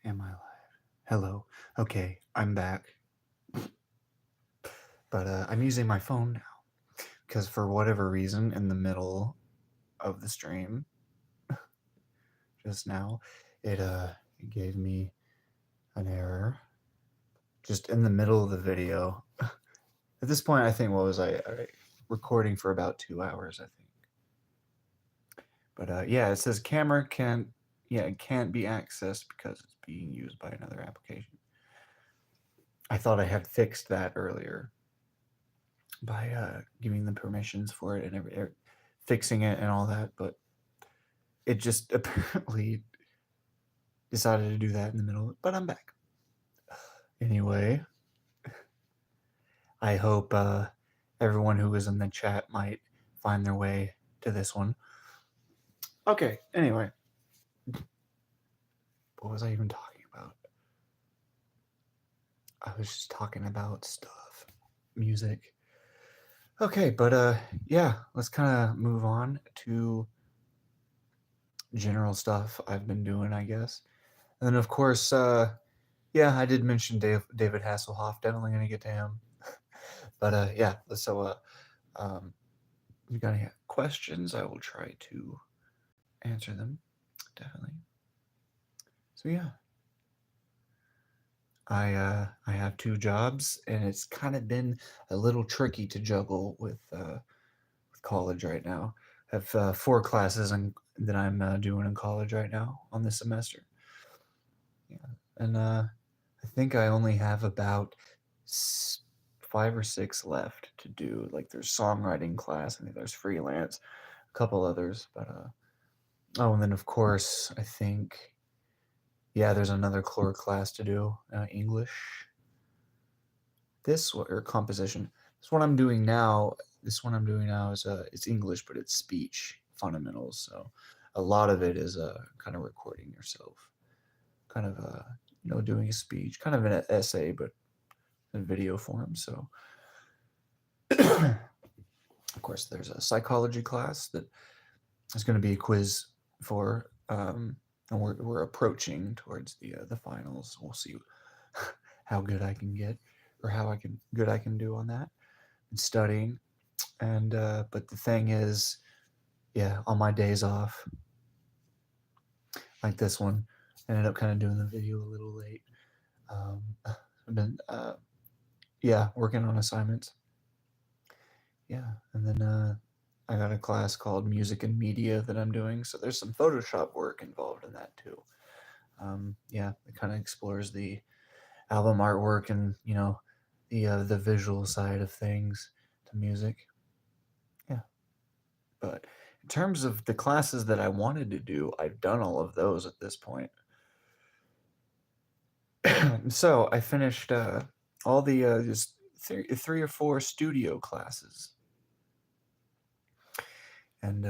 Am I live? Hello. Okay, I'm back. But I'm using my phone now because for whatever reason, in the middle of the stream just now, it gave me an error just in the middle of the video. At this point, I think what was I recording for about 2 hours, I think. But yeah, it says camera can't it can't be accessed because it's being used by another application. I thought I had fixed that earlier by giving the permissions for it and fixing it and all that, but it just apparently decided to do that in the middle. But I'm back anyway. I hope everyone who was in the chat might find their way to this one. Okay, anyway, what was I even talking about? I was just talking about stuff, music. Okay, but yeah, let's kind of move on to general stuff I've been doing, I guess. And then, of course, yeah, I did mention David Hasselhoff. Definitely going to get to him. But yeah, so if you got any questions, I will try to answer them. Definitely. So yeah, I have 2 jobs, and it's kind of been a little tricky to juggle with college right now. I have 4 classes that I'm doing in college right now on this semester. Yeah, and I think I only have about 5 or 6 left to do. Like there's songwriting class, I think there's freelance, a couple others, but oh, and then of course I think yeah, there's another core class to do, English. Or composition. This one I'm doing now. This one I'm doing now is it's English, but it's speech fundamentals. So a lot of it is kind of recording yourself, kind of doing a speech, kind of an essay, but in video form. So of course there's a psychology class that is going to be a quiz for, and we're approaching towards the finals. We'll see how good I can get, or good I can do on that. And studying, and but the thing is, yeah, on my days off, like this one, I ended up kind of doing the video a little late. I've been yeah, working on assignments. Yeah, and then I got a class called Music and Media that I'm doing, so there's some Photoshop work involved in that too. Yeah, it kind of explores the album artwork and the visual side of things to music. Yeah, but in terms of the classes that I wanted to do, I've done all of those at this point. So I finished all the just three or 4 studio classes, and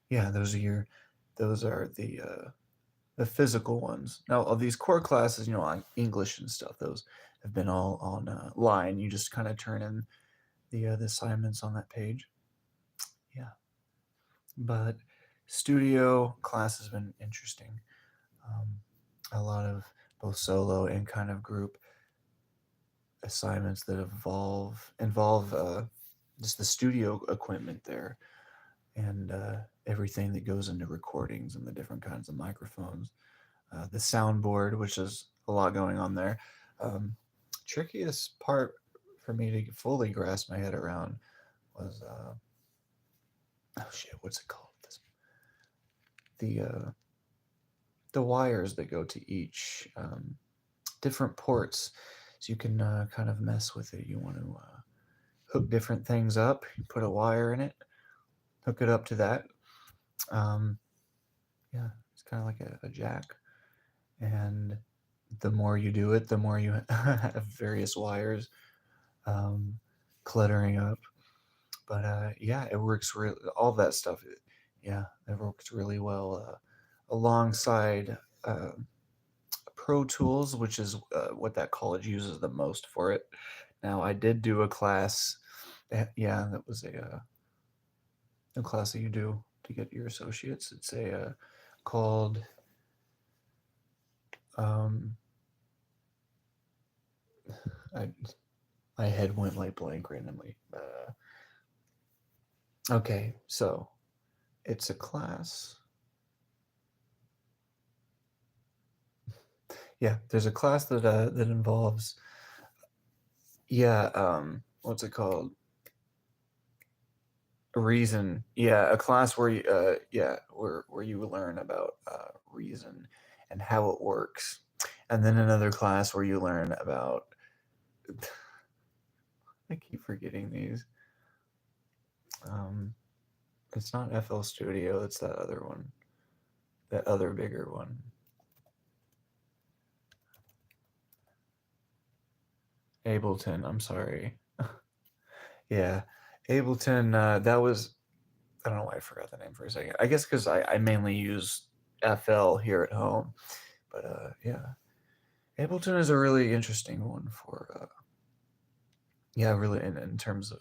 yeah, those are the physical ones. Now, of these core classes, like English and stuff, those have been all on line. You just kind of turn in the assignments on that page. Yeah, but studio class has been interesting. A lot of both solo and kind of group assignments that involve just the studio equipment there, and everything that goes into recordings and the different kinds of microphones, the soundboard, which is a lot going on there. Trickiest part for me to fully grasp my head around was oh shit, what's it called? The wires that go to each different ports, so you can kind of mess with it. You want to hook different things up. You put a wire in it, hook it up to that. Yeah, it's kind of like a jack, and the more you do it, the more you have various wires cluttering up. But yeah, it works really. All that stuff, yeah, it works really well alongside Pro Tools, which is what that college uses the most for it. Now, I did do a class. Yeah, that was a class that you do to get your associates. It's called Um, I, my head went like blank randomly. Okay, so it's a class. Yeah, there's a class that involves, yeah, what's it called? Reason. Yeah, a class where you yeah, where you learn about reason and how it works. And then another class where you learn about I keep forgetting these. Um it's not FL Studio, it's that other one. That other bigger one. Ableton, I'm sorry. Yeah. Ableton, that was, I don't know why I forgot the name for a second. I guess because I mainly use FL here at home. But yeah. Ableton is a really interesting one for yeah, really in terms of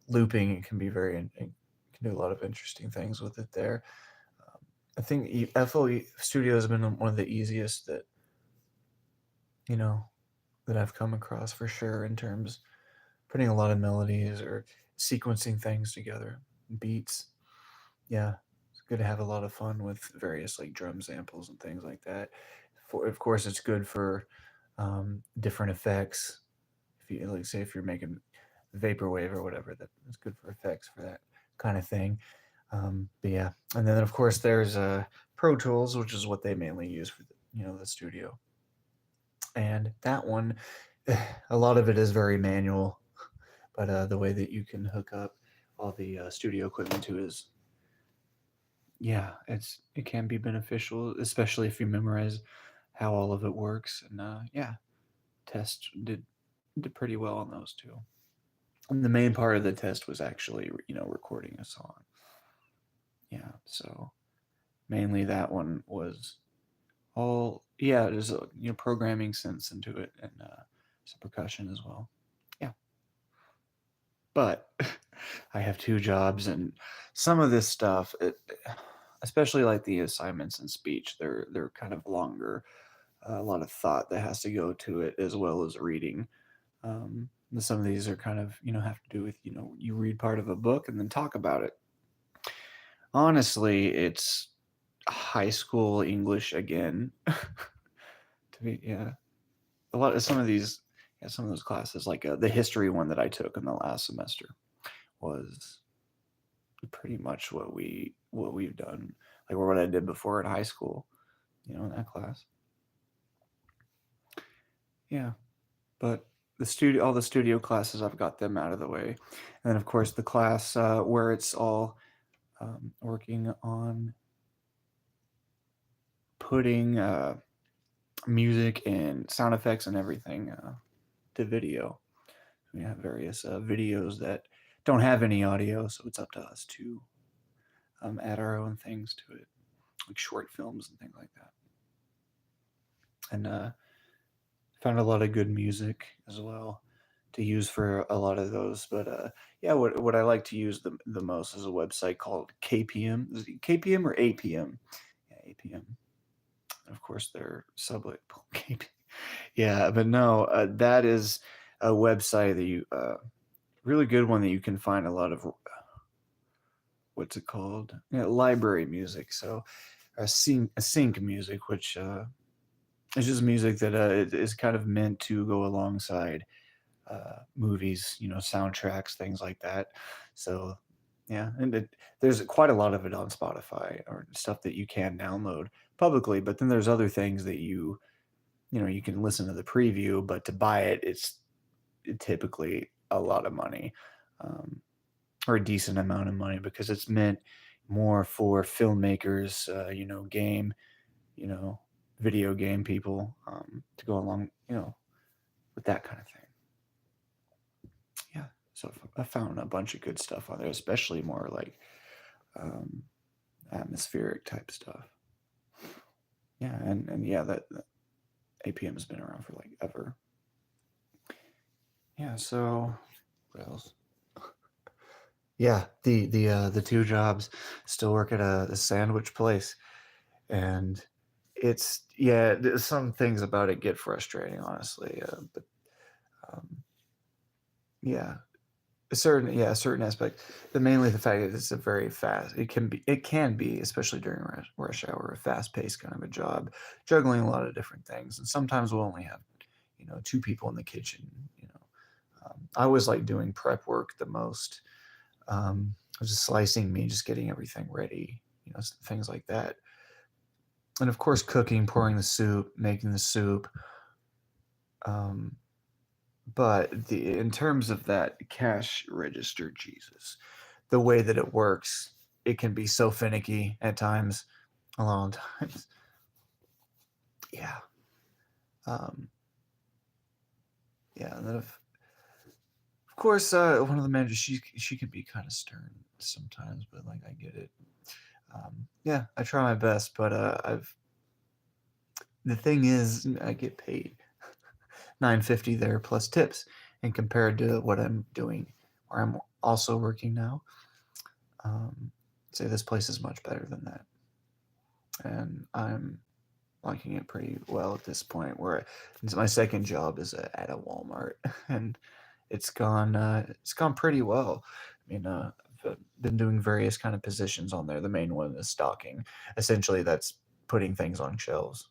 looping, it can be it can do a lot of interesting things with it there. I think FL Studio has been one of the easiest that you know that I've come across for sure in terms putting a lot of melodies or sequencing things together, beats. Yeah, it's good to have a lot of fun with various like drum samples and things like that. For of course, it's good for different effects. If you like, say, if you're making vaporwave or whatever, that's good for effects for that kind of thing. But yeah, and then of course there's Pro Tools, which is what they mainly use for the studio, and that one, a lot of it is very manual, but the way that you can hook up all the studio equipment to is yeah, it can be beneficial, especially if you memorize how all of it works. And yeah, test did pretty well on those two. And the main part of the test was actually recording a song. Yeah, so mainly that one was all yeah. There's a programming sense into it and some percussion as well. Yeah, but I have two jobs and some of this stuff, especially like the assignments and speech, they're kind of longer. A lot of thought that has to go to it as well as reading. Some of these are kind of have to do with you read part of a book and then talk about it. Honestly, it's high school English again. To be yeah, a lot of some of these yeah some of those classes like the history one that I took in the last semester was pretty much what we've done like what I did before in high school. In that class. Yeah, but all the studio classes, I've got them out of the way, and then of course the class where it's all working on putting music and sound effects and everything to video. We have various videos that don't have any audio, so it's up to us to add our own things to it, like short films and things like that. And found a lot of good music as well to use for a lot of those. But yeah, what I like to use the most is a website called KPM. Is it KPM or APM? Yeah, APM. And of course, they're sublet. KPM. Yeah, but no, that is a website that you really good one that you can find a lot of what's it called? Yeah, library music. So sync music, which is just music that is kind of meant to go alongside movies, soundtracks, things like that. So yeah, and there's quite a lot of it on Spotify or stuff that you can download publicly. But then there's other things that you can listen to the preview, but to buy it, it's typically a lot of money. Or a decent amount of money because it's meant more for filmmakers, you know, video game people to go along, with that kind of thing. Yeah. So I found a bunch of good stuff on there, especially more like um, atmospheric type stuff. Yeah. And yeah, that APM has been around for like ever. Yeah. So what else? Yeah, the two jobs. Still work at a sandwich place, and yeah, there's some things about it get frustrating, honestly. But um, yeah, a certain aspect, but mainly the fact that it's a very fast. It can be, especially during rush hour, a fast paced kind of a job, juggling a lot of different things, and sometimes we'll only have two people in the kitchen. I always like doing prep work the most. Just slicing meat, just getting everything ready, things like that. And of course, cooking, pouring the soup, making the soup. Um, but in terms of that cash register, Jesus, the way that it works, it can be so finicky at times, a lot of times. Yeah. Um, yeah. And then of course, one of the managers, she can be kind of stern sometimes, but like I get it. Yeah, I try my best, but the thing is, I get paid $9.50 there plus tips, and compared to what I'm doing, where I'm also working now, um, say this place is much better than that, and I'm liking it pretty well at this point. Where my second job is at a Walmart, and it's gone pretty well. I mean, I've been doing various kind of positions on there. The main one is stocking. Essentially, that's putting things on shelves.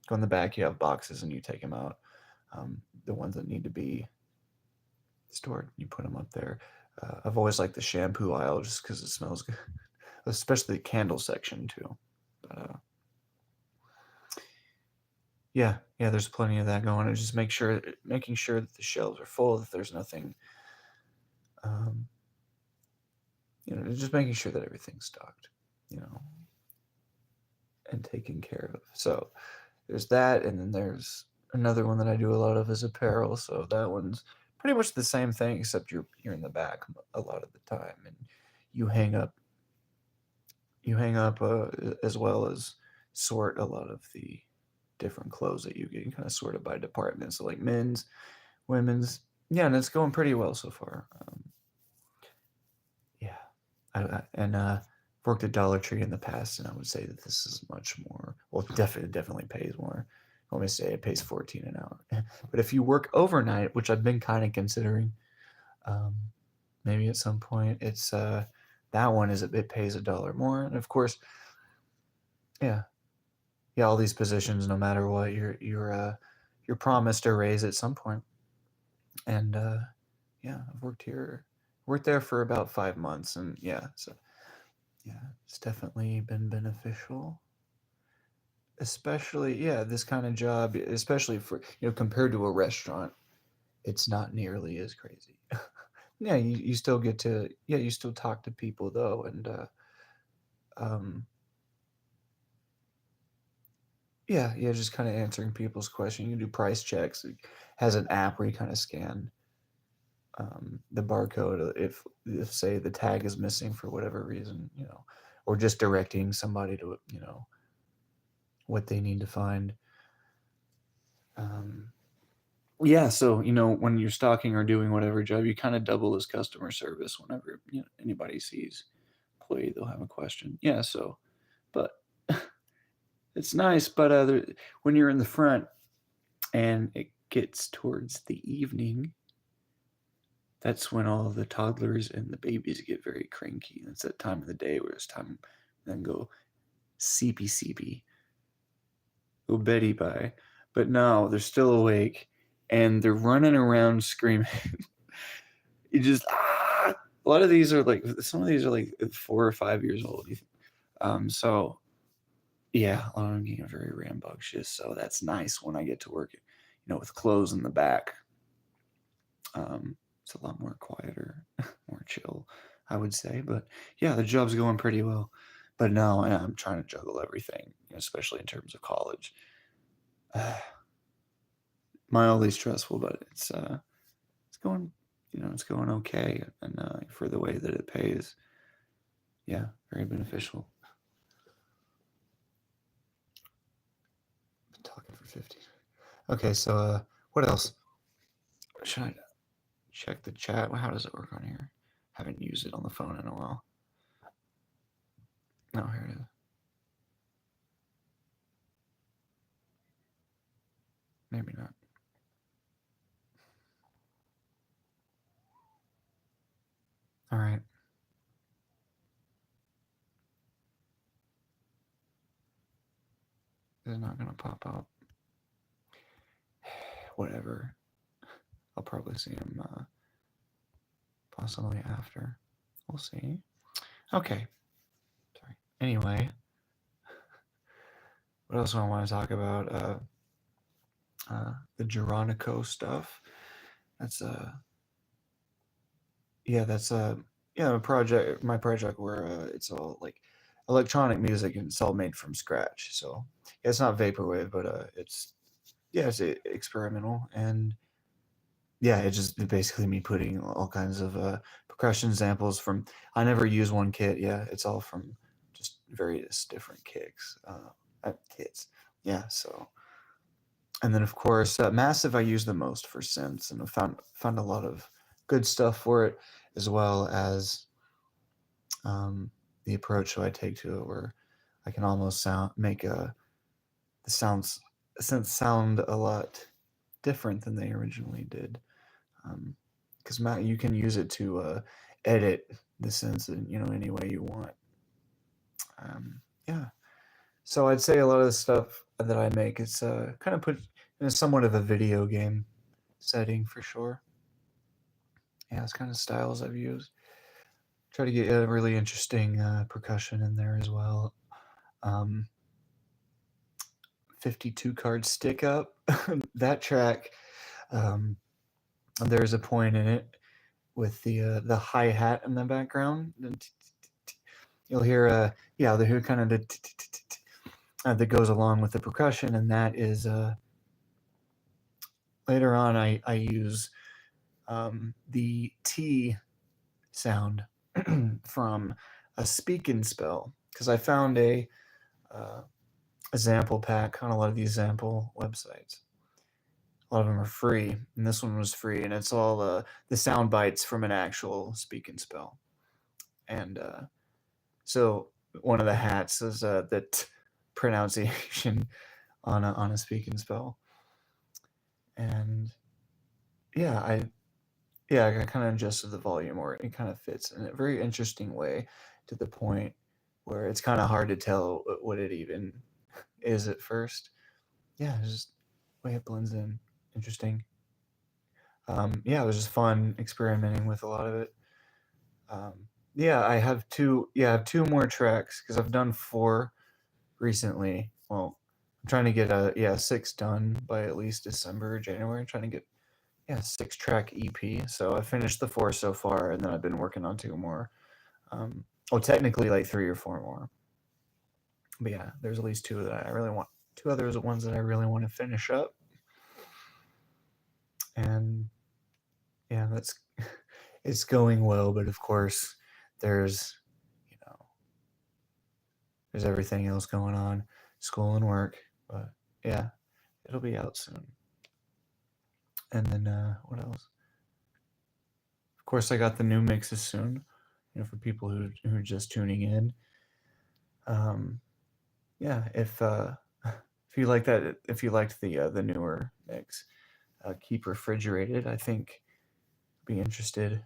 Go in the back, you have boxes, and you take them out. The ones that need to be stored, you put them up there. I've always liked the shampoo aisle just because it smells good, especially the candle section too. But yeah, there's plenty of that going. And just making sure that the shelves are full, that there's nothing, um, just making sure that everything's stocked, you know, and taken care of. So there's that, and then there's another one that I do a lot of is apparel. So that one's pretty much the same thing, except you're in the back a lot of the time, and you hang up as well as sort a lot of the different clothes that you get, kind of sorted by department. So like men's, women's, yeah, and it's going pretty well so far. Yeah, and worked at Dollar Tree in the past, and I would say that this is much more. Well, definitely pays more. Let me say it pays 14 an hour. But if you work overnight, which I've been kind of considering, um, maybe at some point, it's that one is it pays $1 more, and of course, yeah, yeah, all these positions, no matter what, you're promised a raise at some point, and yeah, I've worked there for about 5 months, and yeah, so yeah, it's definitely been beneficial. Especially, yeah, this kind of job, especially for, compared to a restaurant, it's not nearly as crazy. Yeah, you still get to, yeah, you still talk to people though, and um, yeah, just kind of answering people's questions. You can do price checks. It has an app where you kind of scan the barcode if say the tag is missing for whatever reason, or just directing somebody to what they need to find. Um, yeah, so when you're stocking or doing whatever job, you kind of double as customer service whenever anybody sees employee, they'll have a question. Yeah, so but it's nice, but when you're in the front and it gets towards the evening, that's when all the toddlers and the babies get very cranky. It's that time of the day where it's time to then go CP, go Betty bye. But no, they're still awake and they're running around screaming. You just a lot of these are like some of these are like 4 or 5 years old. So yeah, a lot of them getting very rambunctious. So that's nice when I get to work, with clothes in the back. It's a lot more quieter, more chill, I would say. But yeah, the job's going pretty well. But no, I'm trying to juggle everything, especially in terms of college. Mildly stressful, but it's going, it's going okay, and for the way that it pays, yeah, very beneficial. Been talking for 50. Okay, so what else? Should I check the chat? How does it work on here? Haven't used it on the phone in a while. No, here it is. Maybe not. All right. Is it not going to pop up? Whatever. I'll probably see him possibly after. We'll see. Okay. Sorry. Anyway, what else do I want to talk about? The jonico stuff. That's that's a project. My project where it's all like electronic music and it's all made from scratch. So yeah, it's not vaporwave, but it's experimental, and yeah, it's just basically me putting all kinds of percussion samples from. I never use one kit. Yeah, it's all from just various different kits. Yeah, so and then of course Massive I use the most for synths, and I found a lot of good stuff for it, as well as the approach that I take to it, where I can almost make the sounds synths sound a lot different than they originally did, because you can use it to edit the synths in any way you want. Yeah, so I'd say a lot of the stuff that I make is kind of put in somewhat of a video game setting for sure. Yeah, it's kind of styles I've used. Try to get a really interesting percussion in there as well. 52 card stick up. That track, um, there's a point in it with the hi hat in the background. You'll hear they'll hear kind of the that goes along with the percussion, and that is later on I use the T sound from a speak and spell, because I found a sample pack on a lot of these sample websites. A lot of them are free, and this one was free, and it's all the sound bites from an actual speak and spell. And so one of the hats is the pronunciation on a speak and spell, and yeah, I kind of adjusted the volume, or it kind of fits in a very interesting way, to the point where it's kind of hard to tell what it even is at first. Yeah, it's just the way it blends in. Interesting. Yeah, it was just fun experimenting with a lot of it. Yeah, I have two. Yeah, I have two more tracks because I've done four recently. Well, I'm trying to get six done by at least December or January. I'm trying to get 6-track EP. So I finished the four so far, and then I've been working on two more. Technically like three or four more. But yeah, there's at least two that I really want. Two others ones that I really want to finish up. And yeah, that's it's going well, but of course there's there's everything else going on, school and work. But yeah, it'll be out soon. And then what else? Of course, I got the new mixes soon. For people who are just tuning in. Yeah, if you like that, if you liked the newer mix, Keep Refrigerated, I think be interested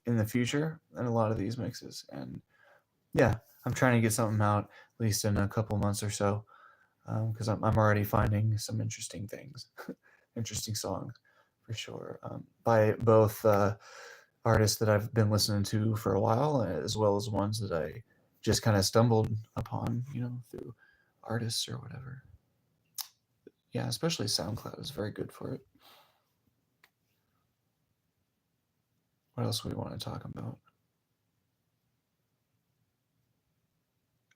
in the future in a lot of these mixes. And yeah, I'm trying to get something out at least in a couple months or so, because I'm already finding some interesting things, interesting songs for sure, by both artists that I've been listening to for a while, as well as ones that I just kind of stumbled upon, through artists or whatever. Yeah, especially SoundCloud is very good for it. What else do we want to talk about?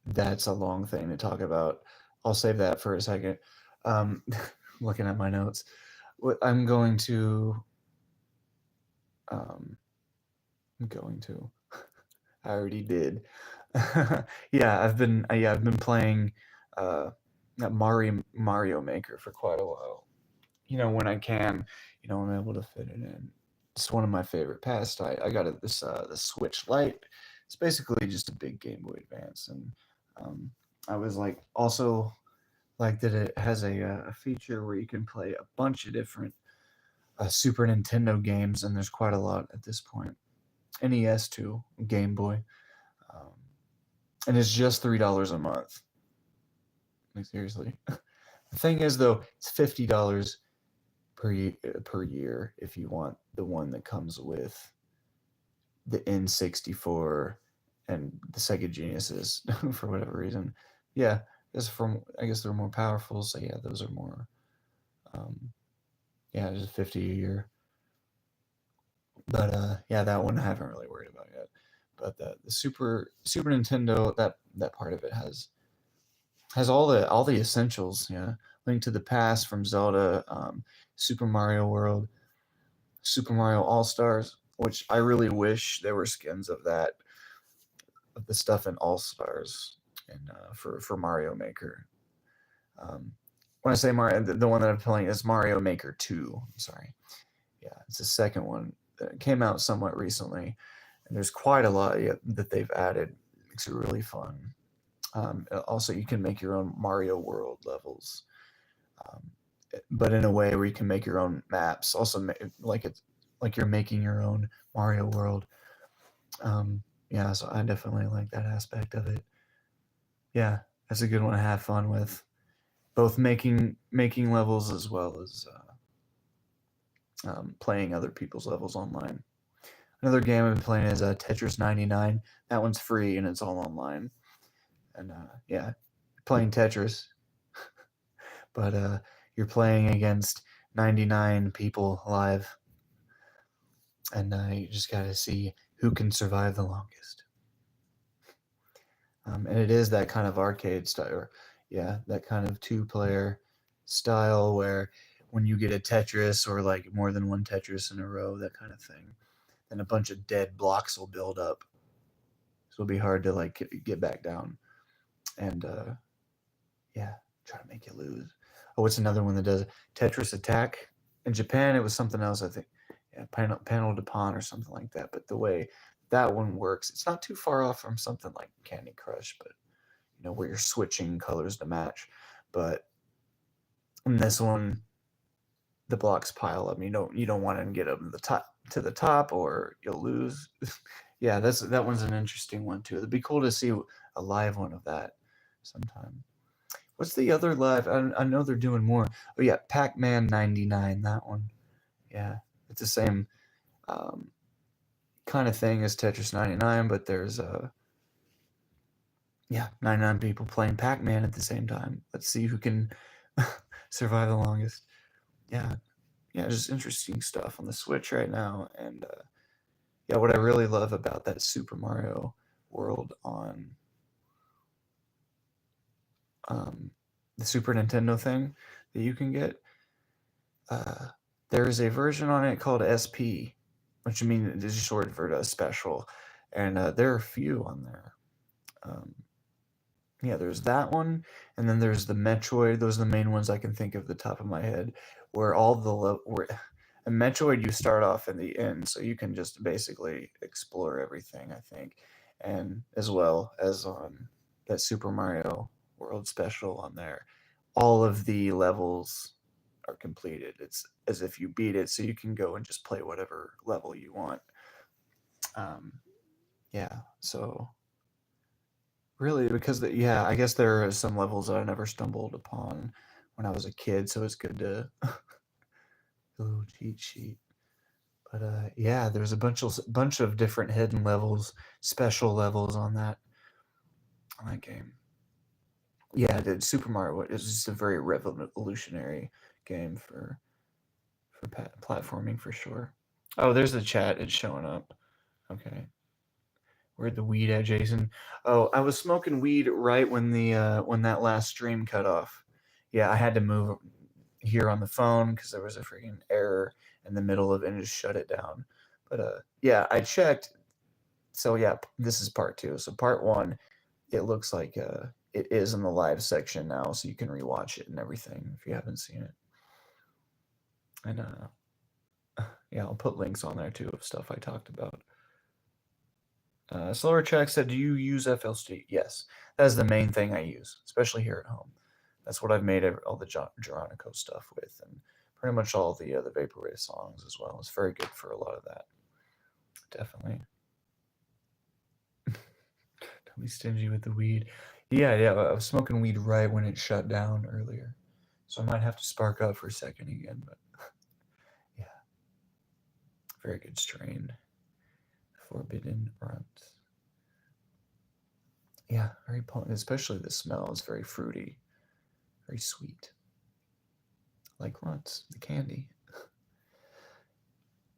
That's a long thing to talk about. I'll save that for a second. Looking at my notes, I'm going to. I'm going to. I already did. I've been playing Mario Maker for quite a while. When I can, I'm able to fit it in. It's one of my favorite pasts. I got this the Switch Lite. It's basically just a big Game Boy Advance, and I was like also like that it has a feature where you can play a bunch of different Super Nintendo games, and there's quite a lot at this point. NES too, Game Boy, um, and it's just $3 a month. Like seriously. The thing is though, it's $50 per year if you want the one that comes with the N64 and the Sega Genesis for whatever reason. Yeah, I guess they're more powerful, so yeah, those are more. Um, yeah, just 50 a year. But yeah, that one I haven't really worried about yet. But the Super Nintendo, that part of it has all the essentials. Yeah, Link to the Past from Zelda, Super Mario World, Super Mario All Stars, which I really wish there were skins of that, of the stuff in All Stars, and for Mario Maker. Um, when I say Mario, the one that I'm playing is Mario Maker 2. I'm sorry. Yeah, it's the second one that came out somewhat recently, and there's quite a lot that they've added. It makes it really fun. Also, you can make your own Mario World levels, um, but in a way where you can make your own maps. Also, like it's like you're making your own Mario World. Yeah, so I definitely like that aspect of it. Yeah, that's a good one to have fun with, both making levels as well as playing other people's levels online. Another game I've been playing is Tetris 99. That one's free and it's all online. And yeah, playing Tetris, but you're playing against 99 people live, and you just got to see who can survive the longest. And it is that kind of arcade style, or, yeah, that kind of two-player style where when you get a Tetris or like more than one Tetris in a row, that kind of thing, then a bunch of dead blocks will build up. So it'll be hard to like get back down, and yeah, try to make you lose. Oh, what's another one that does Tetris Attack? In Japan, it was something else, I think. Yeah, Panel de Pon or something like that. But the way that one works, it's not too far off from something like Candy Crush, but where you're switching colors to match. But in this one, the blocks pile up. You don't want to get them to the top, or you'll lose. Yeah, that one's an interesting one too. It'd be cool to see a live one of that sometime. What's the other live? I know they're doing more. Oh yeah, Pac-Man 99. That one. Yeah, it's the same kind of thing as Tetris 99, but there's 99 people playing Pac-Man at the same time. Let's see who can survive the longest. Yeah, yeah, just interesting stuff on the Switch right now, and yeah, what I really love about that Super Mario World on the Super Nintendo thing that you can get. Uh, there is a version on it called SP, which I mean is short for special, and there are a few on there. Um, yeah, there's that one, and then there's the Metroid. Those are the main ones I can think of the top of my head. Where all the where a Metroid, you start off in the end, so you can just basically explore everything. I think, and as well as on that Super Mario World special on there, all of the levels are completed. It's as if you beat it, so you can go and just play whatever level you want. Um, yeah, so really, because yeah, I guess there are some levels that I never stumbled upon when I was a kid, so it's good to a little cheat sheet. But yeah, there's a bunch of different hidden levels, special levels on that game. Yeah, the Super Mario is just a very revolutionary game for platforming for sure. Oh, there's the chat. It's showing up. Okay. Where'd the weed at, Jason? Oh, I was smoking weed right when that last stream cut off. Yeah, I had to move here on the phone because there was a freaking error in the middle of it and just shut it down. But yeah, I checked. So yeah, this is part two. So part one, it looks like it is in the live section now, so you can rewatch it and everything if you haven't seen it. And yeah, I'll put links on there too of stuff I talked about. Slower Track said, "Do you use FLC?" Yes, that is the main thing I use, especially here at home. That's what I've made all the jonico stuff with, and pretty much all the vaporwave songs as well. It's very good for a lot of that. Definitely. Don't be stingy with the weed. Yeah, yeah. I was smoking weed right when it shut down earlier, so I might have to spark up for a second again. But yeah, very good strain. Forbidden runt. Yeah, very potent. Especially the smell is very fruity, very sweet, like runts, the candy.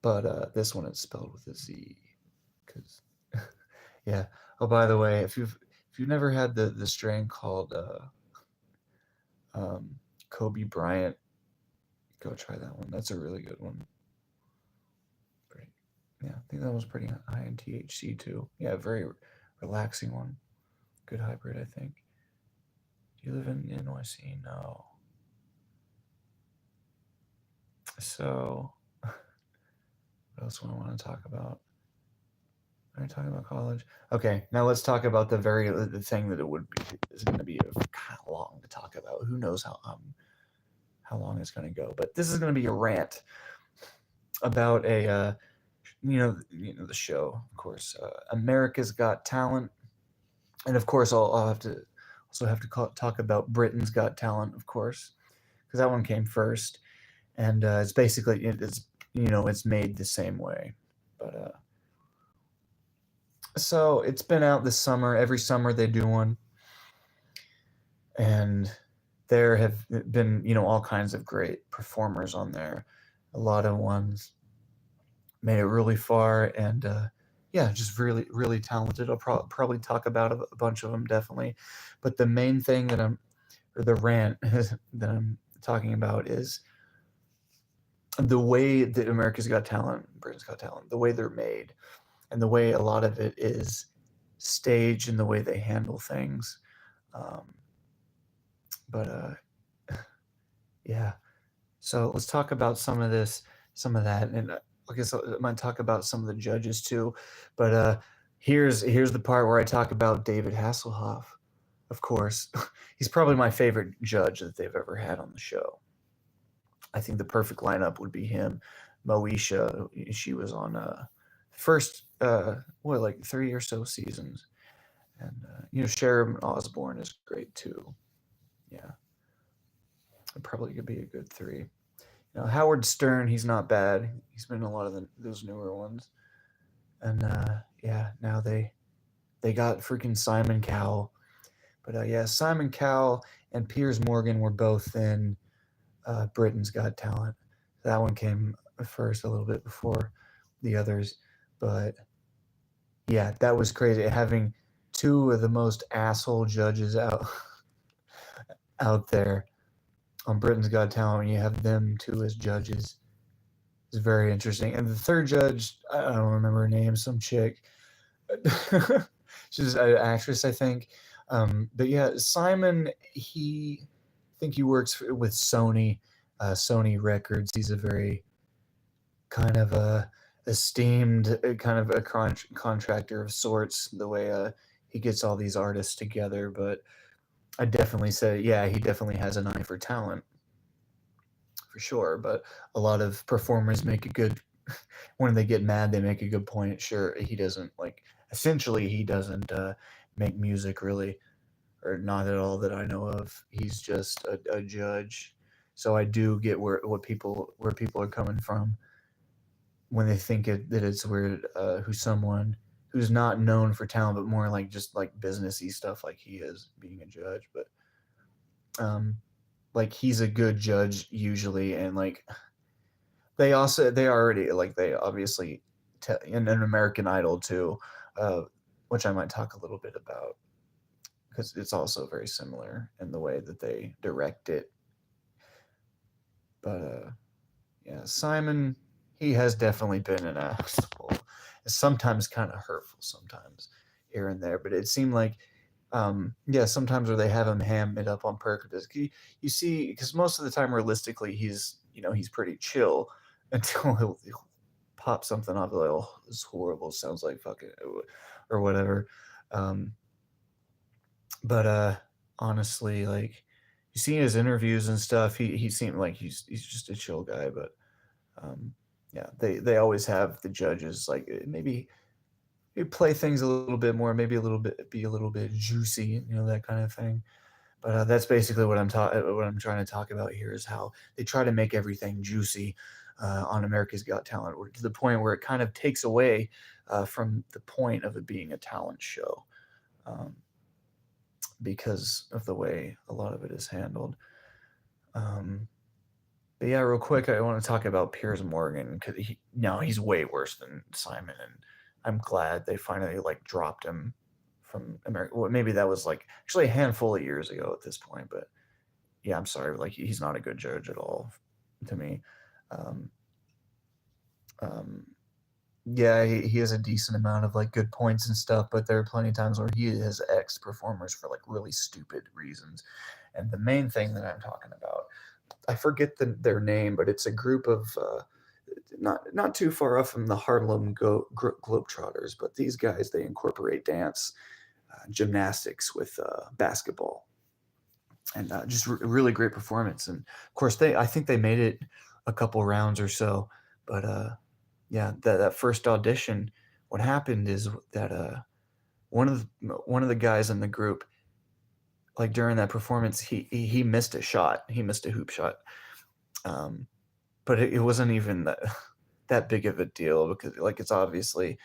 But this one is spelled with a Z, because yeah. Oh, by the way, if you've never had the strain called um, Kobe Bryant, go try that one. That's a really good one. Pretty, yeah, I think that was pretty high in THC too. Yeah, very relaxing one. Good hybrid, I think. Do you live in NYC? No. So, what else do I want to talk about? Are we talking about college? Okay, now let's talk about the thing that it would be is going to be kind of long to talk about. Who knows how long it's going to go? But this is going to be a rant about the show, of course, America's Got Talent, and of course I'll have to talk about Britain's Got Talent, of course, because that one came first, and it's basically it's made the same way, but. So it's been out this summer. Every summer they do one, and there have been all kinds of great performers on there. A lot of ones made it really far, and yeah, just really really talented. I'll probably talk about a bunch of them definitely, but the main thing the rant that I'm talking about is the way that America's Got Talent, Britain's Got Talent, the way they're made, and the way a lot of it is staged and the way they handle things. Um, but yeah, so let's talk about some of that, and I guess I might talk about some of the judges too. But here's the part where I talk about David Hasselhoff. Of course, he's probably my favorite judge that they've ever had on the show. I think the perfect lineup would be him, Moesha. She was on first like 3 or so seasons, and Sharon Osbourne is great too. Yeah, it probably could be a good three. Howard Stern, he's not bad. He's been in a lot of those newer ones, and yeah, now they got freaking Simon Cowell. But yeah, Simon Cowell and Piers Morgan were both in Britain's Got Talent. That one came first, a little bit before the others, but yeah, that was crazy having two of the most asshole judges out there on Britain's Got Talent. You have them two as judges. It's very interesting. And the third judge, I don't remember her name, some chick. She's an actress, I think. But yeah, Simon, I think he works with Sony Records. He's a very kind of esteemed kind of a contractor of sorts. The way he gets all these artists together, but I definitely say, yeah, he definitely has an eye for talent, for sure. But a lot of performers make a good when they get mad, they make a good point. Sure, he doesn't essentially he doesn't make music really, or not at all that I know of. He's just a judge. So I do get where people are coming from when they think that it's weird who's someone who's not known for talent, but more like just like businessy stuff, like he is being a judge. But like he's a good judge usually, and like they already like they obviously in an American Idol too, which I might talk a little bit about because it's also very similar in the way that they direct it. But yeah, Simon, he has definitely been an asshole. Sometimes kind of hurtful, sometimes here and there. But it seemed like, yeah, sometimes where they have him ham it up on purpose. You see, because most of the time, realistically, he's pretty chill until he'll pop something off like, oh, this is horrible. Sounds like fucking or whatever. But honestly, like you see his interviews and stuff. He seemed like he's just a chill guy, but um, yeah, they always have the judges like maybe play things a little bit more, maybe a little bit be a little bit juicy, that kind of thing. But that's basically what I'm trying to talk about here is how they try to make everything juicy on America's Got Talent, to the point where it kind of takes away from the point of it being a talent show, um, because of the way a lot of it is handled. Um, but yeah, real quick, I want to talk about Piers Morgan because he's way worse than Simon, and I'm glad they finally like dropped him from America. Well, maybe that was like actually a handful of years ago at this point, but yeah, I'm sorry, like he's not a good judge at all to me. Um, um, yeah, he has a decent amount of like good points and stuff, but there are plenty of times where he has X performers for like really stupid reasons. And the main thing that I'm talking about, I forget their name, but it's a group of not too far off from the Harlem Globetrotters, but these guys they incorporate dance, gymnastics with basketball, and just really great performance. And of course, I think they made it a couple rounds or so, but yeah, that first audition, what happened is that one of the guys in the group, like during that performance, he missed a shot, he missed a hoop shot, um, but it wasn't even that big of a deal because like it's obviously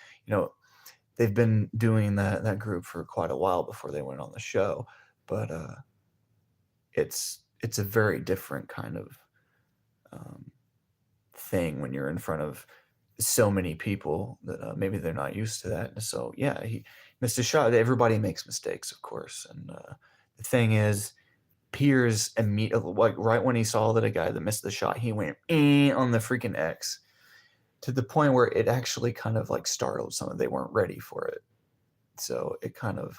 they've been doing that group for quite a while before they went on the show, but it's a very different kind of um, thing when you're in front of so many people that maybe they're not used to that. So yeah, he missed a shot. Everybody makes mistakes, of course, and the thing is, Piers immediately, like right when he saw that a guy that missed the shot, he went on the freaking X to the point where it actually kind of like startled some. They weren't ready for it, so it kind of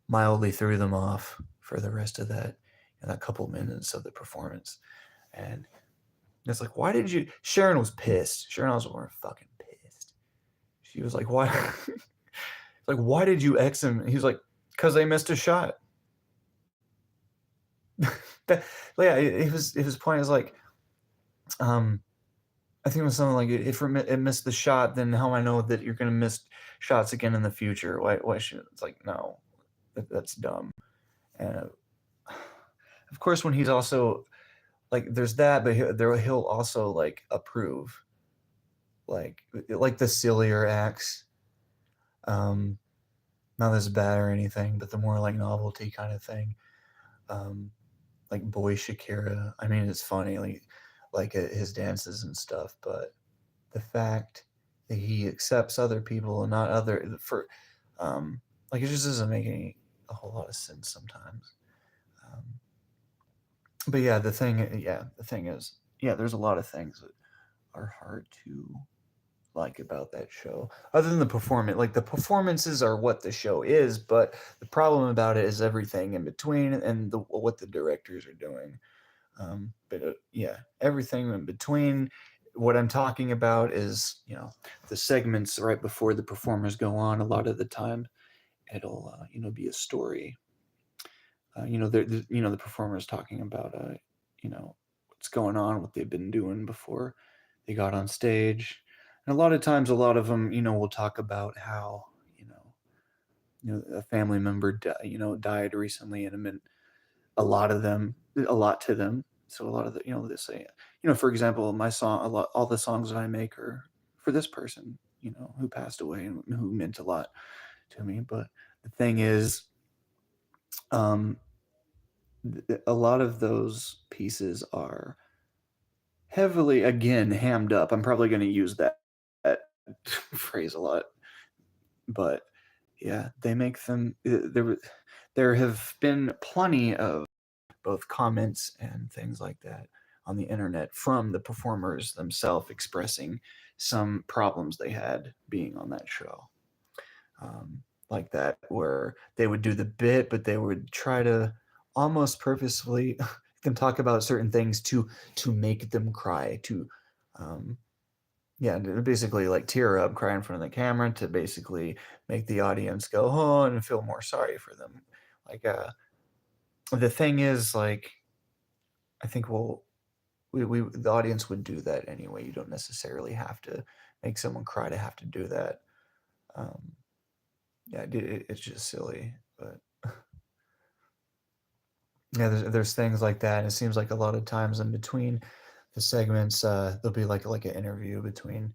mildly threw them off for the rest of that and a couple minutes of the performance. And it's like, why did you? Sharon was pissed. Sharon Osbourne fucking pissed. She was like, why? Like, why did you X him? He was like, because they missed a shot. that, yeah, his point is like, um, I think it was something like if it missed the shot, then how I know that you're gonna miss shots again in the future? Why should it's like no, that's dumb. And of course, when he's also like, there's that, but he'll also like approve like the sillier acts. Um, not as bad or anything, but the more like novelty kind of thing. Um, like Boy Shakira. I mean, it's funny, like his dances and stuff, but the fact that he accepts other people and not other for, like it just doesn't make a whole lot of sense sometimes. Um, but yeah, the thing is, yeah, there's a lot of things that are hard to like about that show other than the performance. Like the performances are what the show is, but the problem about it is everything in between and what the directors are doing. But yeah, everything in between. What I'm talking about is the segments right before the performers go on. A lot of the time it'll be a story. The performers talking about what's going on, what they've been doing before they got on stage. And a lot of times, a lot of them, will talk about how, a family member, died recently, and it meant a lot to them. So a lot of they say, for example, my song, all the songs that I make are for this person, who passed away and who meant a lot to me. But the thing is, um, a lot of those pieces are heavily again hammed up. I'm probably going to use that phrase a lot, but yeah, they make them. There have been plenty of both comments and things like that on the internet from the performers themselves expressing some problems they had being on that show. Like that, where they would do the bit, but they would try to almost purposefully them talk about certain things to make them cry, to yeah, basically like tear up, cry in front of the camera to basically make the audience go oh and feel more sorry for them. Like the thing is, like, I think we the audience would do that anyway. You don't necessarily have to make someone cry to have to do that. Um, yeah, it's just silly, but yeah, there's things like that. And it seems like a lot of times in between the segments, there'll be like an interview between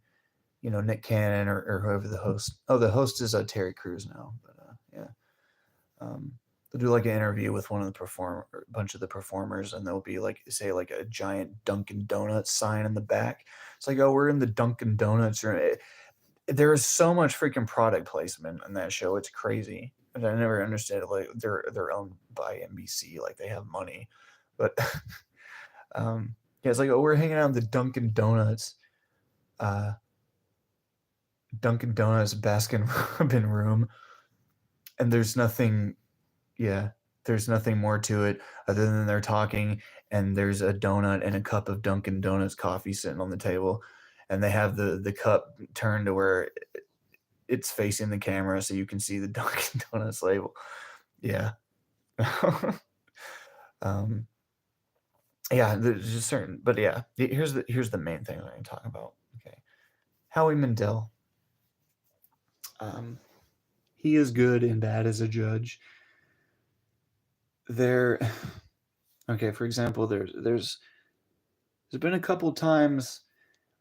Nick Cannon or whoever the host. Oh, the host is Terry Crews now, but yeah. Um, they'll do like an interview with one of the a bunch of the performers, and there'll be like say like a giant Dunkin Donuts sign in the back. It's like, oh, we're in the Dunkin Donuts room. There is so much freaking product placement in that show. It's crazy. And I never understood it. Like they're owned by NBC, like they have money, but yeah, it's like, oh, we're hanging out in the uh, Dunkin Donuts Baskin Robin room, and there's nothing. Yeah, there's nothing more to it other than they're talking, and there's a donut and a cup of Dunkin' Donuts coffee sitting on the table, and they have the cup turned to where it's facing the camera so you can see the Dunkin' Donuts label. Yeah. um, yeah, there's just certain, but yeah, here's the main thing we're going to talk about. Okay, Howie Mandel. Um, he is good and bad as a judge. There, okay. For example, there's been a couple times,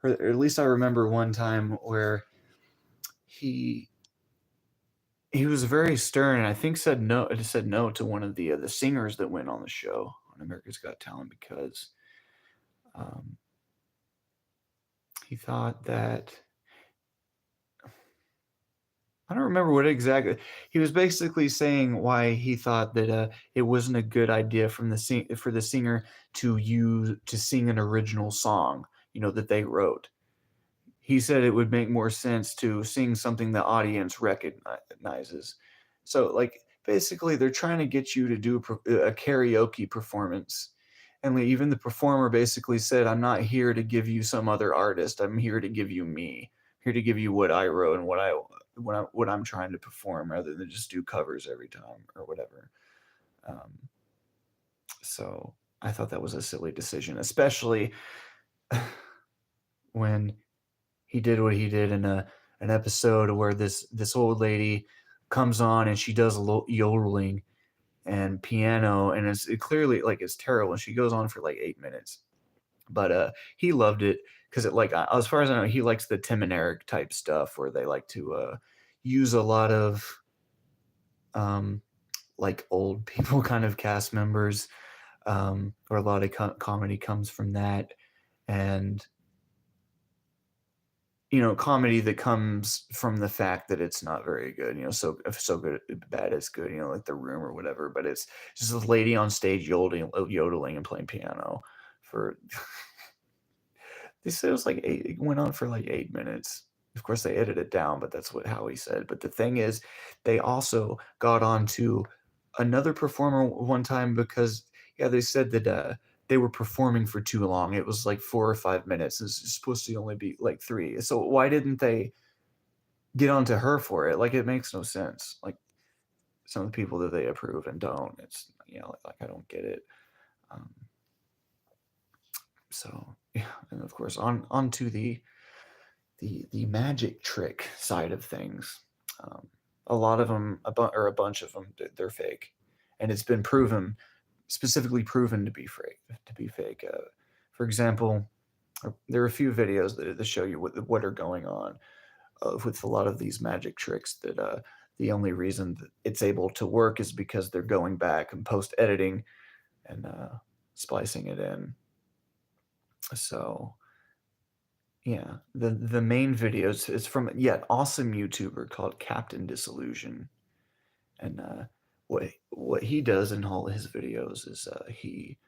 or at least I remember one time where he he was very stern, and I think said no to one of the singers that went on the show on America's Got Talent because um, he thought that I don't remember what exactly he was basically saying why he thought that it wasn't a good idea for the singer to sing an original song, that they wrote. He said it would make more sense to sing something the audience recognizes. So, like, basically, they're trying to get you to do a karaoke performance. And like, even the performer basically said, I'm not here to give you some other artist. I'm here to give you me. I'm here to give you what I wrote and what I'm trying to perform rather than just do covers every time or whatever. Um, so I thought that was a silly decision, especially when he did what he did in an episode where this old lady comes on and she does yodeling and piano, and clearly like it's terrible, and she goes on for like 8 minutes, but he loved it because it, like, as far as I know, he likes the Tim and Eric type stuff where they like to use a lot of um like old people kind of cast members, where a lot of comedy comes from that, and comedy that comes from the fact that it's not very good, so good, bad it's good, like The Room or whatever. But it's just a lady on stage yodeling and playing piano for. They said it was like eight. It went on for like 8 minutes. Of course, they edited it down, but that's what Howie said. But the thing is, they also got on to another performer one time because, yeah, they said that they were performing for too long. It was like 4 or 5 minutes. It's supposed to only be like 3. So why didn't they get onto her for it? Like, it makes no sense. Like, some of the people that they approve and don't. It's, like I don't get it. Um, so yeah, and of course on to the magic trick side of things. A lot of them, or a bunch of them, they're fake, and it's been specifically proven to be fake. For example, there are a few videos that show you what are going on with a lot of these magic tricks. That the only reason that it's able to work is because they're going back and post editing and splicing it in. So yeah, the main videos is from an awesome YouTuber called Captain Disillusion, and what he does in all his videos is he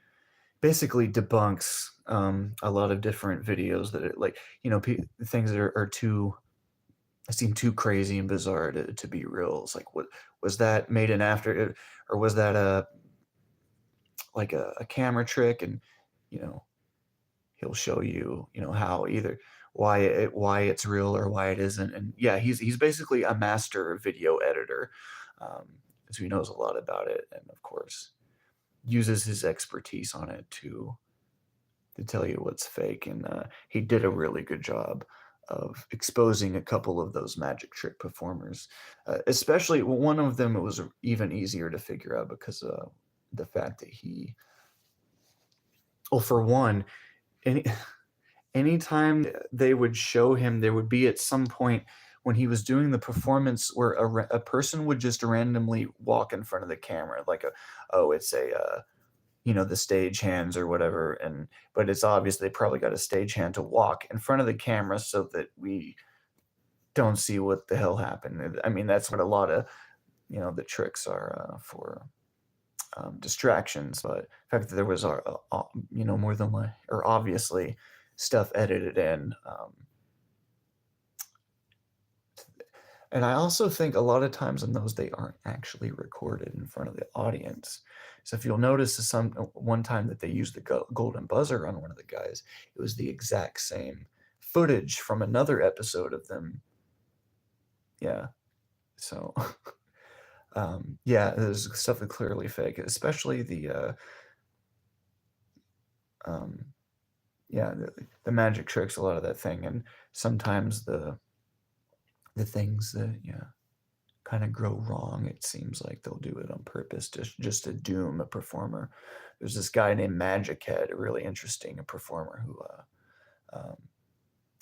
basically debunks a lot of different videos that like things that are too seem too crazy and bizarre to be real. It's like, what was that made in after, or was that a camera trick? And you know he'll show you, how either why it's real or why it isn't. And yeah, he's basically a master video editor, so he knows a lot about it. And of course, uses his expertise on it to tell you what's fake, and he did a really good job of exposing a couple of those magic trick performers, especially one of them. It was even easier to figure out because the fact that he, well, for one, any anytime they would show him, there would be at some point when he was doing the performance where a person would just randomly walk in front of the camera, like it's a the stage hands or whatever, but it's obvious they probably got a stage hand to walk in front of the camera so that we don't see what the hell happened. I mean, that's what a lot of the tricks are for distractions. But the fact that there was more than like, or obviously stuff edited in. And I also think a lot of times in those they aren't actually recorded in front of the audience. So if you'll notice one time that they used the golden buzzer on one of the guys, it was the exact same footage from another episode of them. Yeah. So yeah, there's stuff that clearly fake, especially the yeah, the magic tricks, a lot of that thing, and sometimes the things that kind of grow wrong. It seems like they'll do it on purpose just to doom a performer. There's this guy named Magic Head, a really interesting performer who um,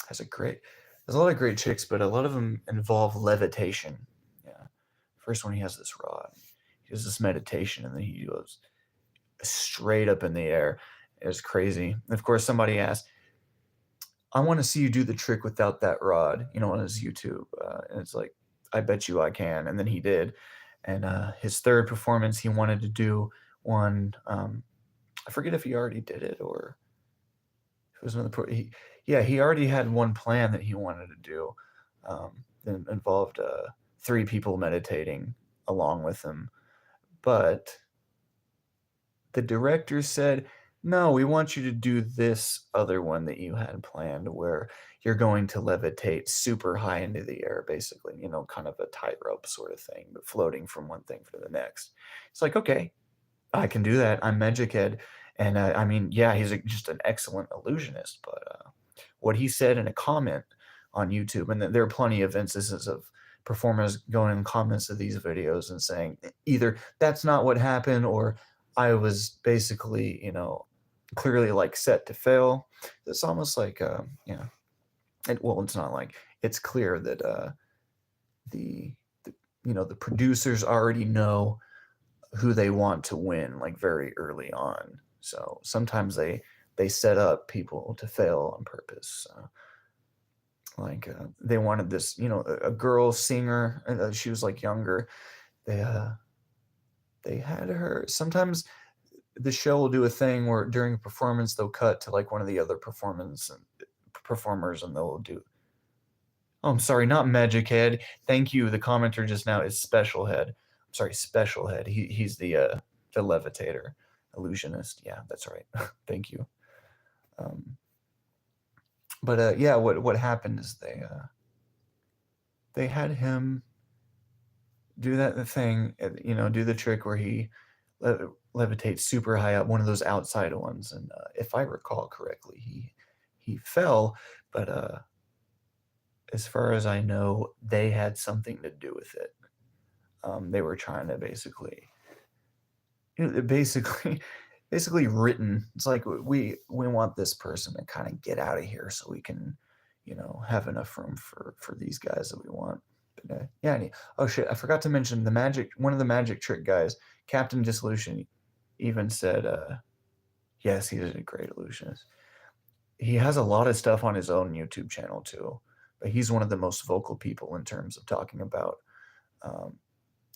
has there's a lot of great tricks, but a lot of them involve levitation. Yeah, first one he has this rod, he does this meditation, and then he goes straight up in the air. It's crazy. And of course, somebody asked, I want to see you do the trick without that rod, on his YouTube. And it's like, I bet you I can. And then he did. And his third performance, he wanted to do one. I forget if he already did it or if it was another. He already had one plan that he wanted to do that involved 3 people meditating along with him. But the director said, no, we want you to do this other one that you had planned where you're going to levitate super high into the air, basically, kind of a tightrope sort of thing, but floating from one thing to the next. It's like, okay, I can do that. I'm Magic Head. And I mean, yeah, he's just an excellent illusionist. But what he said in a comment on YouTube, and there are plenty of instances of performers going in comments of these videos and saying either that's not what happened or I was basically, clearly like set to fail. It's almost like, it's not like it's clear that the, the producers already know who they want to win like very early on. So sometimes they set up people to fail on purpose. Like they wanted this, a girl singer. She was like younger. They had her. Sometimes the show will do a thing where during a performance they'll cut to like one of the other performers and they'll do. Oh, I'm sorry, not Magic Head. Thank you. The commenter just now is Special Head. I'm sorry, Special Head. He's the levitator, illusionist. Yeah, that's right. Thank you. But yeah, what happened is they had him do that thing, do the trick where he levitates super high up, one of those outside ones, and if I recall correctly, he fell, but as far as I know, they had something to do with it. They were trying to basically written. It's like we want this person to kind of get out of here so we can, have enough room for these guys that we want. But yeah. Oh shit! I forgot to mention one of the magic trick guys, Captain Disillusion, even said, yes, he's a great illusionist. He has a lot of stuff on his own YouTube channel too, but he's one of the most vocal people in terms of talking about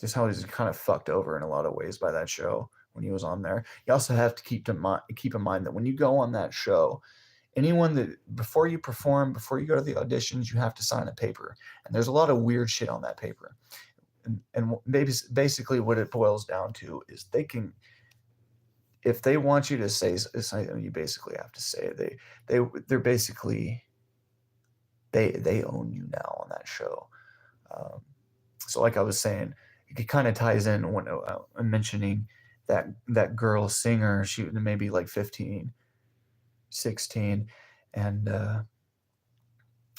just how he's kind of fucked over in a lot of ways by that show when he was on there. You also have to keep in mind that when you go on that show, anyone that before you perform, before you go to the auditions, you have to sign a paper, and there's a lot of weird shit on that paper. And maybe basically what it boils down to is if they want you to say something, you basically have to say it. They're basically they own you now on that show. So like I was saying, it kind of ties in when I'm mentioning that girl singer. She maybe like 15, 16, and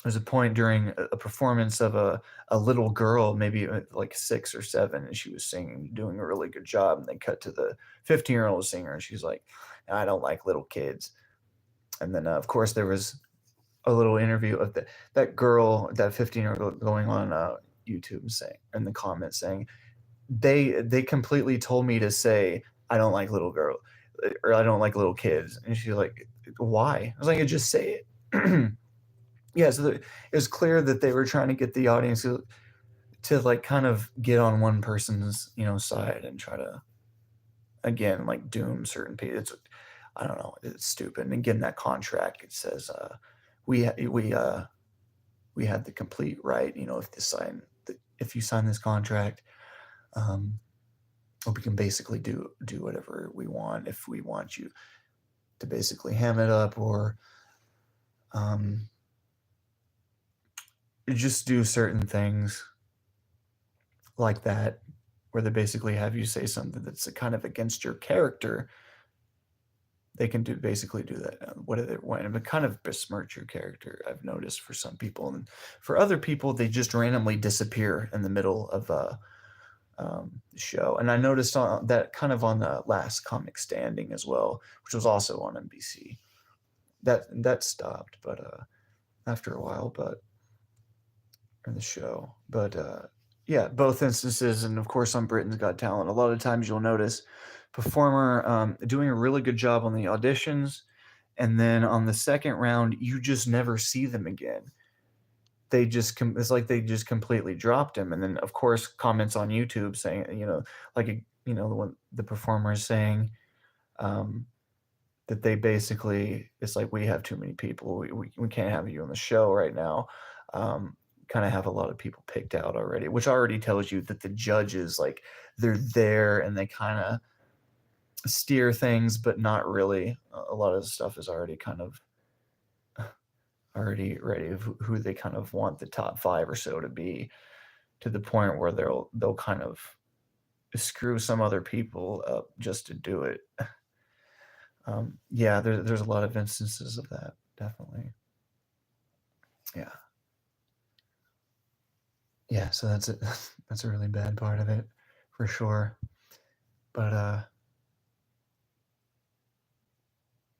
there's a point during a performance of a little girl, maybe like 6 or 7, and she was singing, doing a really good job. And they cut to the 15-year-old singer, and she's like, "I don't like little kids." And then, of course, there was a little interview of that girl, that 15-year-old, going on YouTube saying in the comments saying, they completely told me to say I don't like little girl or I don't like little kids, and she's like, why? I was like, just say it. Yeah, so it was clear that they were trying to get the audience to like kind of get on one person's side and try to again like doom certain people. I don't know, it's stupid. And again, that contract, it says we we uh we had the complete right, if you sign this contract, um we can basically do whatever we want. If we want you to basically ham it up or um just do certain things like that, where they basically have you say something that's kind of against your character, they can basically do that. What do they want? And it kind of besmirch your character, I've noticed, for some people. And for other people, they just randomly disappear in the middle of the show. And I noticed that kind of on the last Comic Standing as well, which was also on NBC. That stopped, but after a while, but in the show. But yeah, both instances, and of course on Britain's Got Talent, a lot of times you'll notice performer doing a really good job on the auditions, and then on the second round, you just never see them again. It's like they just completely dropped him. And then of course comments on YouTube saying, like the performer is saying that they basically, it's like, we have too many people, we can't have you on the show right now. Kind of have a lot of people picked out already, which already tells you that the judges, like, they're there and they kind of steer things, but not really. A lot of the stuff is already kind of already ready of who they kind of want the top 5 or so to be, to the point where they'll kind of screw some other people up just to do it. Yeah, there's a lot of instances of that, definitely. Yeah. Yeah, so that's it. That's a really bad part of it, for sure. But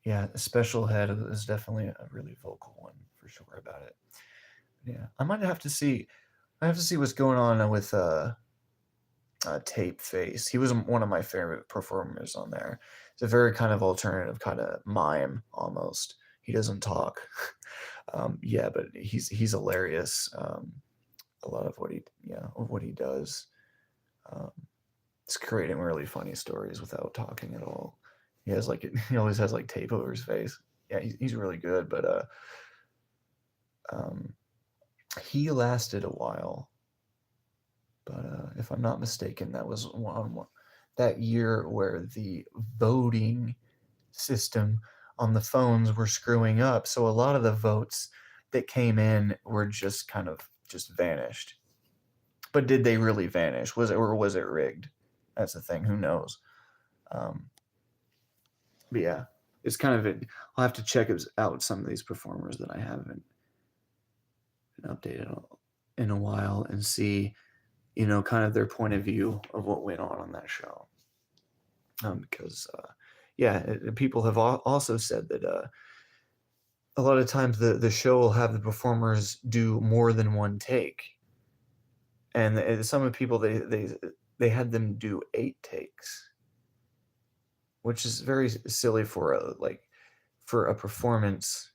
yeah, Special Head is definitely a really vocal one, for sure, about it. Yeah, I might have to see. I have to see what's going on with Tape Face. He was one of my favorite performers on there. It's a very kind of alternative, kind of mime almost. He doesn't talk. Yeah, but he's hilarious. A lot of what he does. Um, it's creating really funny stories without talking at all. He always has like tape over his face. Yeah, he's really good, but um, he lasted a while. But if I'm not mistaken, that was that year where the voting system on the phones were screwing up. So a lot of the votes that came in were just kind of just vanished. But did they really vanish? Was it rigged? That's the thing. Who knows? Um, but yeah, it's kind of it. I'll have to check out some of these performers that I haven't been updated in a while and see, kind of their point of view of what went on that show. Because yeah, people have also said that a lot of times the show will have the performers do more than one take, and some of the people they had them do 8 takes, which is very silly for a performance.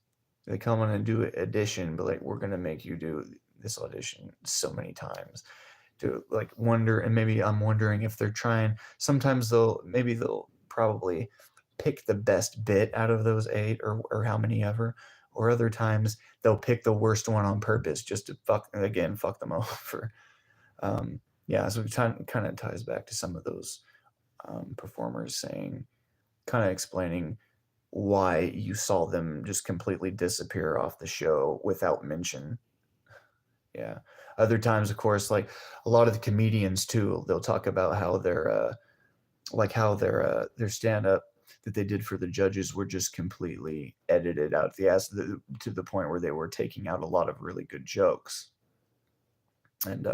They come on and do an audition, but like, we're gonna make you do this audition so many times to like wonder. And maybe I'm wondering if they're trying. Sometimes they'll probably pick the best bit out of those 8 or how many ever, or other times they'll pick the worst one on purpose just to fuck them over. Yeah, so it kind of ties back to some of those performers saying, kind of explaining why you saw them just completely disappear off the show without mention. Yeah. Other times, of course, like a lot of the comedians too, they'll talk about how like how their stand up that they did for the judges were just completely edited out the ass to the point where they were taking out a lot of really good jokes. And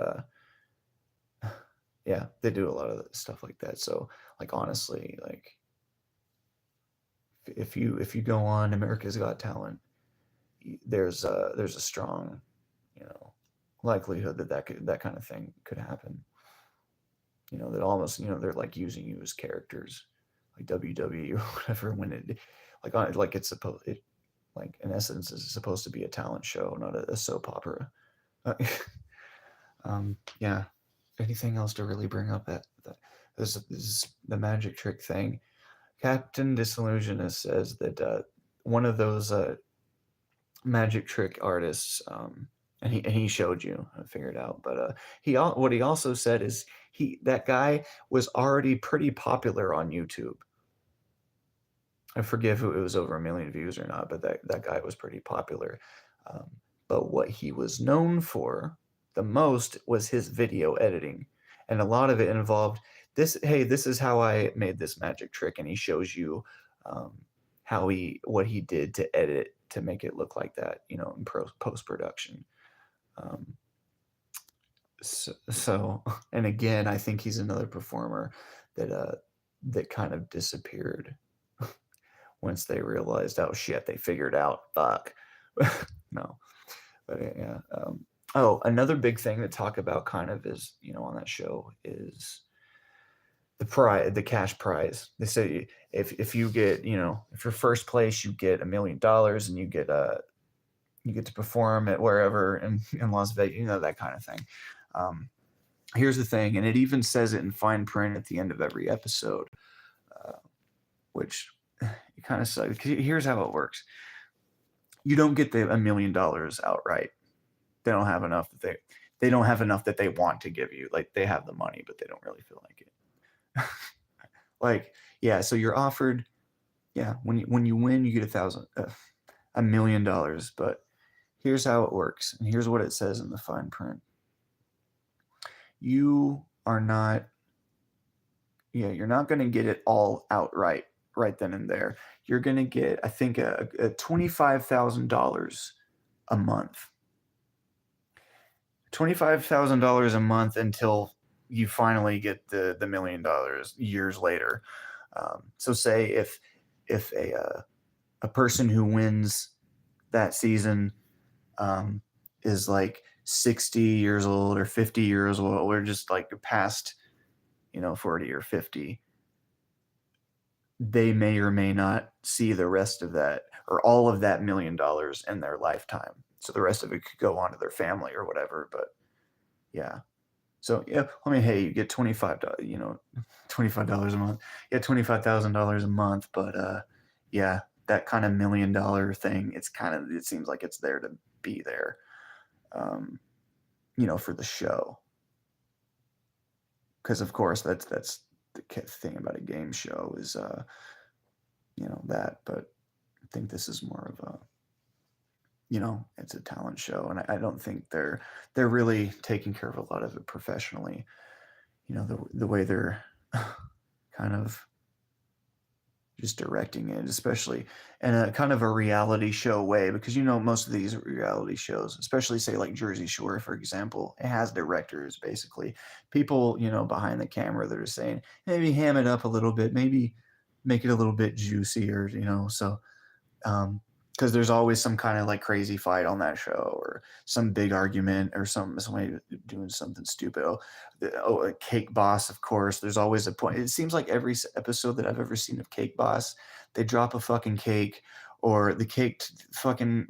yeah, they do a lot of stuff like that. So like honestly, like if you go on America's Got Talent, there's a strong, you know, likelihood that kind of thing could happen. You know, that almost, you know, they're like using you as characters, like WWE or whatever. When it like it's supposed it like in essence is supposed to be a talent show, not a soap opera. Uh, yeah. Anything else to really bring up that this is the magic trick thing? Captain Disillusionist says that one of those magic trick artists, and he showed you, I figured out, but what he also said is that guy was already pretty popular on YouTube. I forget if it was over 1 million views or not, but that guy was pretty popular. Um, but what he was known for the most was his video editing, and a lot of it involved this. Hey, this is how I made this magic trick, and he shows you um, what he did to edit to make it look like that, you know, in post production. Um, so, and again, I think he's another performer that kind of disappeared once they realized, oh shit, they figured out, fuck. No, but yeah. Oh, another big thing to talk about kind of is, you know, on that show is the cash prize. They say if you get, you know, if you're first place, you get $1 million, and you get to perform at wherever in Las Vegas, you know, that kind of thing. Here's the thing, and it even says it in fine print at the end of every episode, which it kind of sucks. Here's how it works: you don't get the $1 million outright. They don't have enough they don't have enough that they want to give you. Like they have the money, but they don't really feel like it. Like, yeah, so you're offered, yeah, when you win, you get $1 million. But here's how it works, and here's what it says in the fine print. You are not, yeah, you're not going to get it all outright right then and there. You're going to get, I think, a $25,000 a month. $25,000 a month until you finally get the $1 million years later. So say if a person who wins that season is like 60 years old or 50 years old, or just like past, you know, 40 or 50, they may or may not see the rest of that or all of that $1 million in their lifetime. So the rest of it could go on to their family or whatever. But yeah. So yeah, I mean, hey, you get $25, you know, $25 a month. Yeah, $25,000 a month. But yeah, that kind of $1 million thing, it seems like it's there to be there, you know, for the show. Because of course that's the thing about a game show is you know, that. But I think this is more of a, you know, it's a talent show, and I don't think they're really taking care of a lot of it professionally. You know, the way they're kind of just directing it, especially in a kind of a reality show way, because, you know, most of these reality shows, especially say like Jersey Shore, for example, it has directors, basically people, you know, behind the camera that are saying, maybe ham it up a little bit, maybe make it a little bit juicier, you know. So because there's always some kind of like crazy fight on that show, or some big argument, or somebody doing something stupid. Oh, a Cake Boss, of course. There's always a point. It seems like every episode that I've ever seen of Cake Boss, they drop a fucking cake, or the cake fucking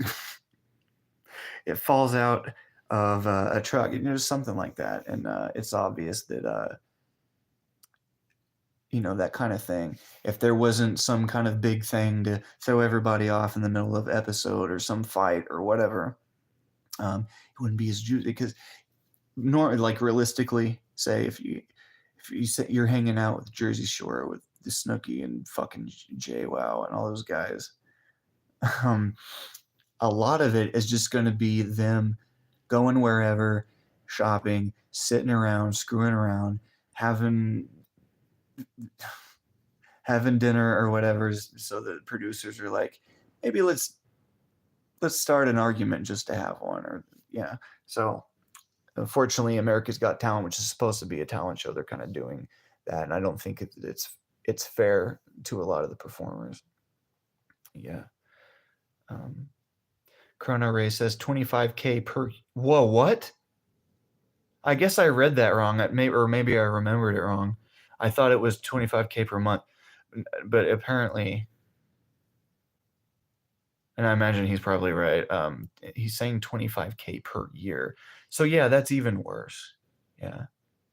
it falls out of a truck, you know, something like that, and it's obvious that you know, that kind of thing. If there wasn't some kind of big thing to throw everybody off in the middle of episode, or some fight or whatever, it wouldn't be as juicy. Because like realistically, say if you say you're hanging out with Jersey Shore with the Snooki and fucking JWoww and all those guys, um, a lot of it is just going to be them going wherever, shopping, sitting around, screwing around, having having dinner or whatever, so the producers are like, maybe let's start an argument just to have one, or yeah. So unfortunately, America's Got Talent, which is supposed to be a talent show, they're kind of doing that, and I don't think it's fair to a lot of the performers. Yeah. Chrono Ray says 25K per. Whoa, what? I guess I read that wrong. Or maybe I remembered it wrong. I thought it was 25K per month, but apparently, and I imagine he's probably right. He's saying 25K per year. So yeah, that's even worse. Yeah.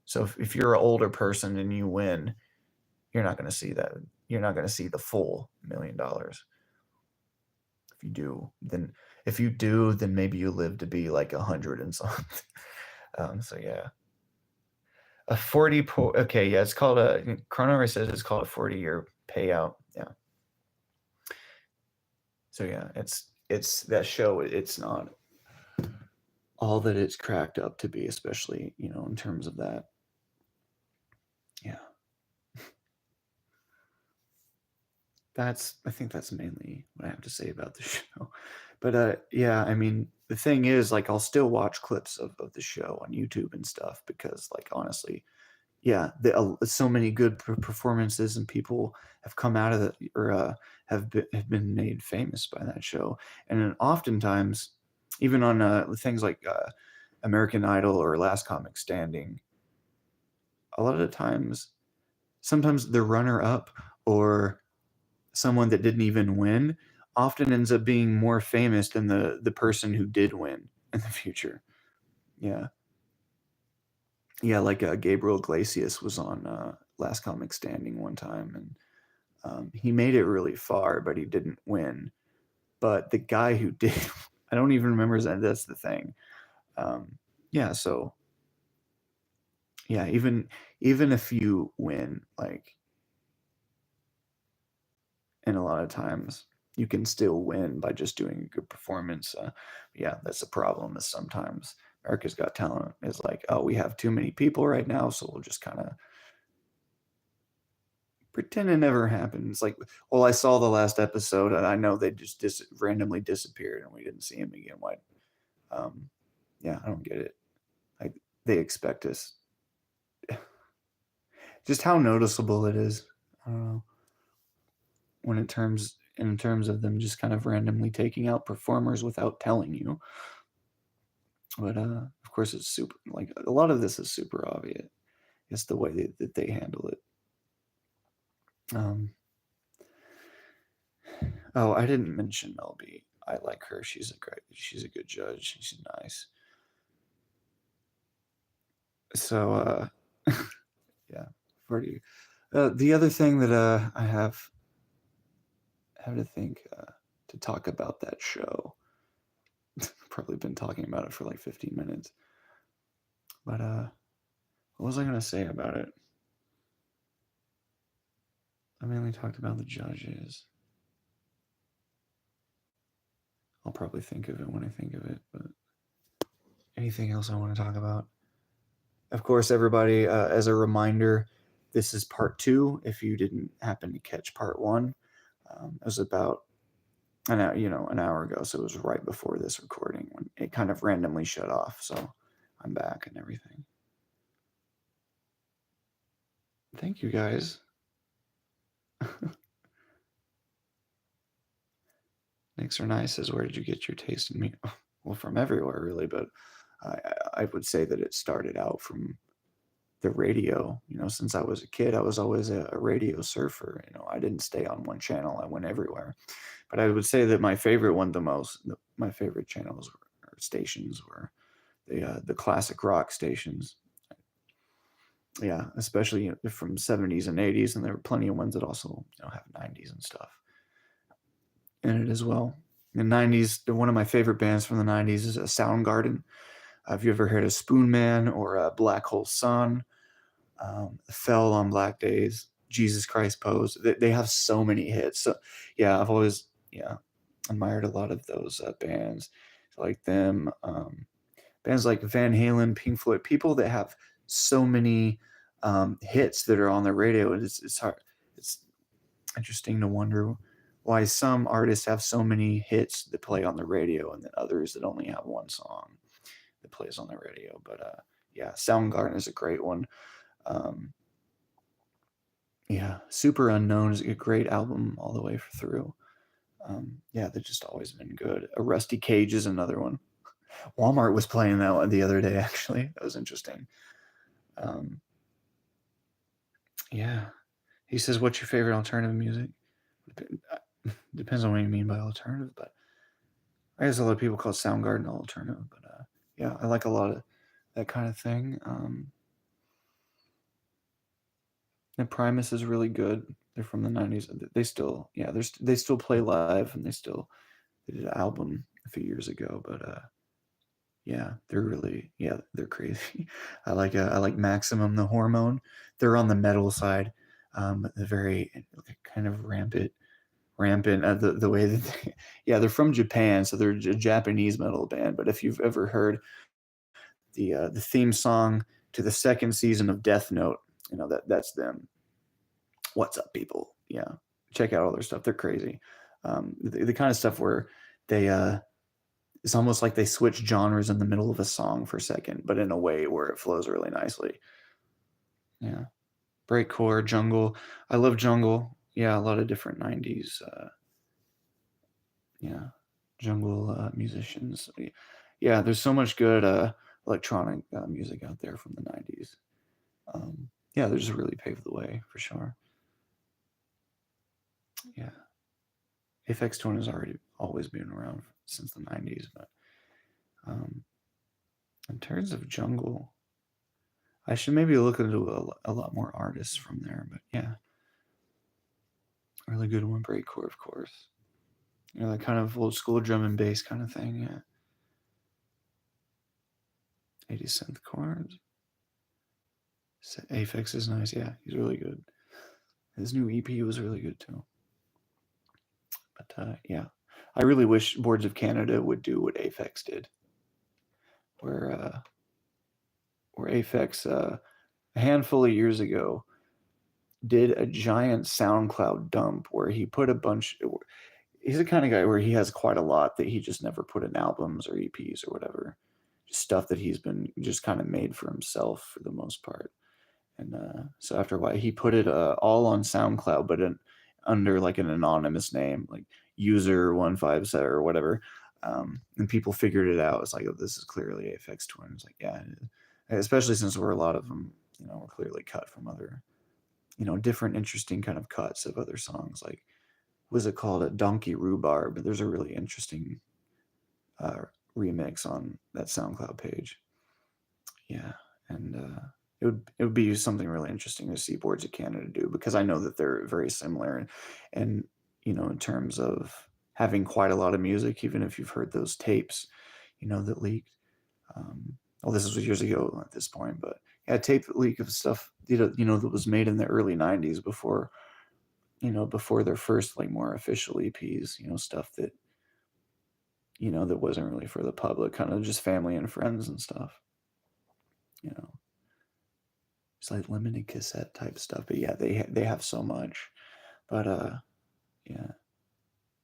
So if you're an older person and you win, you're not going to see that. You're not going to see the full $1 million. If you do, then maybe you live to be like 100 and something. So yeah. A 40 okay, yeah, it's called Chrono says it's called a 40-year payout. Yeah. So yeah, it's that show, it's not all that it's cracked up to be, especially, in terms of that. Yeah. I think that's mainly what I have to say about the show. But yeah, I mean, the thing is, like, I'll still watch clips of the show on YouTube and stuff because, like, honestly, yeah, so many good performances, and people have come out of it, or have been made famous by that show. And then oftentimes, even on things like American Idol or Last Comic Standing, a lot of the times, sometimes the runner up or someone that didn't even win often ends up being more famous than the person who did win in the future. Yeah. Yeah, like Gabriel Iglesias was on Last Comic Standing one time, and he made it really far, but he didn't win. But the guy who did, I don't even remember his name. That's the thing. Yeah, so yeah, even if you win, like, and a lot of times you can still win by just doing a good performance. Yeah, that's the problem. Is sometimes America's Got Talent is like, oh, we have too many people right now, so we'll just kind of pretend it never happened. It's like, well, I saw the last episode, and I know they just randomly disappeared, and we didn't see him again. Why? Yeah, I don't get it. Like, they expect us. Just how noticeable it is. I don't know. When in terms of them just kind of randomly taking out performers without telling you. But of course, it's super. Like, a lot of this is super obvious. It's the way that they handle it. Oh, I didn't mention Mel B. I like her. She's a good judge. She's nice. So yeah, 40. The other thing that I have to think to talk about that show. Probably been talking about it for like 15 minutes. But what was I gonna say about it? I mainly talked about the judges. I'll probably think of it when I think of it, but anything else I want to talk about? Of course, everybody, as a reminder, this is part 2. If you didn't happen to catch part 1, it was about an hour ago, so it was right before this recording when it kind of randomly shut off. So I'm back and everything. Thank you, guys. Nick's are nice says, where did you get your taste in meat? Well, from everywhere, really, but I would say that it started out from the radio. Since I was a kid, I was always a radio surfer. I didn't stay on one channel. I went everywhere. But I would say that my favorite one, my favorite channels or stations were the classic rock stations. Yeah, especially from 70s and 80s, and there were plenty of ones that also have 90s and stuff in it as well. In the 90s, one of my favorite bands from the 90s is Soundgarden. Have you ever heard of Spoon Man or Black Hole Sun? Fell on Black Days, Jesus Christ Pose. They have so many hits. So yeah, I've always admired a lot of those bands like them. Bands like Van Halen, Pink Floyd, people that have so many hits that are on the radio, and it's hard. It's interesting to wonder why some artists have so many hits that play on the radio, and then others that only have one song that plays on the radio. But yeah, Soundgarden is a great one. Um, yeah, Super Unknown is a great album all the way through. Yeah, they've just always been good. A Rusty Cage is another one. Walmart was playing that one the other day, actually. That was interesting. Um, yeah. He says, "What's your favorite alternative music?" Depends on what you mean by alternative, but I guess a lot of people call Soundgarden alternative. But yeah, I like a lot of that kind of thing. And Primus is really good. They're from the '90s. They still, yeah, they still play live, and they did an album a few years ago. But yeah, they're really, yeah, they're crazy. I like Maximum the Hormone. They're on the metal side, the very kind of rampant the way that yeah, they're from Japan, so they're a Japanese metal band. But if you've ever heard the theme song to the second season of Death Note, that's them. What's up, people? Yeah, check out all their stuff. They're crazy. The kind of stuff where they it's almost like they switch genres in the middle of a song for a second, but in a way where it flows really nicely. Yeah. Breakcore, jungle. I love jungle. Yeah, a lot of different '90s. Yeah, jungle musicians. Yeah, there's so much good electronic music out there from the '90s. Yeah, they just really paved the way for sure. Yeah, Aphex Twin has already always been around since the '90s, but um, in terms of jungle, I should maybe look into a lot more artists from there. But yeah, really good one. Breakcore, of course. That kind of old school drum and bass kind of thing. Yeah, 80 synth chords. Aphex is nice. Yeah, he's really good. His new EP was really good too. But yeah, I really wish Boards of Canada would do what Aphex did, where Aphex a handful of years ago did a giant SoundCloud dump where he put a bunch. He's the kind of guy where he has quite a lot that he just never put in albums or EPs or whatever, just stuff that he's been just kind of made for himself for the most part. And so after a while, he put it all on SoundCloud, but under like an anonymous name, like user157 or whatever. And people figured it out. It's like, oh, this is clearly Aphex Twin. It's like, yeah, especially since we're a lot of them, we're clearly cut from other, different interesting kind of cuts of other songs. Like, was it called a Donkey Rhubarb? There's a really interesting uh, remix on that SoundCloud page. Yeah, and it would be something really interesting to see Boards of Canada do, because I know that they're very similar, and in terms of having quite a lot of music, even if you've heard those tapes, that leaked. Well, this was years ago at this point, but yeah, tape leak of stuff that was made in the early '90s before their first like more official EPs, stuff that wasn't really for the public, kind of just family and friends and stuff. You know, it's like limited cassette type stuff. But yeah, they have so much. But yeah,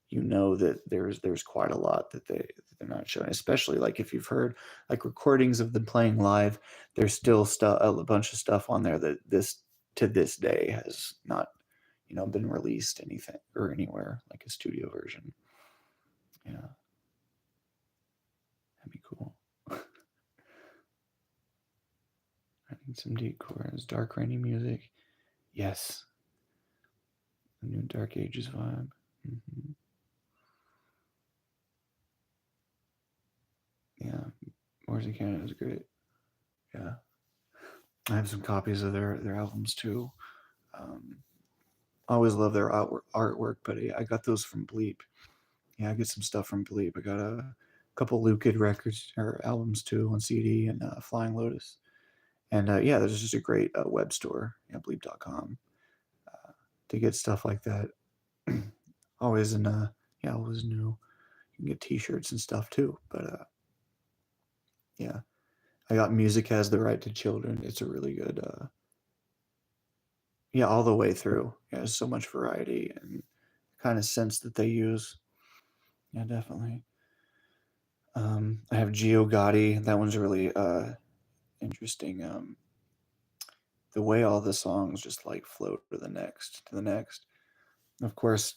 that there's quite a lot that they're not showing, especially like if you've heard like recordings of them playing live. There's still stuff, a bunch of stuff on there that to this day has not been released anything or anywhere like a studio version. Yeah, that'd be cool. I need some deep chords, dark rainy music. Yes, the new Dark Ages vibe. Mm-hmm. Yeah, Wars in Canada is great. Yeah, I have some copies of their albums too. Um, I always love their artwork, but I got those from Bleep. Yeah, I get some stuff from Bleep. I got a couple Lucid records or albums too on CD, and Flying Lotus. And yeah, there's just a great web store, bleep.com, to get stuff like that. Always in yeah, always new. You can get T-shirts and stuff too. But yeah, I got Music Has the Right to Children. It's a really good Yeah, all the way through. Yeah, there's so much variety and kind of sense that they use. Yeah, definitely. I have Geo Gotti. That one's really interesting. The way all the songs just like flow to the next. Of course,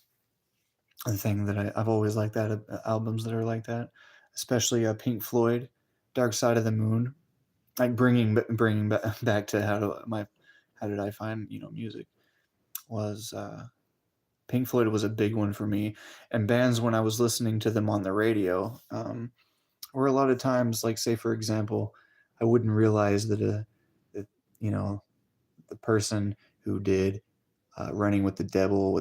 the thing that I've always liked that albums that are like that, especially Pink Floyd, Dark Side of the Moon, like bringing back to how did I find music was Pink Floyd was a big one for me, and bands when I was listening to them on the radio, or a lot of times, like say for example, I wouldn't realize that you know the person who did Running with the Devil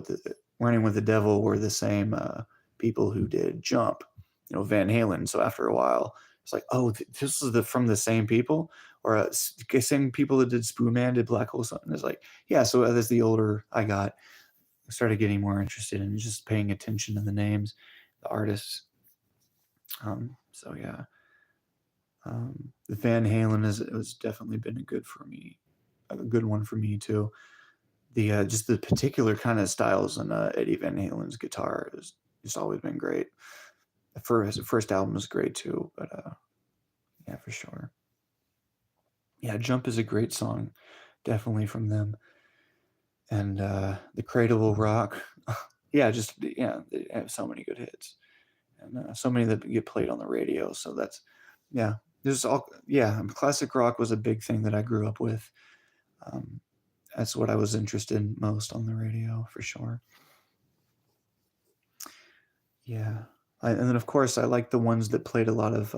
were the same people who did Jump, Van Halen. So after a while, it's like, oh, this is from the same people, or same people that did Spoon Man did Black Hole Sun. It's like, yeah. So as the older I got, I started getting more interested in just paying attention to the names, the artists. So yeah, the Van Halen has definitely been a good one for me too. The just the particular kind of styles on Eddie Van Halen's guitar has just always been great. His first album was great too, but yeah, for sure. Yeah, Jump is a great song, definitely from them. And The Cradle Will Rock, yeah, they have so many good hits, and so many that get played on the radio. So that's yeah, there's all yeah. Classic rock was a big thing that I grew up with. Um, that's what I was interested in most on the radio for sure. Yeah. And then of course I like the ones that played a lot of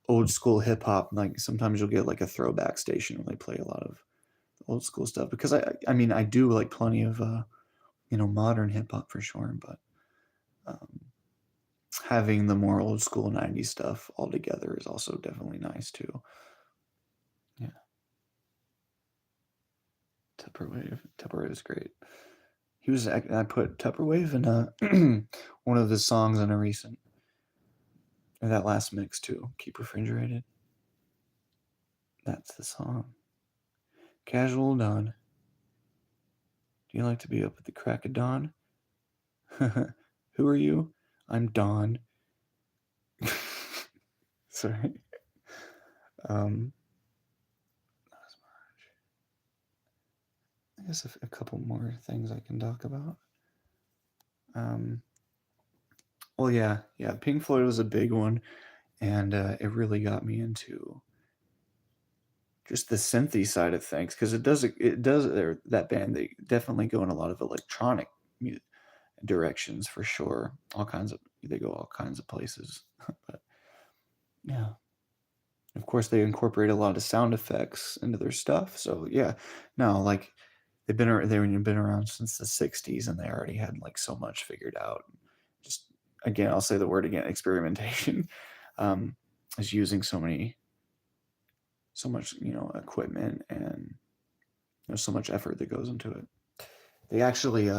old school hip hop. Like sometimes you'll get like a throwback station where they play a lot of old school stuff because I mean I do like plenty of modern hip hop for sure, but um, having the more old school 90s stuff all together is also definitely nice too. Yeah. Tupperwave is great. I put Tupperwave in one of his songs in a recent or that last mix too. Keep Refrigerated. That's the song. Casual Dawn. Do you like to be up at the crack of dawn? Who are you? I'm Dawn. Sorry. Um, I guess a couple more things I can talk about. Um, well, yeah. Pink Floyd was a big one, and it really got me into just the synthy side of things because it does that band they definitely go in a lot of electronic directions for sure. They go all kinds of places, but yeah. Of course, they incorporate a lot of sound effects into their stuff. So yeah, no, like they've been around since the '60s, and they already had like so much figured out. Just again, I'll say the word again: experimentation. Um, is using so much equipment and there's so much effort that goes into it. They actually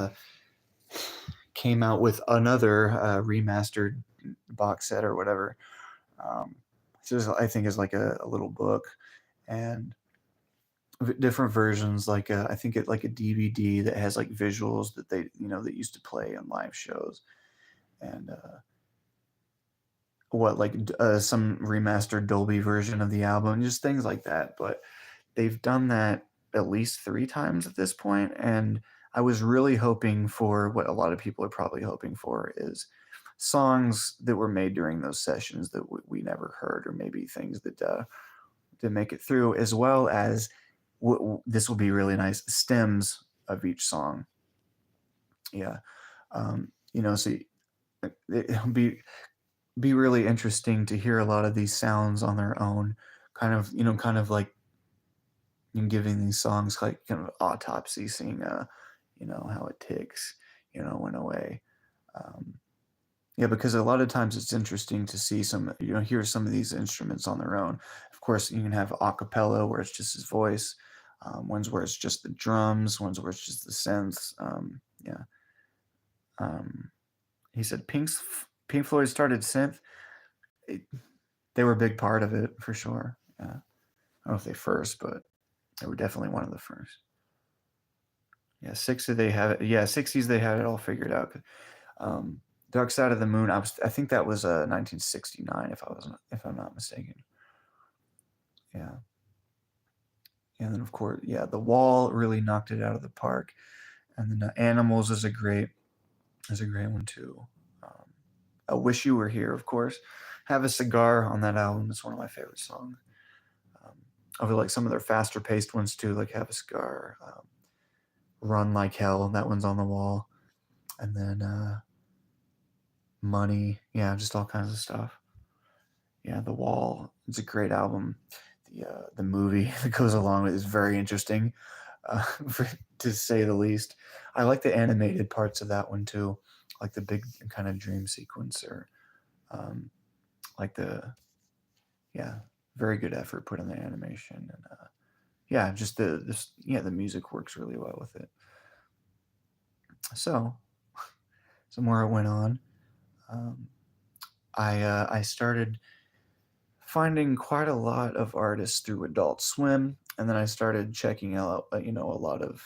came out with another remastered box set or whatever. So I think is like a little book and different versions like I think it like a DVD that has like visuals that that used to play on live shows and some remastered Dolby version of the album, just things like that. But they've done that at least 3 times at this point, and I was really hoping for what a lot of people are probably hoping for is songs that were made during those sessions that we never heard, or maybe things that didn't make it through, as well as this will be really nice stems of each song. Yeah, so it'll be really interesting to hear a lot of these sounds on their own, kind of like giving these songs like kind of autopsy, seeing how it ticks, in a way. Um, yeah, because a lot of times it's interesting to see hear some of these instruments on their own. Of course, you can have a cappella where it's just his voice, ones where it's just the drums, ones where it's just the synths. Yeah. Um, he said Pink Floyd started synth. It, they were a big part of it for sure. Yeah. I don't know if they first, but they were definitely one of the first. Yeah, 60 they have it. Yeah, 60s they had it all figured out. Um, Dark Side of the Moon. I think that was 1969, if I'm not mistaken. Yeah, and then of course, yeah, The Wall really knocked it out of the park, and then Animals is a great one too. Um, I Wish You Were Here, of course. Have a Cigar on that album. It's one of my favorite songs. Um, I feel like some of their faster paced ones too, like Have a Cigar, Run Like Hell. That one's on the wall, and then Money. Yeah, just all kinds of stuff. Yeah, The Wall. It's a great album. The movie that goes along with it is very interesting, for, to say the least. I like the animated parts of that one too, like the big kind of dream sequence, or um, like the yeah, very good effort put in the animation, and yeah, just the music works really well with it. So, some more it went on. Um, I started finding quite a lot of artists through Adult Swim, and then I started checking out a lot of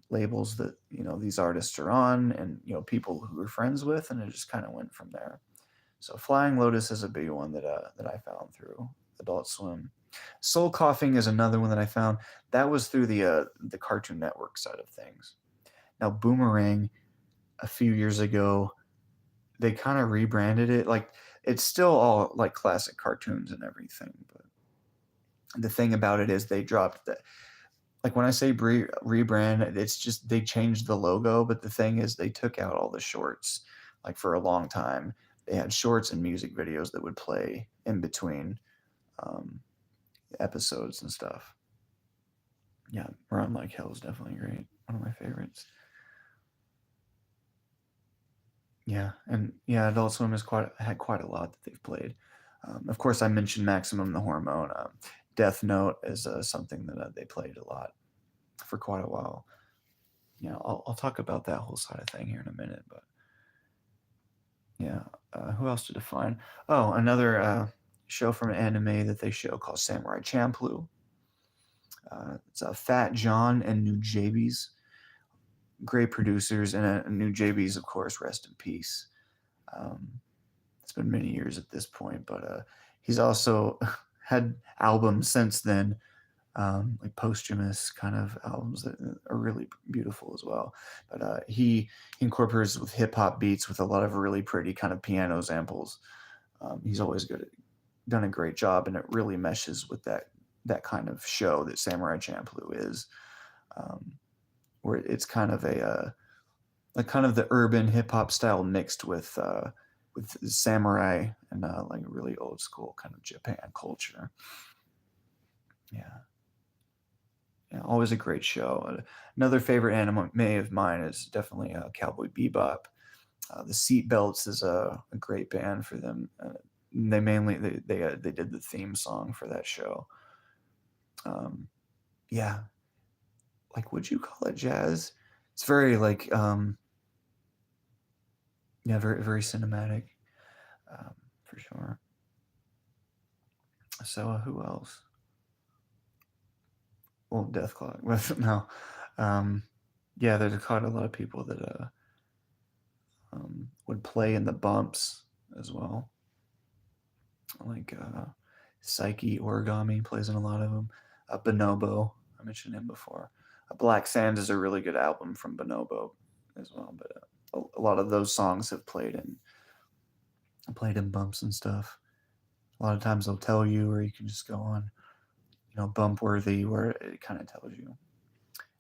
labels that these artists are on, and people who we're friends with, and it just kind of went from there. So Flying Lotus is a big one that I found through Adult Swim. Soul Coughing is another one that I found. That was through the Cartoon Network side of things. Now Boomerang, a few years ago, they kind of rebranded it. Like, it's still all like classic cartoons and everything, but the thing about it is they dropped the, like, when I say rebrand, it's just they changed the logo, but the thing is they took out all the shorts. Like, for a long time, they had shorts and music videos that would play in between um, episodes and stuff. Yeah, Run Like Hell is definitely great. One of my favorites. Yeah, and yeah, Adult Swim has had quite a lot that they've played. Of course, I mentioned Maximum the Hormone. Death Note is something that they played a lot for quite a while. I'll talk about that whole side of thing here in a minute, but yeah, who else to define? Oh, another show from anime that they show called Samurai Champloo. It's Fat John and New Jabies, great producers, and New Jabies, of course, rest in peace. Um, it's been many years at this point, but he's also had albums since then, like posthumous kind of albums that are really beautiful as well. But he incorporates with hip hop beats with a lot of really pretty kind of piano samples. He's always done a great job, and it really meshes with that kind of show that Samurai Champloo is, um, where it's kind of like kind of the urban hip hop style mixed with samurai and like really old school kind of Japan culture. Yeah. Yeah, always a great show. Another favorite anime of mine is definitely Cowboy Bebop. The Seatbelts is a great band for them. They did the theme song for that show. Um, yeah, like, would you call it jazz? It's very like yeah, very very cinematic, for sure. So who else? Well, Death Clock. No, um, yeah, there's quite a lot of people that would play in the bumps as well. Like Psyche Origami plays in a lot of them. Bonobo, I mentioned him before. Black Sands is a really good album from Bonobo as well, but a lot of those songs have played in bumps and stuff. A lot of times they'll tell you, or you can just go on, bump worthy, where it kind of tells you.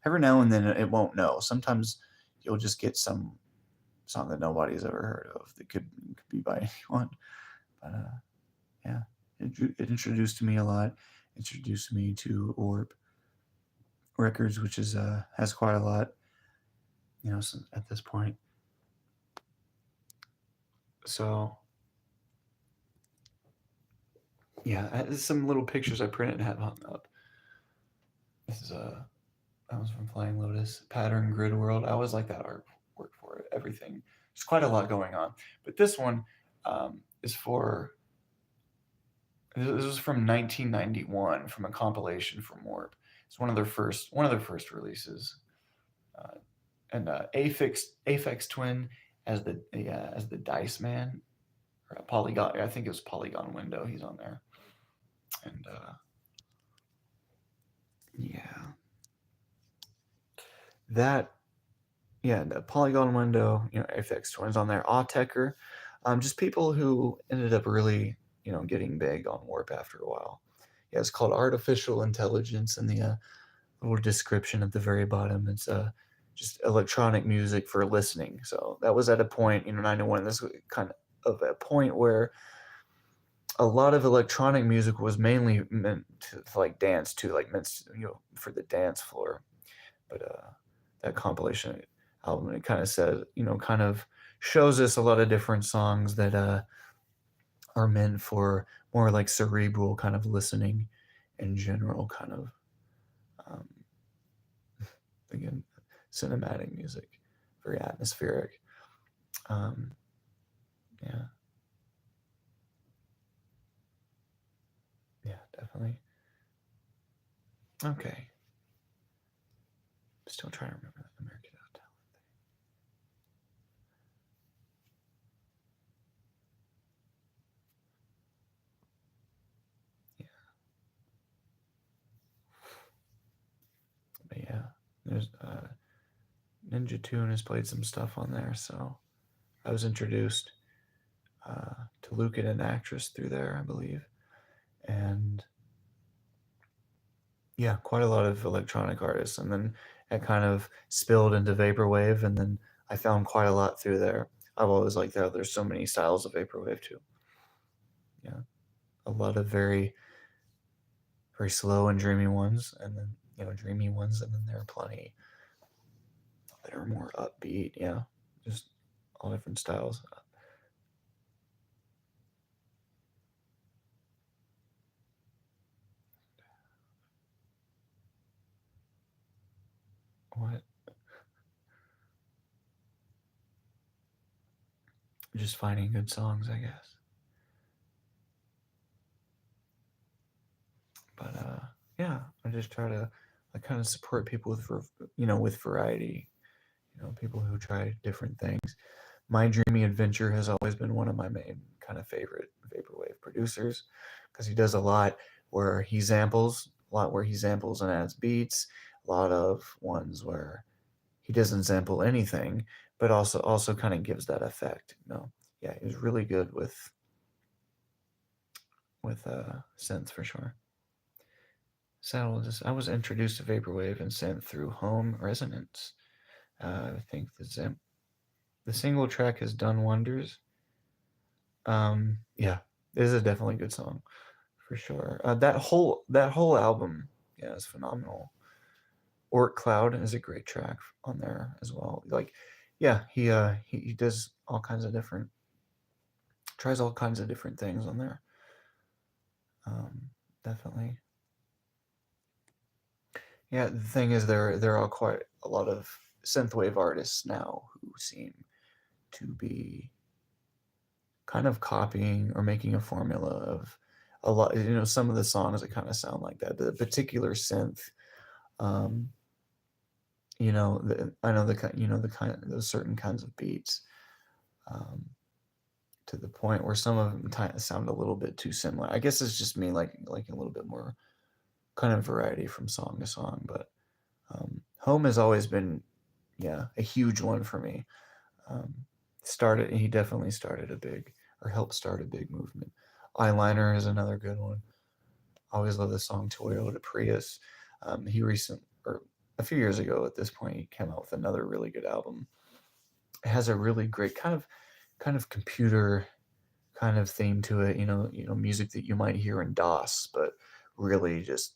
Every now and then it won't know. Sometimes you'll just get some song that nobody's ever heard of that could be by anyone. But yeah, it introduced me a lot. Introduced me to Orb Records, which is has quite a lot, at this point. So yeah, some little pictures I printed and have hung up. This is that was from Flying Lotus, Pattern Grid World. I always like that artwork for it. Everything. There's quite a lot going on, but this one is for. This was from 1991, from a compilation from Warp. It's one of their first releases. and Aphex Twin as the Dice Man, or a Polygon. I think it was Polygon Window. He's on there, and yeah, that yeah, the Polygon Window. Aphex Twin's on there. Awetecker, just people who ended up really getting big on Warp after a while. Yeah, it's called Artificial Intelligence, and the little description at the very bottom. It's just electronic music for listening. So that was at a point, 91. This was kind of a point where a lot of electronic music was mainly meant to like dance to, like meant for the dance floor. But that compilation album, it kind of said, kind of shows us a lot of different songs that are meant for more like cerebral kind of listening in general, kind of um, again, cinematic music, very atmospheric. Um, yeah, yeah, definitely. Okay, still trying to remember that American Got Talent thing. Yeah, but yeah, there's Ninja Tune has played some stuff on there, so I was introduced to Luke and an actress through there, I believe, and yeah, quite a lot of electronic artists, and then it kind of spilled into vaporwave, and then I found quite a lot through there. I've always liked that there's so many styles of vaporwave too. Yeah, a lot of very very slow and dreamy ones, and then dreamy ones, and then there are plenty that are more upbeat. Yeah, just all different styles. What? Just finding good songs, I guess. But yeah, I just try to kind of support people with variety. People who try different things. My Dreamy Adventure has always been one of my main kind of favorite vaporwave producers because he does a lot where he samples and adds beats, a lot of ones where he doesn't sample anything, but also kind of gives that effect. Yeah, he was really good with synth for sure. I was introduced to vaporwave and synth through Home Resonance. I think the single track has done wonders. Yeah, this is a definitely good song for sure. That whole album, yeah, is phenomenal. Orc Cloud is a great track on there as well. Like, yeah, he does all kinds of different tries all kinds of different things on there. Definitely. Yeah, the thing is, there are quite a lot of synthwave artists now who seem to be kind of copying or making a formula of a lot. Some of the songs that kind of sound like that. The particular synth, um, I know the kind of those certain kinds of beats, um, to the point where some of them sound a little bit too similar. I guess it's just me like a little bit more kind of variety from song to song. But Home has always been, yeah, a huge one for me. Um, he definitely started a big, or helped start a big movement. Eyeliner is another good one. I always love the song Toyota Prius. Or a few years ago at this point, he came out with another really good album. It has a really great kind of computer kind of theme to it. Music that you might hear in DOS, but really just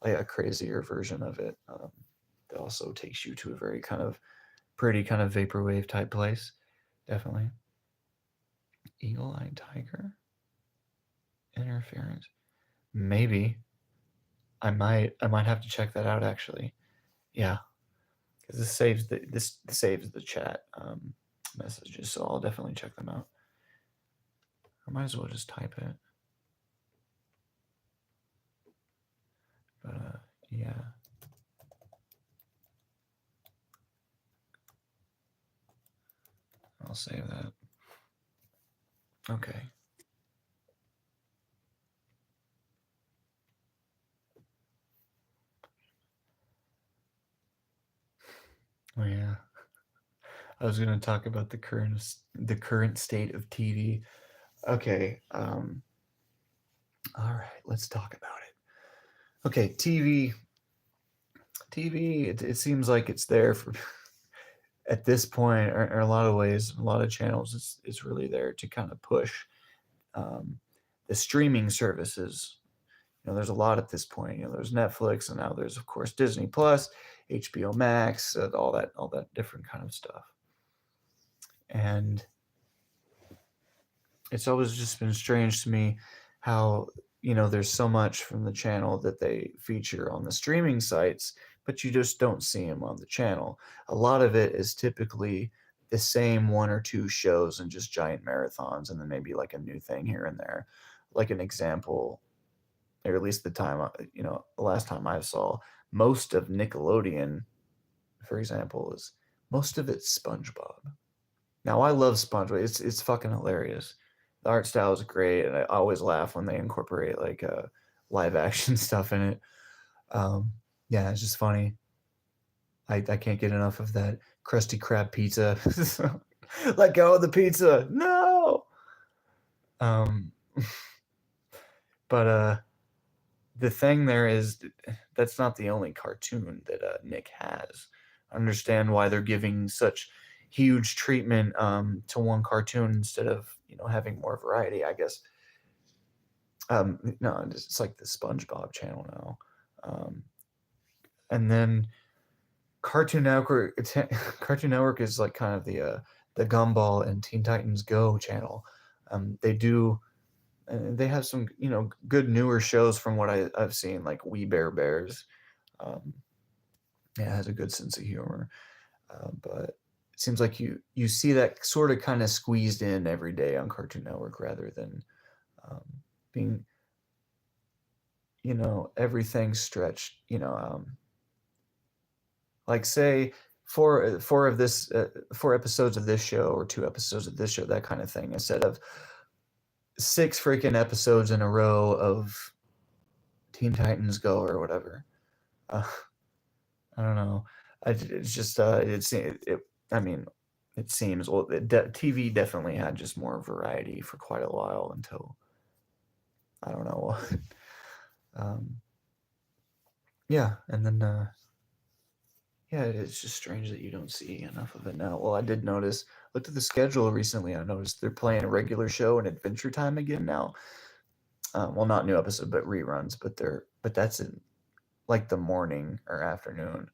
like a crazier version of it. That also takes you to a very kind of pretty kind of vaporwave type place. Definitely. Eagle Eye Tiger? Interference? Maybe. I might have to check that out actually. Yeah, because this saves the chat messages, so I'll definitely check them out. I might as well just type it. But yeah. I'll save that. Okay. Oh yeah. I was going to talk about the current state of TV. Okay. All right. Let's talk about it. Okay. TV. It seems like it's there for at this point, or in a lot of ways, a lot of channels. It's really there to kind of push um, the streaming services. There's a lot at this point. There's Netflix, and now there's of course Disney Plus, HBO Max, all that different kind of stuff. And it's always just been strange to me how there's so much from the channel that they feature on the streaming sites, but you just don't see them on the channel. A lot of it is typically the same one or two shows and just giant marathons, and then maybe like a new thing here and there. Like an example, or at least the last time I saw, most of Nickelodeon, for example, is most of it's SpongeBob. Now I love SpongeBob. It's fucking hilarious. The art style is great, and I always laugh when they incorporate like live action stuff in it. Yeah, it's just funny. I can't get enough of that Krusty Krab pizza. Let go of the pizza. No. Um, but the thing there is that's not the only cartoon that Nick has. I understand why they're giving such huge treatment to one cartoon instead of having more variety, I guess. No, it's like the SpongeBob channel now, and then Cartoon Network. Cartoon Network is like kind of the Gumball and Teen Titans Go channel. They do. And they have some, good newer shows from what I've seen, like We Bare Bears. Yeah, it has a good sense of humor, but it seems like you see that sort of kind of squeezed in every day on Cartoon Network rather than being, everything stretched. Like say four episodes of this show or 2 episodes of this show, that kind of thing, instead of 6 freaking episodes in a row of Teen Titans Go or whatever. I don't know. It's just I mean, it seems TV definitely had just more variety for quite a while until I don't know. Yeah, and then yeah, it's just strange that you don't see enough of it now. Well, I did notice. Looked at the schedule recently. I noticed they're playing a regular show and Adventure Time again now. Well, not new episode, but reruns. But that's in like the morning or afternoon.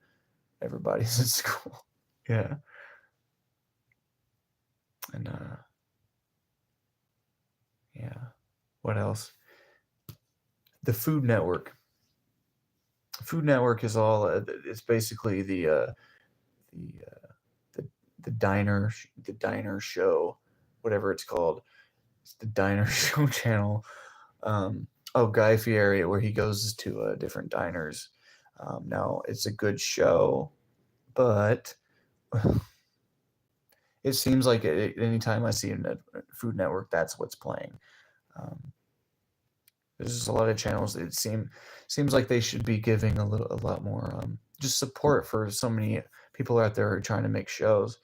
Everybody's in school. Yeah. And yeah. What else? The Food Network. Food Network is all. It's basically the the diner show, whatever it's called. It's the diner show channel. Guy Fieri, where he goes to different diners. Now it's a good show, but it seems like anytime I see a Food Network, that's what's playing. There's just a lot of channels that seems like they should be giving a lot more just support for so many people out there who are trying to make shows.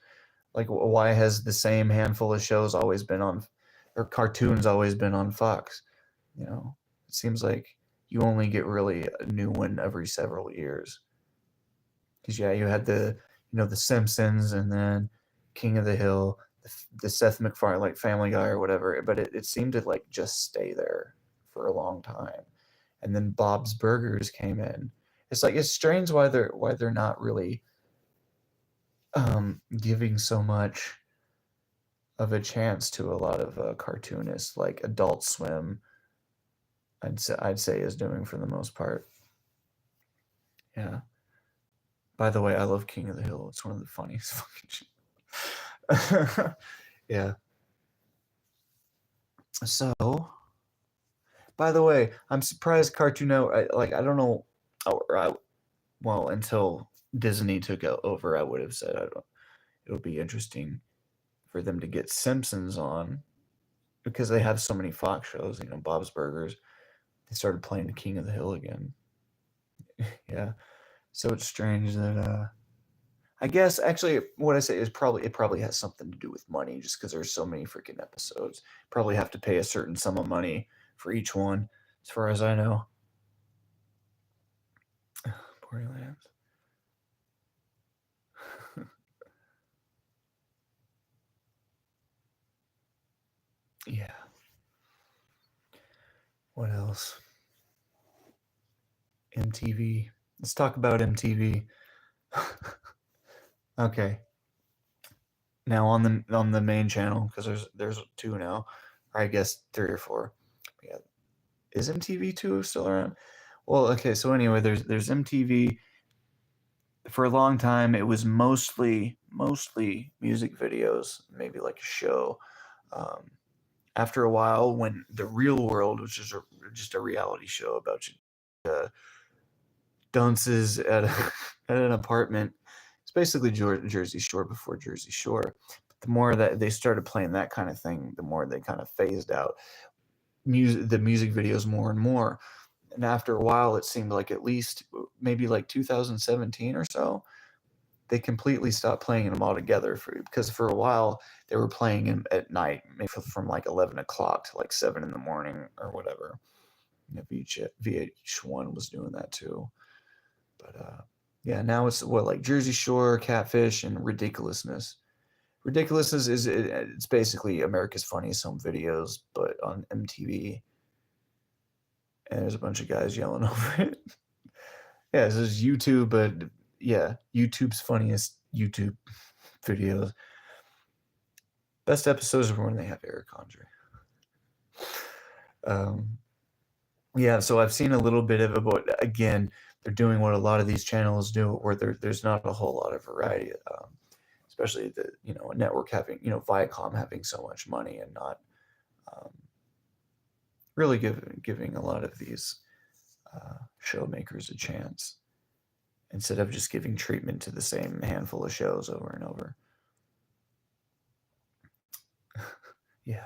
Like, why has the same handful of shows always been on, or cartoons always been on Fox? It seems like you only get really a new one every several years. Because yeah, you had the Simpsons, and then King of the Hill, the Seth MacFarlane, like Family Guy or whatever, but it seemed to like just stay there for a long time. And then Bob's Burgers came in. It's strange why they're not really giving so much of a chance to a lot of cartoonists, like Adult Swim. I'd say is doing for the most part. Yeah. By the way, I love King of the Hill. It's one of the funniest fucking. Yeah. So, by the way, I'm surprised Cartoon Network. I don't know. Well, until Disney took over, I would have said it would be interesting for them to get Simpsons on, because they have so many Fox shows, Bob's Burgers. They started playing The King of the Hill again. Yeah. So it's strange that I guess actually what I say is it probably has something to do with money, just because there's so many freaking episodes. Probably have to pay a certain sum of money for each one, as far as I know. Poor lambs. Yeah. What else? MTV. Let's talk about MTV. Okay. Now on the main channel, because there's two now, or I guess three or four. Yeah. Is MTV two still around? Well, okay. So anyway, there's MTV. For a long time, it was mostly music videos, maybe like a show. Um, After a while, when The Real World, which is just a reality show about dunces at at an apartment. It's basically Jersey Shore before Jersey Shore. But the more that they started playing that kind of thing, the more they kind of phased out the music videos more and more. And after a while, it seemed like at least maybe like 2017 or so, they completely stopped playing them all together because for a while they were playing them at night, maybe from like 11 o'clock to like 7 in the morning or whatever. VH1 was doing that too. But yeah, now it's what, like Jersey Shore, Catfish, and Ridiculousness. Ridiculousness it's basically America's Funniest Home Videos, but on MTV. And there's a bunch of guys yelling over it. Yeah, this is YouTube, but yeah, YouTube's funniest YouTube videos. Best episodes are when they have Eric Andre. Yeah, so I've seen a little bit of it, but again, they're doing what a lot of these channels do, where there's not a whole lot of variety, especially a network having, Viacom having so much money and not um, really giving a lot of these show makers a chance, instead of just giving treatment to the same handful of shows over and over. Yeah.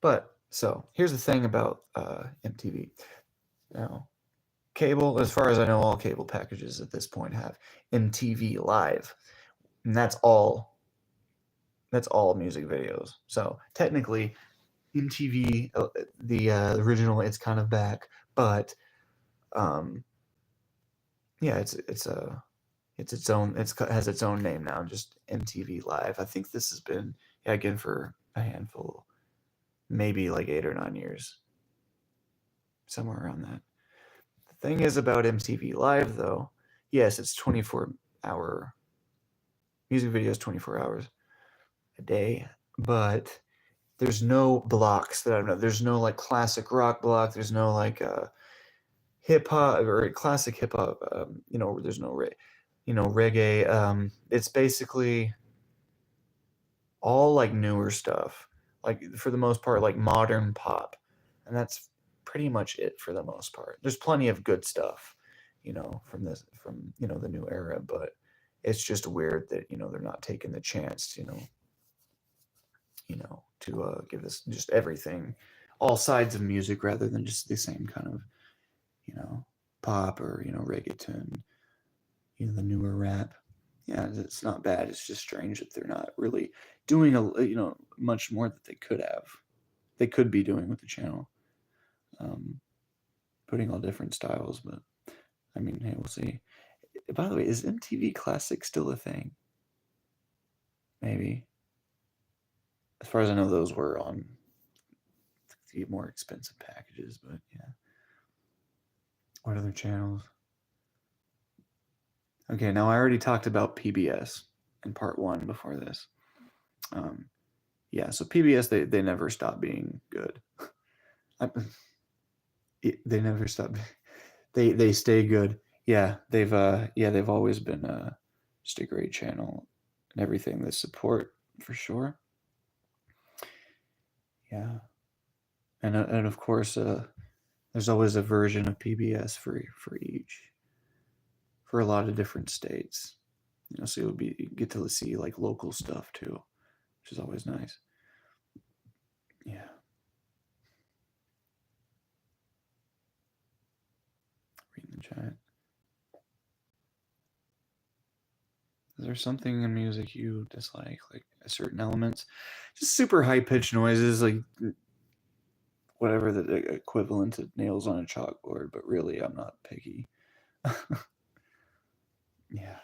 But so here's the thing about MTV. Now, cable, as far as I know, all cable packages at this point have MTV Live, and that's all music videos. So technically, MTV, the original, it's kind of back, but yeah, it's its own, has its own name now, just MTV Live. I think this has been, yeah, again, for a handful, maybe like 8 or 9 years, somewhere around that. The thing is about MTV Live, though, yes, it's 24-hour music videos, 24 hours a day, but there's no blocks that I know. There's no like classic rock block. There's no like hip hop or classic hip hop. There's no reggae. It's basically all like newer stuff, like for the most part, like modern pop, and that's pretty much it for the most part. There's plenty of good stuff, from the new era, but it's just weird that they're not taking the chance, to give us just everything, all sides of music, rather than just the same kind of, pop or reggaeton, the newer rap. Yeah, it's not bad. It's just strange that they're not really doing much more that they could have. They could be doing with the channel, putting all different styles. But I mean, hey, we'll see. By the way, is MTV Classic still a thing? Maybe. As far as I know, those were on the more expensive packages, but yeah. What other channels? Okay, now I already talked about PBS in part one before this. Yeah, so PBS, they never stop being good. They never stop. They stay good. Yeah, they've always been just a great channel and everything they support, for sure. Yeah, and of course, there's always a version of PBS for a lot of different states. So you get to see like local stuff too. which is always nice. Yeah. Reading the chat. Is there something in music you dislike, like certain elements? Just super high pitched noises, like whatever the equivalent to nails on a chalkboard. But really, I'm not picky. Yeah,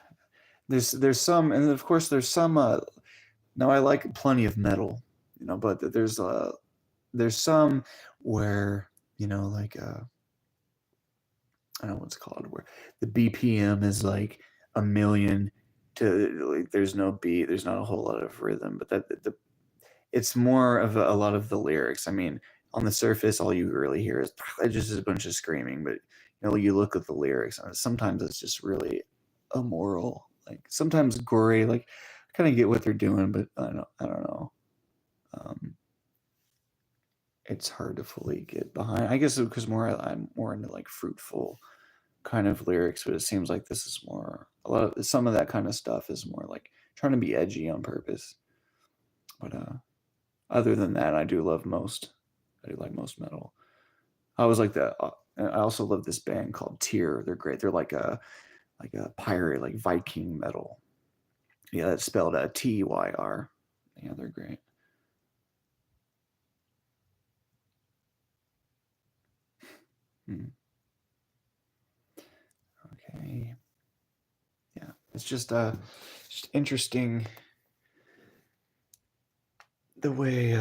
there's some, and of course there's some. Now I like plenty of metal, but there's some where like I don't know what's called, where the BPM is like a million to like there's no beat, there's not a whole lot of rhythm, but it's more of a lot of the lyrics. I mean, on the surface, all you really hear is just a bunch of screaming, but you look at the lyrics, and sometimes it's just really immoral. Like sometimes gory. Like I kind of get what they're doing, but I don't know. Um, it's hard to fully get behind. I guess because I'm more into like fruitful kind of lyrics, but it seems like this is more a lot of some of that kind of stuff is more like trying to be edgy on purpose. But other than that, I do love most. I do like most metal. I was like that. I also love this band called Tyr. They're great. They're like a pirate, like Viking metal. Yeah, that's spelled Tyr. Yeah, they're great. Hmm. Okay. Yeah, it's just interesting the way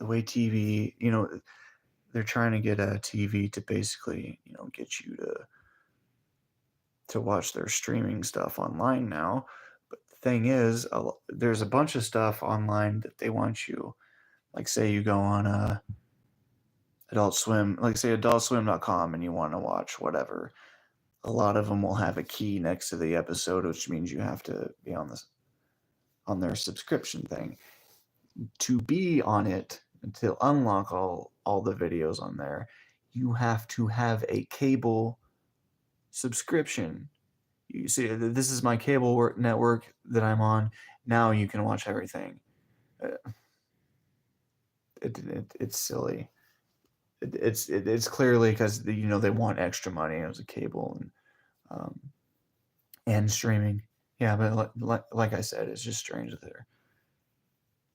TV. They're trying to get a TV to basically get you to watch their streaming stuff online now. But the thing is, there's a bunch of stuff online that they want you, like say you go on Adult Swim, like say adultswim.com, and you want to watch whatever. A lot of them will have a key next to the episode, which means you have to be on their subscription thing. To be on it and to unlock all the videos on there, you have to have a cable subscription. You see, this is my cable network that I'm on. Now you can watch everything. It's silly. It's clearly because they want extra money. It was a cable and streaming. Yeah, but like I said, it's just strange that they're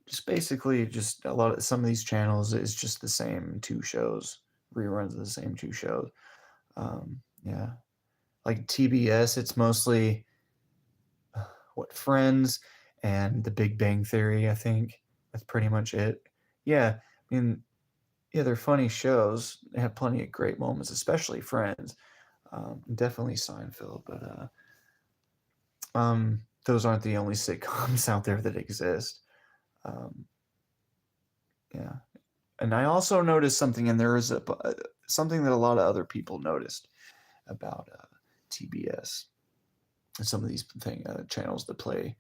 just basically just some of these channels is just the same two shows, reruns of the same two shows. Yeah, like TBS, it's mostly what Friends and The Big Bang Theory. I think that's pretty much it. Yeah, I mean, yeah, they're funny shows. They have plenty of great moments, especially Friends. Definitely Seinfeld, but those aren't the only sitcoms out there that exist. Um, yeah, and I also noticed something, and there is something that a lot of other people noticed about TBS and some of these channels that play.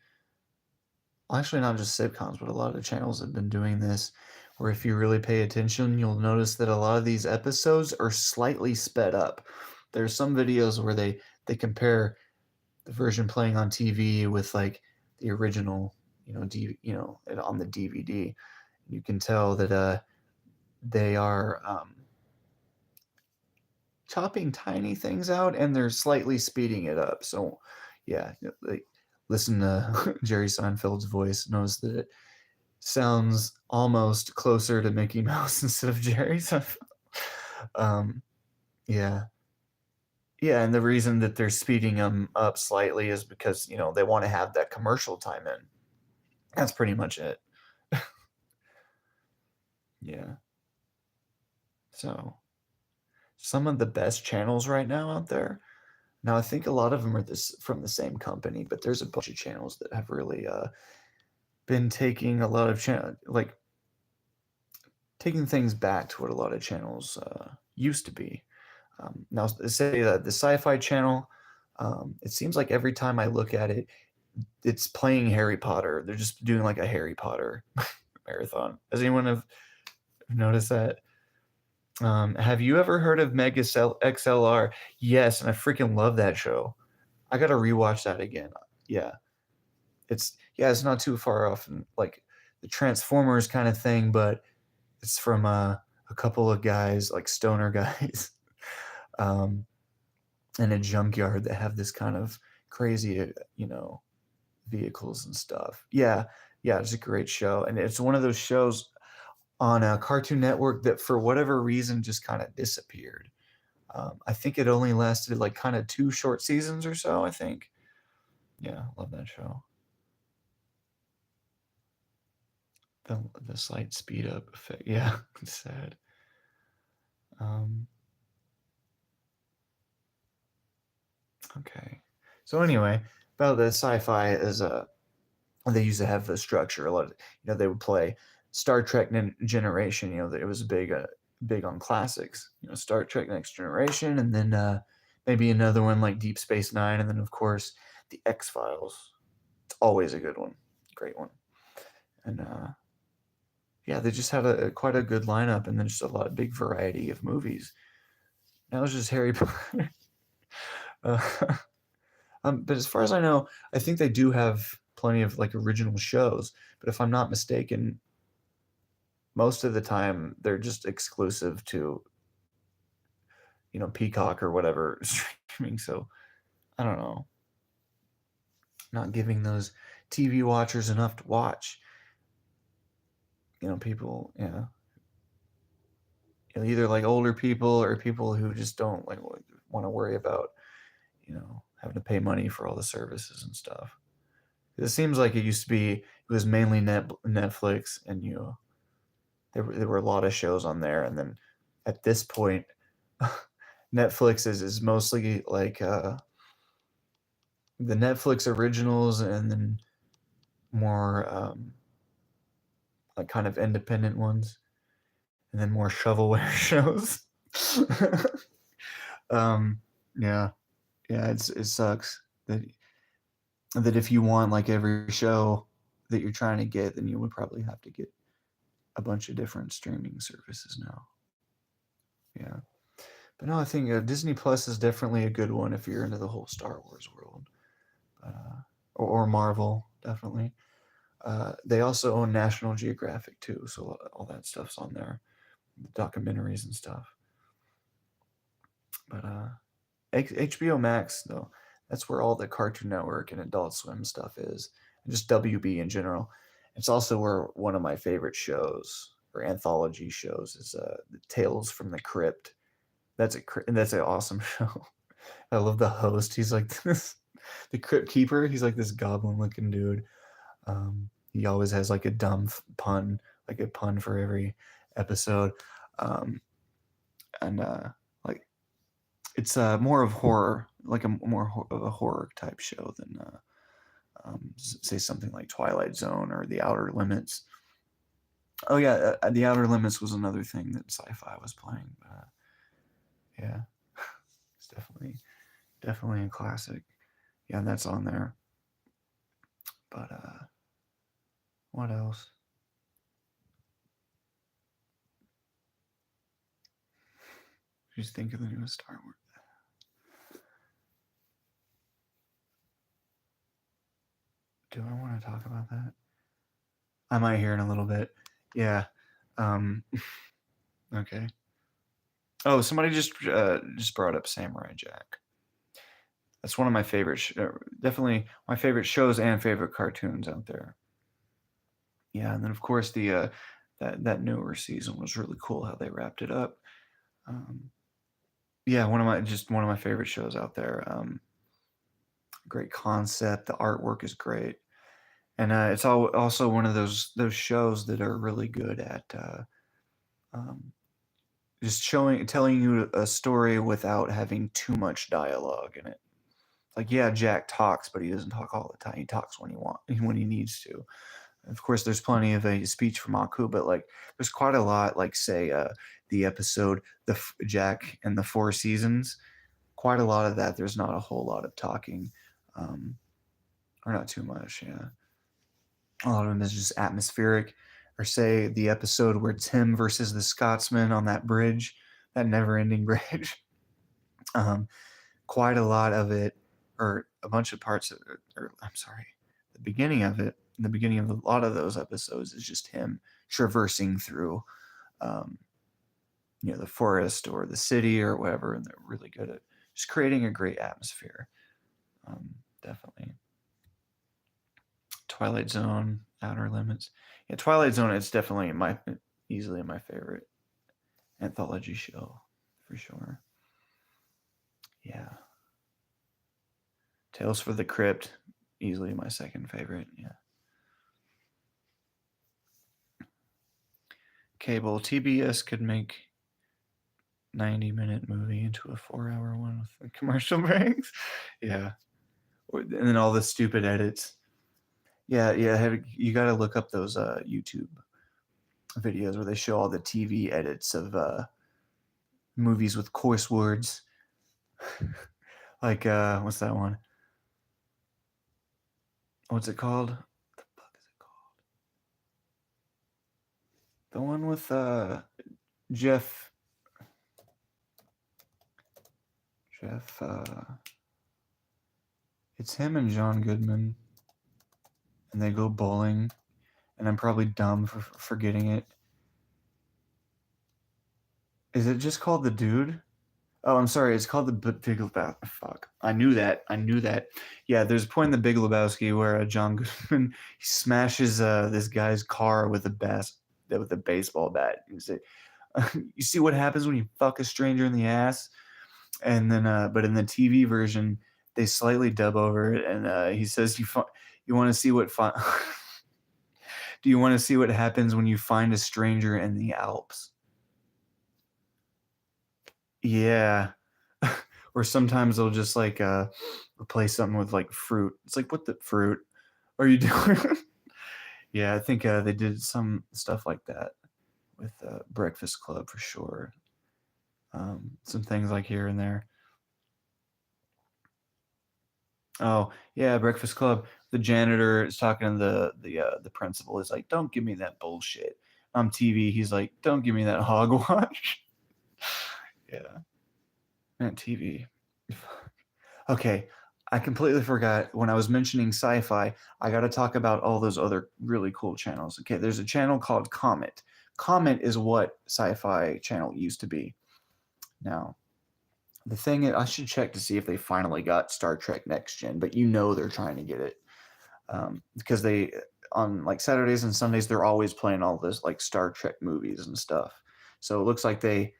Actually, not just sitcoms, but a lot of channels have been doing this. Where if you really pay attention, you'll notice that a lot of these episodes are slightly sped up. There's some videos where they compare the version playing on TV with like the original, on the DVD. You can tell that they are chopping tiny things out and they're slightly speeding it up. So, yeah, like listen to Jerry Seinfeld's voice, knows that it sounds almost closer to Mickey Mouse instead of Jerry Seinfeld. Yeah. Yeah, and the reason that they're speeding them up slightly is because, they want to have that commercial time in. That's pretty much it. Yeah. So, some of the best channels right now out there. Now, I think a lot of them are from the same company, but there's a bunch of channels that have really been taking a lot of taking things back to what a lot of channels used to be. Now, say the Sci-Fi Channel, it seems like every time I look at it, it's playing Harry Potter. They're just doing like a Harry Potter marathon. Has anyone have noticed that? Have you ever heard of Mega XLR? Yes, and I freaking love that show. I gotta rewatch that again. Yeah, it's not too far off and like the Transformers kind of thing, but it's from a couple of guys like stoner guys um, in a junkyard that have this kind of crazy, vehicles and stuff. Yeah, yeah, it's a great show, and it's one of those shows on a Cartoon Network that for whatever reason just kind of disappeared. I think it only lasted like kind of 2 short seasons or so, I think. Yeah, love that show. The slight speed up effect. Yeah, it's sad. Um, okay. So anyway, about the sci-fi is they used to have the structure a lot of, they would play Star Trek Generation, that it was big on classics, Star Trek Next Generation, and then maybe another one like Deep Space Nine, and then of course the X-Files. It's always a good one, great one. And yeah, they just had quite a good lineup, and then just a lot of big variety of movies. Now it's just Harry Potter. uh, but as far as I know, I think they do have plenty of like original shows. But if I'm not mistaken, most of the time they're just exclusive to Peacock or whatever streaming. So I don't know, not giving those TV watchers enough to watch. People, either like older people or people who just don't like want to worry about having to pay money for all the services and stuff. It seems like it was mainly Netflix, and there were a lot of shows on there, and then at this point Netflix is mostly like the Netflix originals, and then more like kind of independent ones, and then more shovelware shows. um, yeah, yeah, it sucks that if you want like every show that you're trying to get, then you would probably have to get a bunch of different streaming services now. Yeah. But no, I think Disney Plus is definitely a good one if you're into the whole Star Wars world, or Marvel, definitely. They also own National Geographic too, so all that stuff's on there, documentaries and stuff. But HBO Max, though, that's where all the Cartoon Network and Adult Swim stuff is, and just WB in general. It's also where one of my favorite shows or anthology shows is the Tales from the Crypt. That's an awesome show. I love the host. He's like this, the Crypt Keeper. He's like this goblin-looking dude. He always has like a dumb pun, like a pun for every episode, and like it's more of horror, like of a horror type show than say something like Twilight Zone or The Outer Limits. Oh yeah, The Outer Limits was another thing that Sci-Fi was playing. Yeah, it's definitely a classic. Yeah, that's on there. But what else? Just think of the newest Star Wars. Do I want to talk about that? I might hear in a little bit. Yeah. Okay. Oh, somebody just brought up Samurai Jack. That's one of my favorite, definitely my favorite shows and favorite cartoons out there. Yeah, and then of course the that newer season was really cool how they wrapped it up. Yeah, one of my favorite shows out there. Great concept. The artwork is great, and it's also one of those shows that are really good at just telling you a story without having too much dialogue in it. Like, yeah, Jack talks, but he doesn't talk all the time. He talks when he needs to. Of course, there's plenty of a speech from Aku, but like, there's quite a lot. Like, say, the episode Jack and the Four Seasons. Quite a lot of that. There's not a whole lot of talking, or not too much. Yeah, a lot of them is just atmospheric. Or say the episode where it's him versus the Scotsman on that bridge, that never-ending bridge. Quite a lot of it, or a bunch of parts of, or I'm sorry, the beginning of it, the beginning of a lot of those episodes is just him traversing through, um, the forest or the city or whatever, and they're really good at just creating a great atmosphere. Definitely. Twilight Zone, Outer Limits. Yeah, Twilight Zone is definitely easily my favorite anthology show, for sure. Yeah. Tales for the Crypt, easily my second favorite. Yeah. Cable TBS could make 90-minute movie into a 4-hour one with commercial breaks. Yeah. And then all the stupid edits. Yeah, you got to look up those YouTube videos where they show all the TV edits of movies with coarse words. Like what's that one? What's it called? What the fuck is it called? The one with Jeff it's him and John Goodman, and they go bowling, and I'm probably dumb for forgetting it. Is it just called The Dude? Oh, I'm sorry. It's called The Big Lebowski. Fuck. I knew that. Yeah, there's a point in The Big Lebowski where John Goodman he smashes this guy's car with a baseball bat. You see what happens when you fuck a stranger in the ass? And then, but in the TV version, they slightly dub over it, and he says, "You want to see what Do you want to see what happens when you find a stranger in the Alps?" Yeah. Or sometimes they'll just like replace something with like fruit. It's like, what the fruit are you doing? Yeah, I think they did some stuff like that with Breakfast Club for sure. Some things like here and there. Oh yeah, Breakfast Club. The janitor is talking to the principal. He's like, "Don't give me that bullshit." On TV, he's like, "Don't give me that hogwash." Yeah, man, TV. Okay, I completely forgot when I was mentioning sci-fi. I got to talk about all those other really cool channels. Okay, there's a channel called Comet. Comet is what Sci-Fi Channel used to be. Now, the thing is, I should check to see if they finally got Star Trek Next Gen, but they're trying to get it because they on like Saturdays and Sundays they're always playing all this like Star Trek movies and stuff. So it looks like they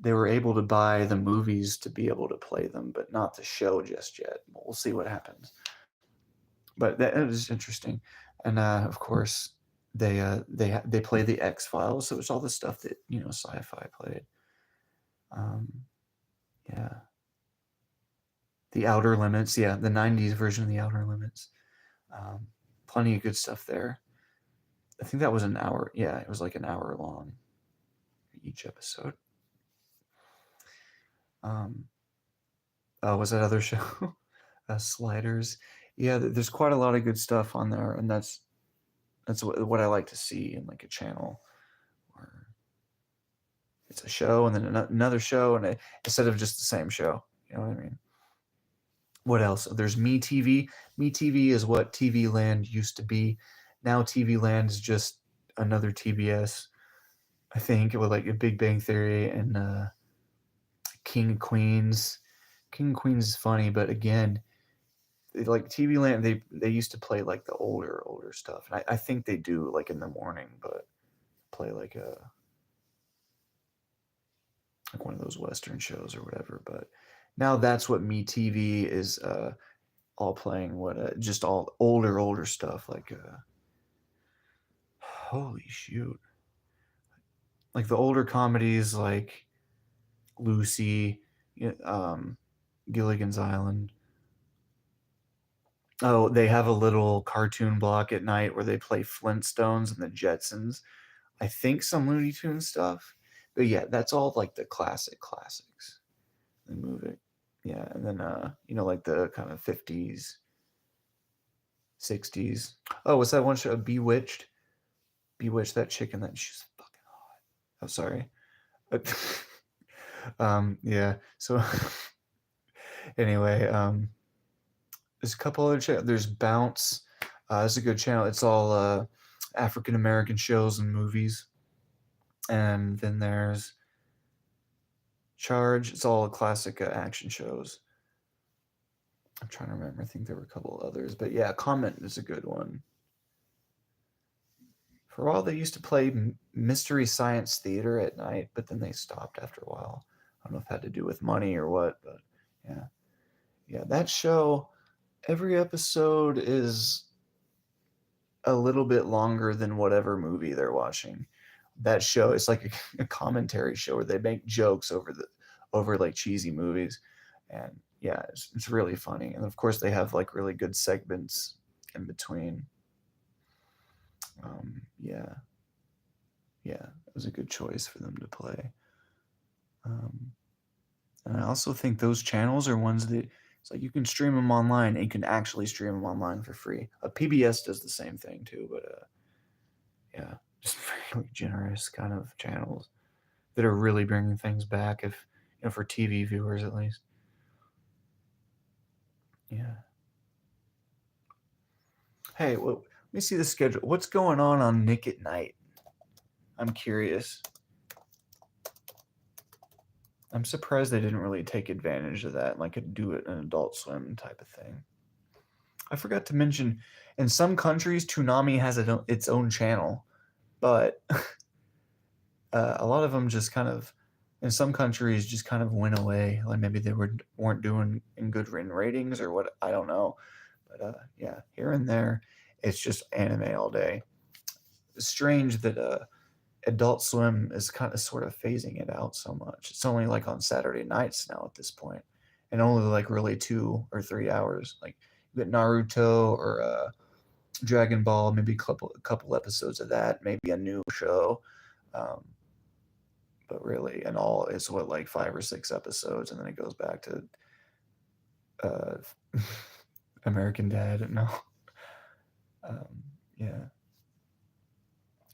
were able to buy the movies to be able to play them, but not the show just yet. We'll see what happens. But that is interesting, and of course they play the X Files, so it's all the stuff that sci-fi played. Yeah, the Outer Limits, yeah, the '90s version of the Outer Limits. Plenty of good stuff there. I think that was an hour. Yeah, it was like an hour long each episode. Was that other show? Sliders. Yeah, there's quite a lot of good stuff on there, and that's what I like to see in like a channel where it's a show and then another show, and instead of just the same show. You know what I mean? What else? There's Me TV. Me TV is what TV Land used to be. Now TV Land is just another TBS. I think with like a Big Bang Theory and King of Queens. King of Queens is funny, but again, like TV Land, they used to play like the older stuff, and I think they do like in the morning, but play like one of those Western shows or whatever. But now that's what Me TV is all playing. What just all older stuff like holy shoot, like the older comedies like Lucy, Gilligan's Island. Oh, they have a little cartoon block at night where they play Flintstones and the Jetsons. I think some Looney Tunes stuff. But yeah, that's all like the classics. They move it. Yeah, and then like the kind of 50s, 60s. Oh, what's that one show? Bewitched? Bewitched, that chicken that she's fucking hot. Oh, sorry. Yeah. So anyway, there's a couple other there's Bounce. It's a good channel. It's all African American shows and movies. And then there's Charge. It's all classic action shows. I'm trying to remember. I think there were a couple others, but yeah, Comment is a good one. For a while, they used to play Mystery Science Theater at night, but then they stopped after a while. I don't know if it had to do with money or what, but yeah. Yeah, that show, every episode is a little bit longer than whatever movie they're watching. That show is like a commentary show where they make jokes over like cheesy movies, and yeah, it's really funny. And of course, they have like really good segments in between. Yeah, yeah, it was a good choice for them to play. Um, and I also think those channels are ones that it's like you can stream them online and you can actually stream them online for free. PBS does the same thing too, but yeah, just really generous kind of channels that are really bringing things back, if for TV viewers at least. Yeah. Hey, well, let me see the schedule. What's going on Nick at Night? I'm curious. I'm surprised they didn't really take advantage of that, like do it an Adult Swim type of thing. I forgot to mention, in some countries, Toonami has its own channel, but a lot of them just kind of, in some countries, just kind of went away. Like maybe they weren't doing in good ratings or what, I don't know. But yeah, here and there, it's just anime all day. It's strange that Adult Swim is kind of sort of phasing it out so much. It's only like on Saturday nights now at this point, and only like really 2 or 3 hours. Like you get Naruto or Dragon Ball, maybe a couple episodes of that, maybe a new show. Um, but really, and all is what, like 5 or 6 episodes, and then it goes back to uh, American Dad. No, yeah.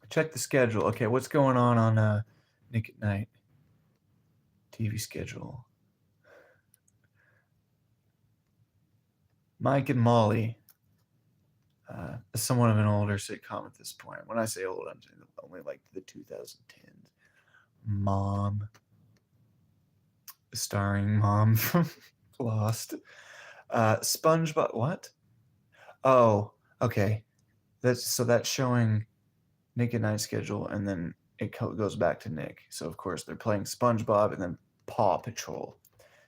Check the schedule. Okay, what's going on Nick at Night TV schedule? Mike and Molly. Somewhat of an older sitcom at this point. When I say old, I'm saying only like the 2010s. Mom, starring Mom from Lost. SpongeBob. What? Oh, okay. That's showing Nick at Night schedule, and then it goes back to Nick. So of course they're playing SpongeBob and then Paw Patrol.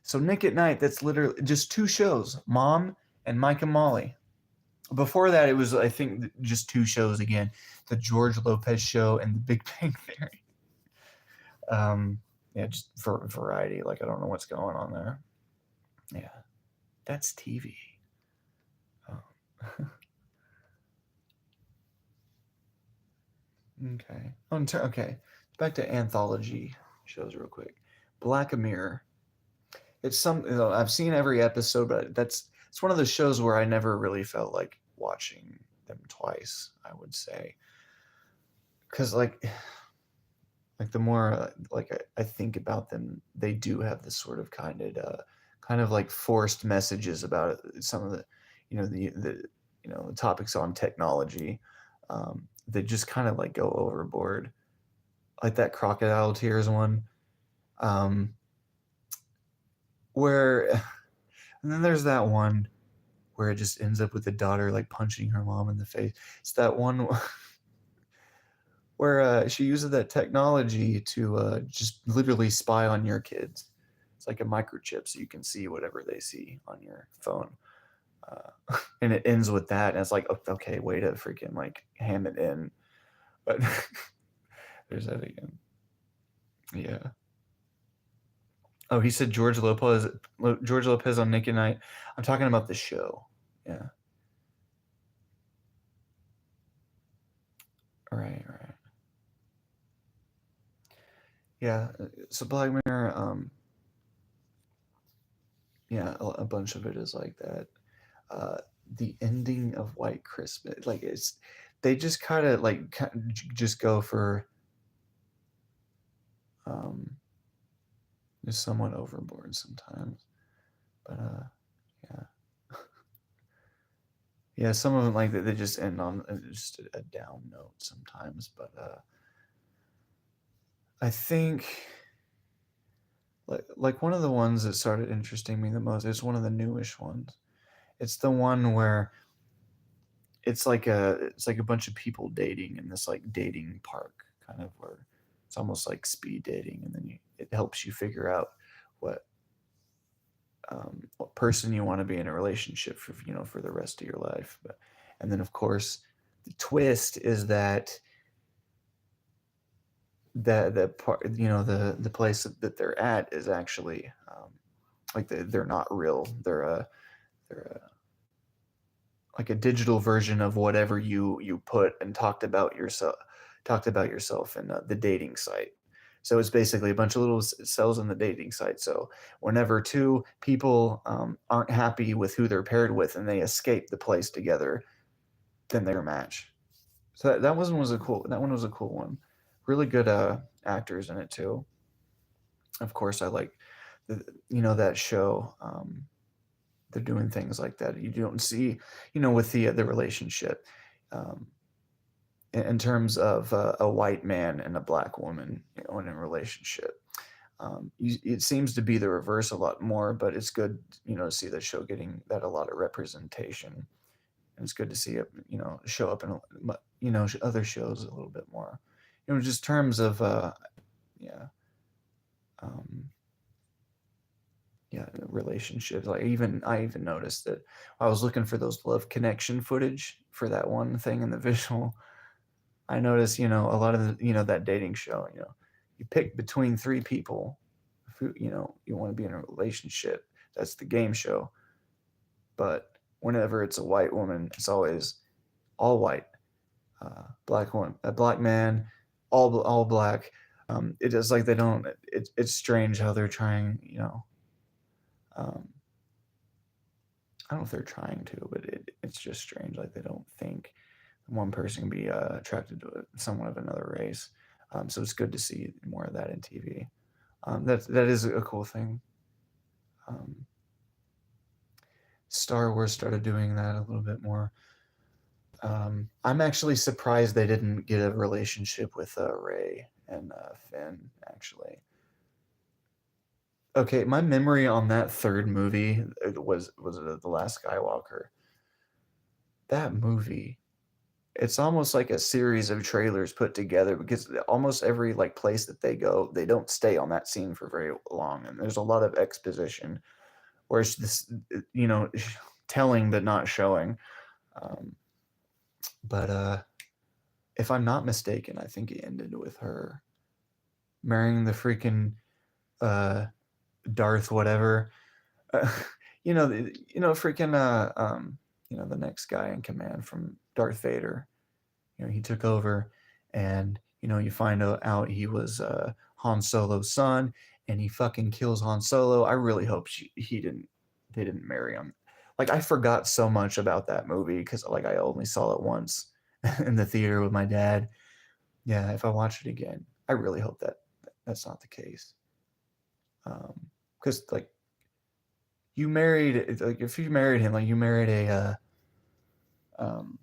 So Nick at Night, that's literally just 2 shows, Mom and Mike and Molly. Before that, it was, I think, just 2 shows again, the George Lopez Show and the Big Bang Theory. Yeah, just for variety. Like I don't know what's going on there. Yeah, that's TV. Oh. Okay. Okay. Back to anthology shows real quick. Black Mirror. It's I've seen every episode, but it's one of those shows where I never really felt like watching them twice, I would say. Cuz like the more I think about them, they do have this sort of kind of like forced messages about it. Some of the the topics on technology that just kind of like go overboard, like that Crocodile Tears one, um, where and then there's that one where it just ends up with the daughter like punching her mom in the face. It's that one where she uses that technology to just literally spy on your kids. It's like a microchip, so you can see whatever they see on your phone. And it ends with that, and it's like, okay, way to freaking like ham it in. But there's that again. Yeah. Oh, he said George Lopez on Nick at Night. I'm talking about the show. Yeah. Right, right. Yeah. So Black Mirror, yeah, a bunch of it is like that. Uh, the ending of White Christmas, like they just kind of like just go for um, just somewhat overboard sometimes. But yeah, Yeah, some of them like they just end on just a down note sometimes, but I think like one of the ones that started interesting me the most is one of the newish ones. It's the one where it's like a bunch of people dating in this like dating park, kind of where it's almost like speed dating, and then it helps you figure out what what person you want to be in a relationship for, for the rest of your life. But and then of course the twist is that the part, the place that they're at is actually like they're not real. They're like a digital version of whatever you put and talked about yourself in the dating site. So it's basically a bunch of little cells in the dating site. So whenever two people aren't happy with who they're paired with and they escape the place together, then they're a match. So that one was a cool one. Really good actors in it too. Of course, I like that show. They're doing things like that you don't see, with the relationship, um, in terms of a white man and a black woman, in a relationship. It seems to be the reverse a lot more, but it's good, to see the show getting that a lot of representation, and it's good to see it, show up in other shows a little bit more, just terms of yeah, um, yeah, relationships. Like I even noticed that I was looking for those love connection footage for that one thing in the visual. I noticed, a lot of that dating show, you pick between three people who, you want to be in a relationship. That's the game show. But whenever it's a white woman, it's always all white. Black one, a black man, all black. It is like they don't. It's strange how they're trying. Um, I don't know if they're trying to, but it's just strange. Like they don't think one person can be attracted to someone of another race. So it's good to see more of that in TV. That is a cool thing. Um, Star Wars started doing that a little bit more. I'm actually surprised they didn't get a relationship with Rey and Finn. Actually, okay, my memory on that third movie was the Last Skywalker. That movie, it's almost like a series of trailers put together, because almost every like place that they go, they don't stay on that scene for very long, and there's a lot of exposition where it's this, telling but not showing. Um, but if I'm not mistaken, I think it ended with her marrying the freaking uh, Darth Whatever. Uh, freaking the next guy in command from Darth Vader. He took over, and you find out he was Han Solo's son, and he fucking kills Han Solo. I really hope they didn't marry him. Like I forgot so much about that movie because like I only saw it once in the theater with my dad. Yeah, if I watch it again, I really hope that's not the case. Because like if you married him, like you married um,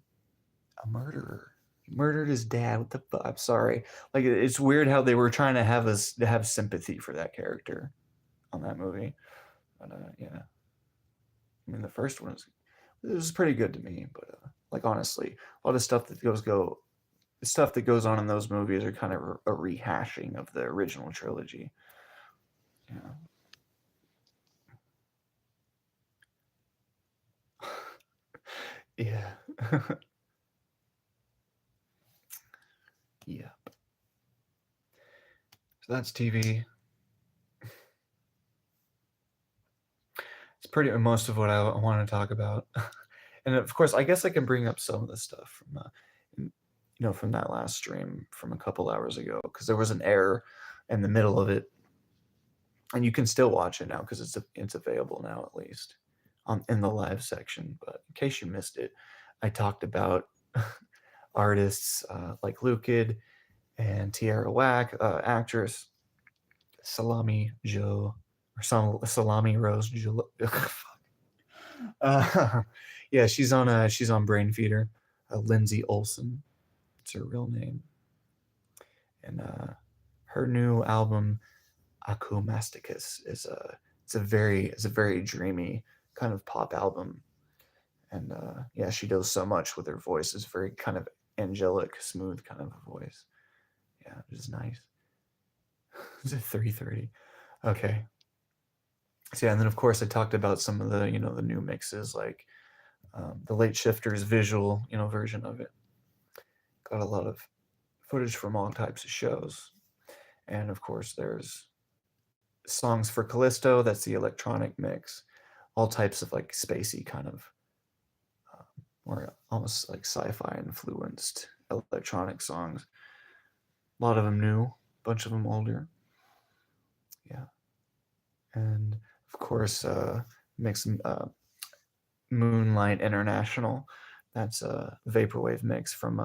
a murderer. He murdered his dad. What the fuck? I'm sorry. Like it's weird how they were trying to have us to have sympathy for that character on that movie. But yeah, I mean the first one was pretty good to me. But like honestly, a lot of stuff that goes on in those movies are kind of a rehashing of the original trilogy. Yeah. Yeah. Yeah. So that's TV. It's pretty most of what I want to talk about. And of course, I guess I can bring up some of the stuff from, from that last stream from a couple hours ago, because there was an error in the middle of it, and you can still watch it now because it's available now at least in the live section. But in case you missed it, I talked about artists like Lukid and Tierra Whack, actress Salami Joe or Salami Rose. Uh, Yeah, she's on Brain Feeder. Lindsay Olson, it's her real name, and her new album Akumasticus is a it's a very dreamy kind of pop album, and yeah, she does so much with her voice. It's very kind of angelic, smooth kind of a voice. Yeah, it is nice. Is it 3:30? Okay. So yeah, and then of course I talked about some of the the new mixes like the Late Shifters visual version of it. Got a lot of footage from all types of shows, and of course there's songs for Callisto. That's the electronic mix. All types of like spacey kind of, or almost like sci-fi influenced electronic songs. A lot of them new, a bunch of them older. Yeah, and of course, mix Moonlight International. That's a vaporwave mix from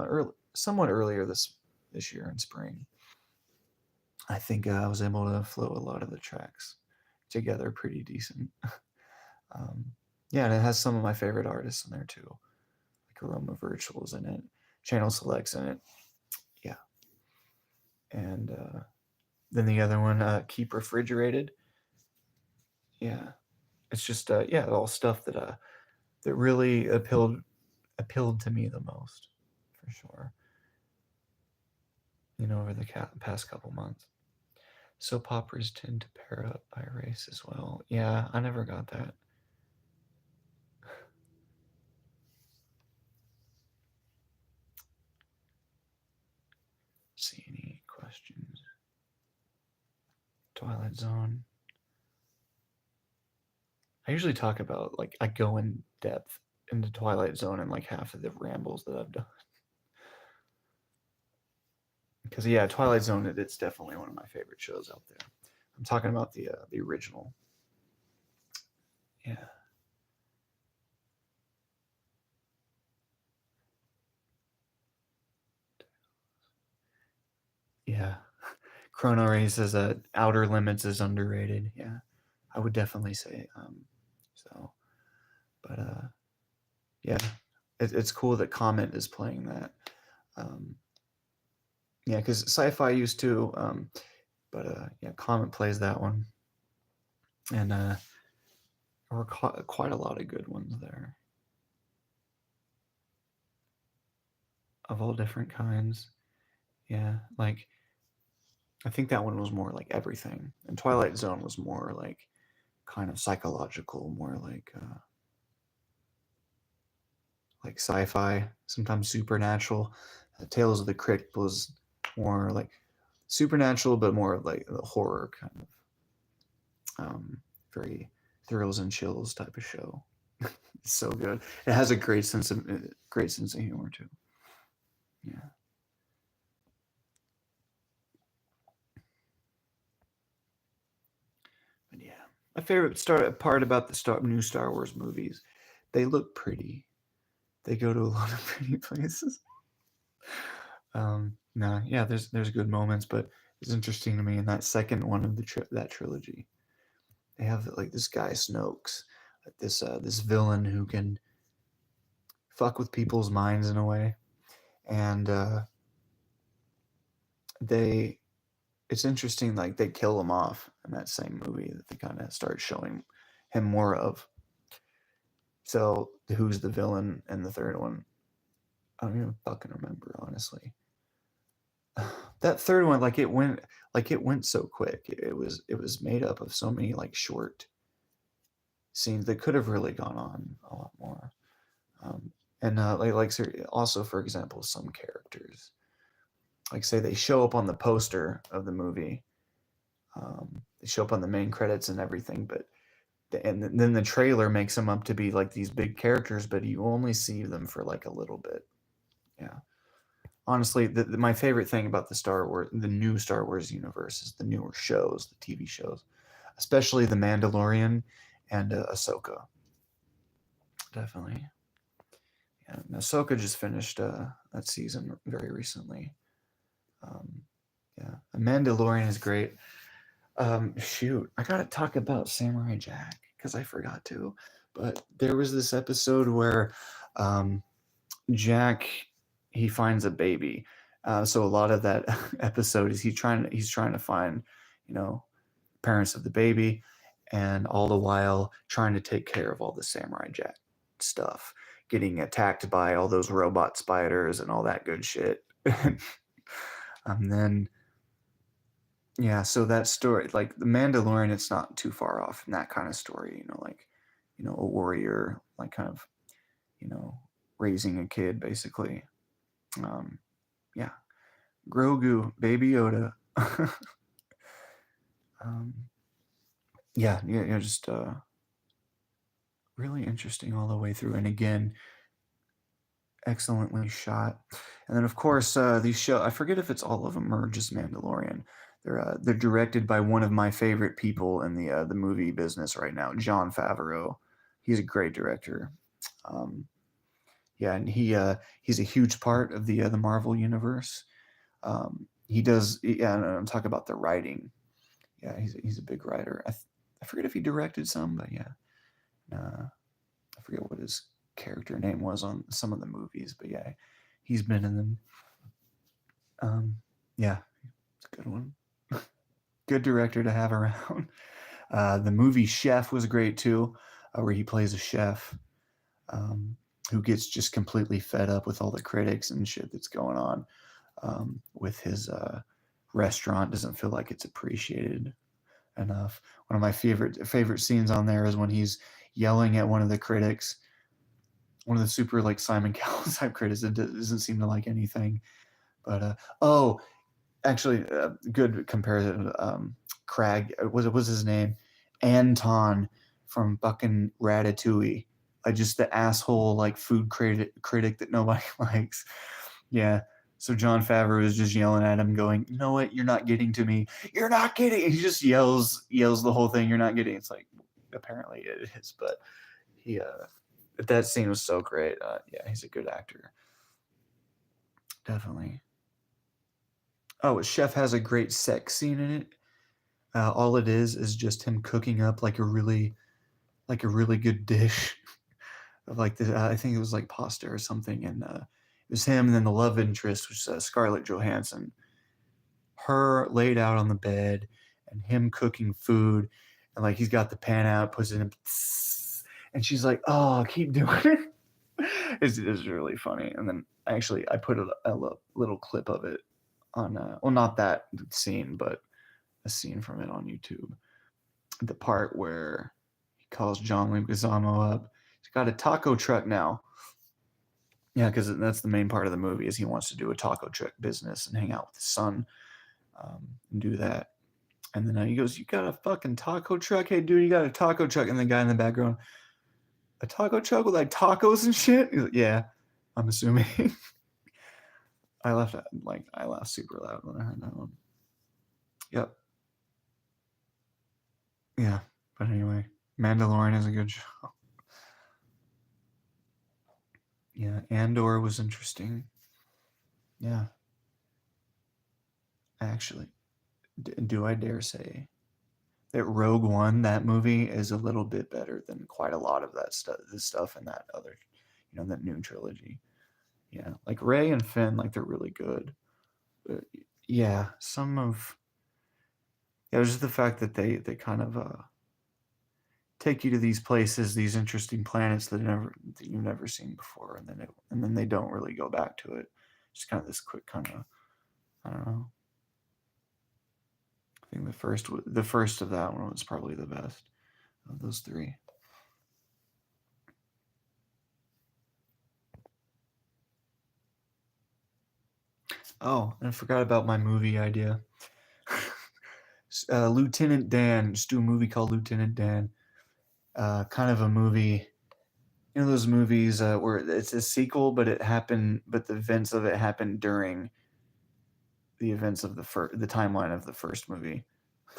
somewhat earlier this year in spring. I think I was able to flow a lot of the tracks together pretty decent. um, yeah, and it has some of my favorite artists in there too, like Aroma Virtuals in it, Channel Selects in it. Yeah, and then the other one, Keep Refrigerated. Yeah, it's just yeah, all stuff that really appealed to me the most, for sure. Over the past couple months. Soap operas tend to pair up by race as well. Yeah, I never got that. See any questions? Twilight Zone. I usually talk about like I go in depth into Twilight Zone and like half of the rambles that I've done. Because yeah, Twilight Zone it's definitely one of my favorite shows out there. I'm talking about the original. Yeah. Yeah. Chrono Ray says that Outer Limits is underrated. Yeah, I would definitely say so. But yeah, it's cool that Comet is playing that. Um, yeah, because Sci-Fi used to, but yeah, Comet plays that one, and there were quite a lot of good ones there of all different kinds. Yeah, like I think that one was more like everything, and Twilight Zone was more like kind of psychological, more like sci-fi, sometimes supernatural. Tales of the Crypt was more like supernatural, but more like the horror kind of, very thrills and chills type of show. It's so good. It has a great sense of humor too. Yeah. But yeah, my favorite part about the new Star Wars movies, they look pretty. They go to a lot of pretty places. Nah, yeah, there's good moments, but it's interesting to me in that second one of that trilogy. They have like this guy Snokes, like this villain who can fuck with people's minds in a way, and they it's interesting like they kill him off in that same movie that they kind of start showing him more of. So who's the villain in the third one? I don't even fucking remember honestly. That third one like it went so quick. It was made up of so many like short scenes that could have really gone on a lot more. Um, and also for example, some characters like say they show up on the poster of the movie, they show up on the main credits and everything, but and then the trailer makes them up to be like these big characters, but you only see them for like a little bit. Yeah, honestly, my favorite thing about the new Star Wars universe is the newer shows, the TV shows, especially the Mandalorian and Ahsoka. Definitely. Yeah, and Ahsoka just finished that season very recently. Um, yeah, the Mandalorian is great. Shoot, I gotta talk about Samurai Jack because I forgot to. But there was this episode where um, Jack he finds a baby. So a lot of that episode is he's trying to find, you know, parents of the baby, and all the while trying to take care of all the Samurai Jack stuff, getting attacked by all those robot spiders and all that good shit. And then yeah, so that story, like the Mandalorian, it's not too far off from that kind of story, like, a warrior, like kind of, you know, raising a kid basically. Um, yeah, Grogu, Baby Yoda. um, yeah, just really interesting all the way through, and again, excellently shot. And then of course these show, I forget if it's all of them or just Mandalorian. They're directed by one of my favorite people in the movie business right now, Jon Favreau. He's a great director. Um, yeah, and he's a huge part of the Marvel universe. He does, yeah, and I'm talking about the writing. Yeah, he's a big writer. I forget if he directed some, but yeah, I forget what his character name was on some of the movies, but yeah, he's been in them. Yeah, it's a good one. Good director to have around. The movie Chef was great too, where he plays a chef who gets just completely fed up with all the critics and shit that's going on with his restaurant. Doesn't feel like it's appreciated enough. One of my favorite scenes on there is when he's yelling at one of the critics, one of the super like Simon Cowell type critics that doesn't seem to like anything. But oh, actually, good comparison. Crag was his name, Anton from fucking Ratatouille. Just the asshole like food critic that nobody likes. Yeah. So Jon Favreau is just yelling at him, going, "You know what? You're not getting to me. You're not getting." And he just yells the whole thing. You're not getting. It's like apparently it is, but he that scene was so great. Yeah, he's a good actor. Definitely. Oh, Chef has a great sex scene in it. All it is just him cooking up like a really good dish of like the I think it was like pasta or something, and it was him and then the love interest, which is Scarlett Johansson, her laid out on the bed, and him cooking food, and like he's got the pan out, puts it in, and she's like, "Oh, keep doing it." It's really funny. And then actually, I put a little clip of it on, well, not that scene, but a scene from it on YouTube. The part where he calls John Leguizamo up. He's got a taco truck now. Yeah, because that's the main part of the movie is he wants to do a taco truck business and hang out with his son and do that. And then he goes, "You got a fucking taco truck? Hey, dude, you got a taco truck?" And the guy in the background, "A taco truck with like tacos and shit?" He's like, "Yeah, I'm assuming." I laughed super loud when I heard that one. Yep. Yeah. But anyway, Mandalorian is a good show. Yeah, Andor was interesting. Yeah. Actually, do I dare say that Rogue One, that movie, is a little bit better than quite a lot of that stuff, the stuff in that other, that new trilogy. Yeah, like Ray and Finn, like they're really good. But yeah, it was just the fact that they kind of take you to these places, these interesting planets that you've never seen before, and then they don't really go back to it. Just kind of this quick kind of, I don't know. I think the first of that one was probably the best of those three. Oh, and I forgot about my movie idea. Lieutenant Dan. Just do a movie called Lieutenant Dan. Kind of a movie. Those movies where it's a sequel, but the events of it happened during the events of the timeline of the first movie,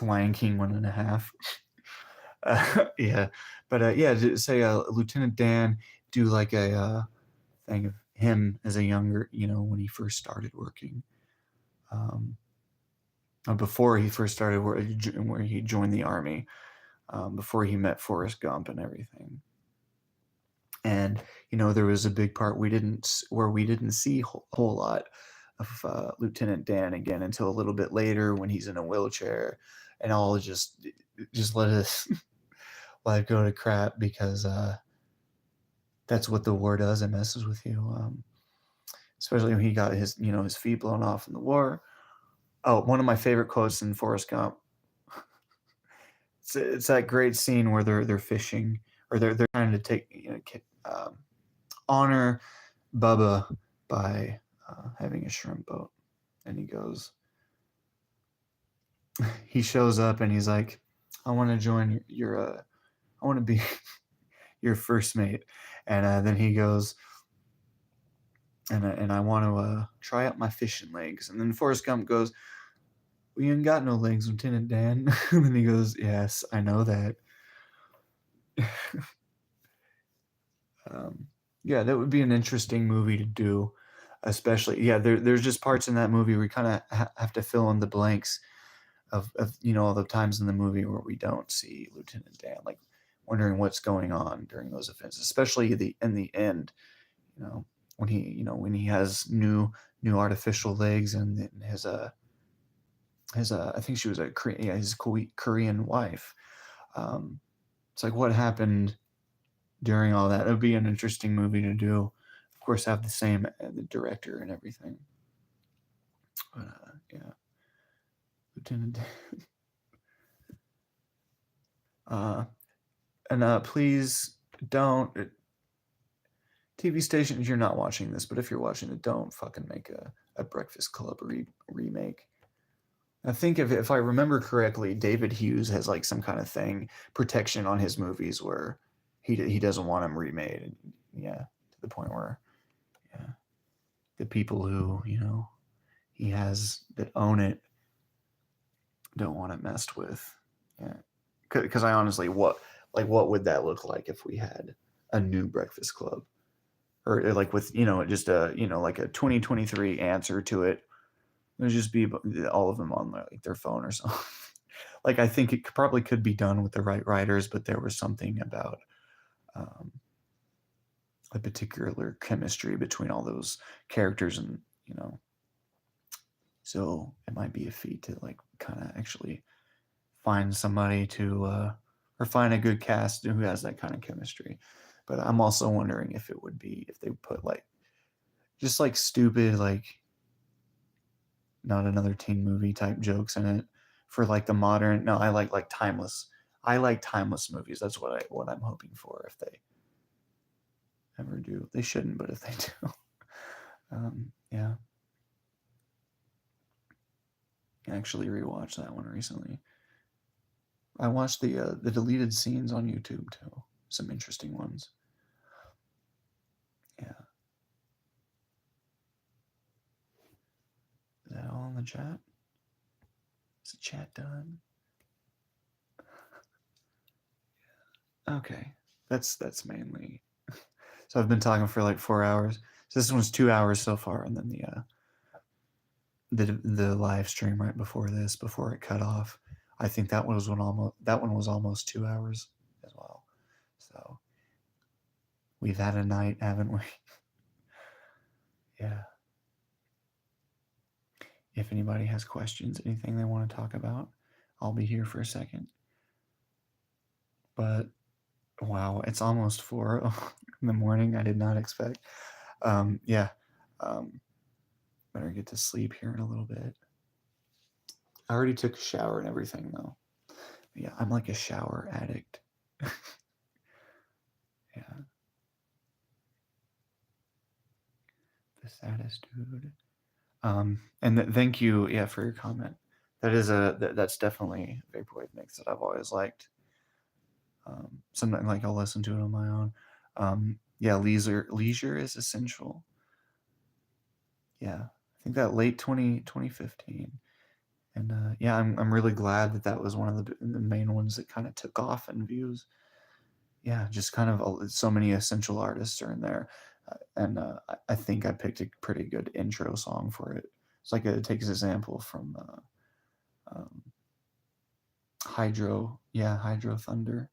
Lion King 1.5. Yeah, but yeah, say Lieutenant Dan, do like a thing of him as a younger, when he first started working, before he first started where he joined the army, before he met Forrest Gump and everything. And there was a big part where we didn't see a whole lot of Lieutenant Dan again until a little bit later when he's in a wheelchair, and I'll just let his life go to crap because that's what the war does. It messes with you, especially when he got his feet blown off in the war. Oh, one of my favorite quotes in Forrest Gump. It's that great scene where they're fishing, or they're trying to take honor Bubba by having a shrimp boat, and he shows up and he's like, I want to join I want to be your first mate, and then he goes, and I want to try out my fishing legs, and then Forrest Gump goes, well, you ain't got no legs, Lieutenant Dan. And then he goes, yes, I know that. Yeah, that would be an interesting movie to do, especially, there's just parts in that movie where we kind of have to fill in the blanks of all the times in the movie where we don't see Lieutenant Dan, like wondering what's going on during those events, especially in the end, when he has new artificial legs, and his I think she was his Korean wife. It's like, what happened during all that? It would be an interesting movie to do. Of course, have the same the director and everything. But yeah, Lieutenant. And please don't. TV stations, you're not watching this, but if you're watching it, don't fucking make a Breakfast Club remake. I think if I remember correctly, David Hughes has like some kind of protection on his movies where he doesn't want them remade, and to the point where the people who he has that own it don't want it messed with. Because I honestly, what would that look like if we had a new Breakfast Club, or like with just a like a 2023 answer to it? It would just be all of them on their phone or something. Like, I think it probably could be done with the right writers, but there was something about a particular chemistry between all those characters, and so it might be a feat to like kind of actually find somebody to or find a good cast who has that kind of chemistry. But I'm also wondering if they put like just like stupid, like not another teen movie type jokes in it for like the modern. No, I like timeless. I like timeless movies. That's what I'm hoping for if they ever do. They shouldn't, but if they do, yeah. I actually rewatched that one recently. I watched the deleted scenes on YouTube too. Some interesting ones. Yeah. Is that all in the chat? Is the chat done? Okay. That's mainly. So I've been talking for like 4 hours. So this one's 2 hours so far, and then the live stream right before it cut off. I think that one was almost 2 hours as well. So we've had a night, haven't we? Yeah. If anybody has questions, anything they want to talk about, I'll be here for a second. But wow, it's almost 4 in the morning. I did not expect. Yeah. Better get to sleep here in a little bit. I already took a shower and everything though. Yeah, I'm like a shower addict. Yeah. The saddest dude. And thank you, for your comment. That's definitely a vaporwave mix that I've always liked. Something like I'll listen to it on my own. Yeah, leisure is essential. Yeah, I think that late 2015. And yeah, I'm really glad that was one of the main ones that kind of took off in views. Yeah, just kind of so many essential artists are in there. And I think I picked a pretty good intro song for it. It's like it takes example from Hydro Thunder.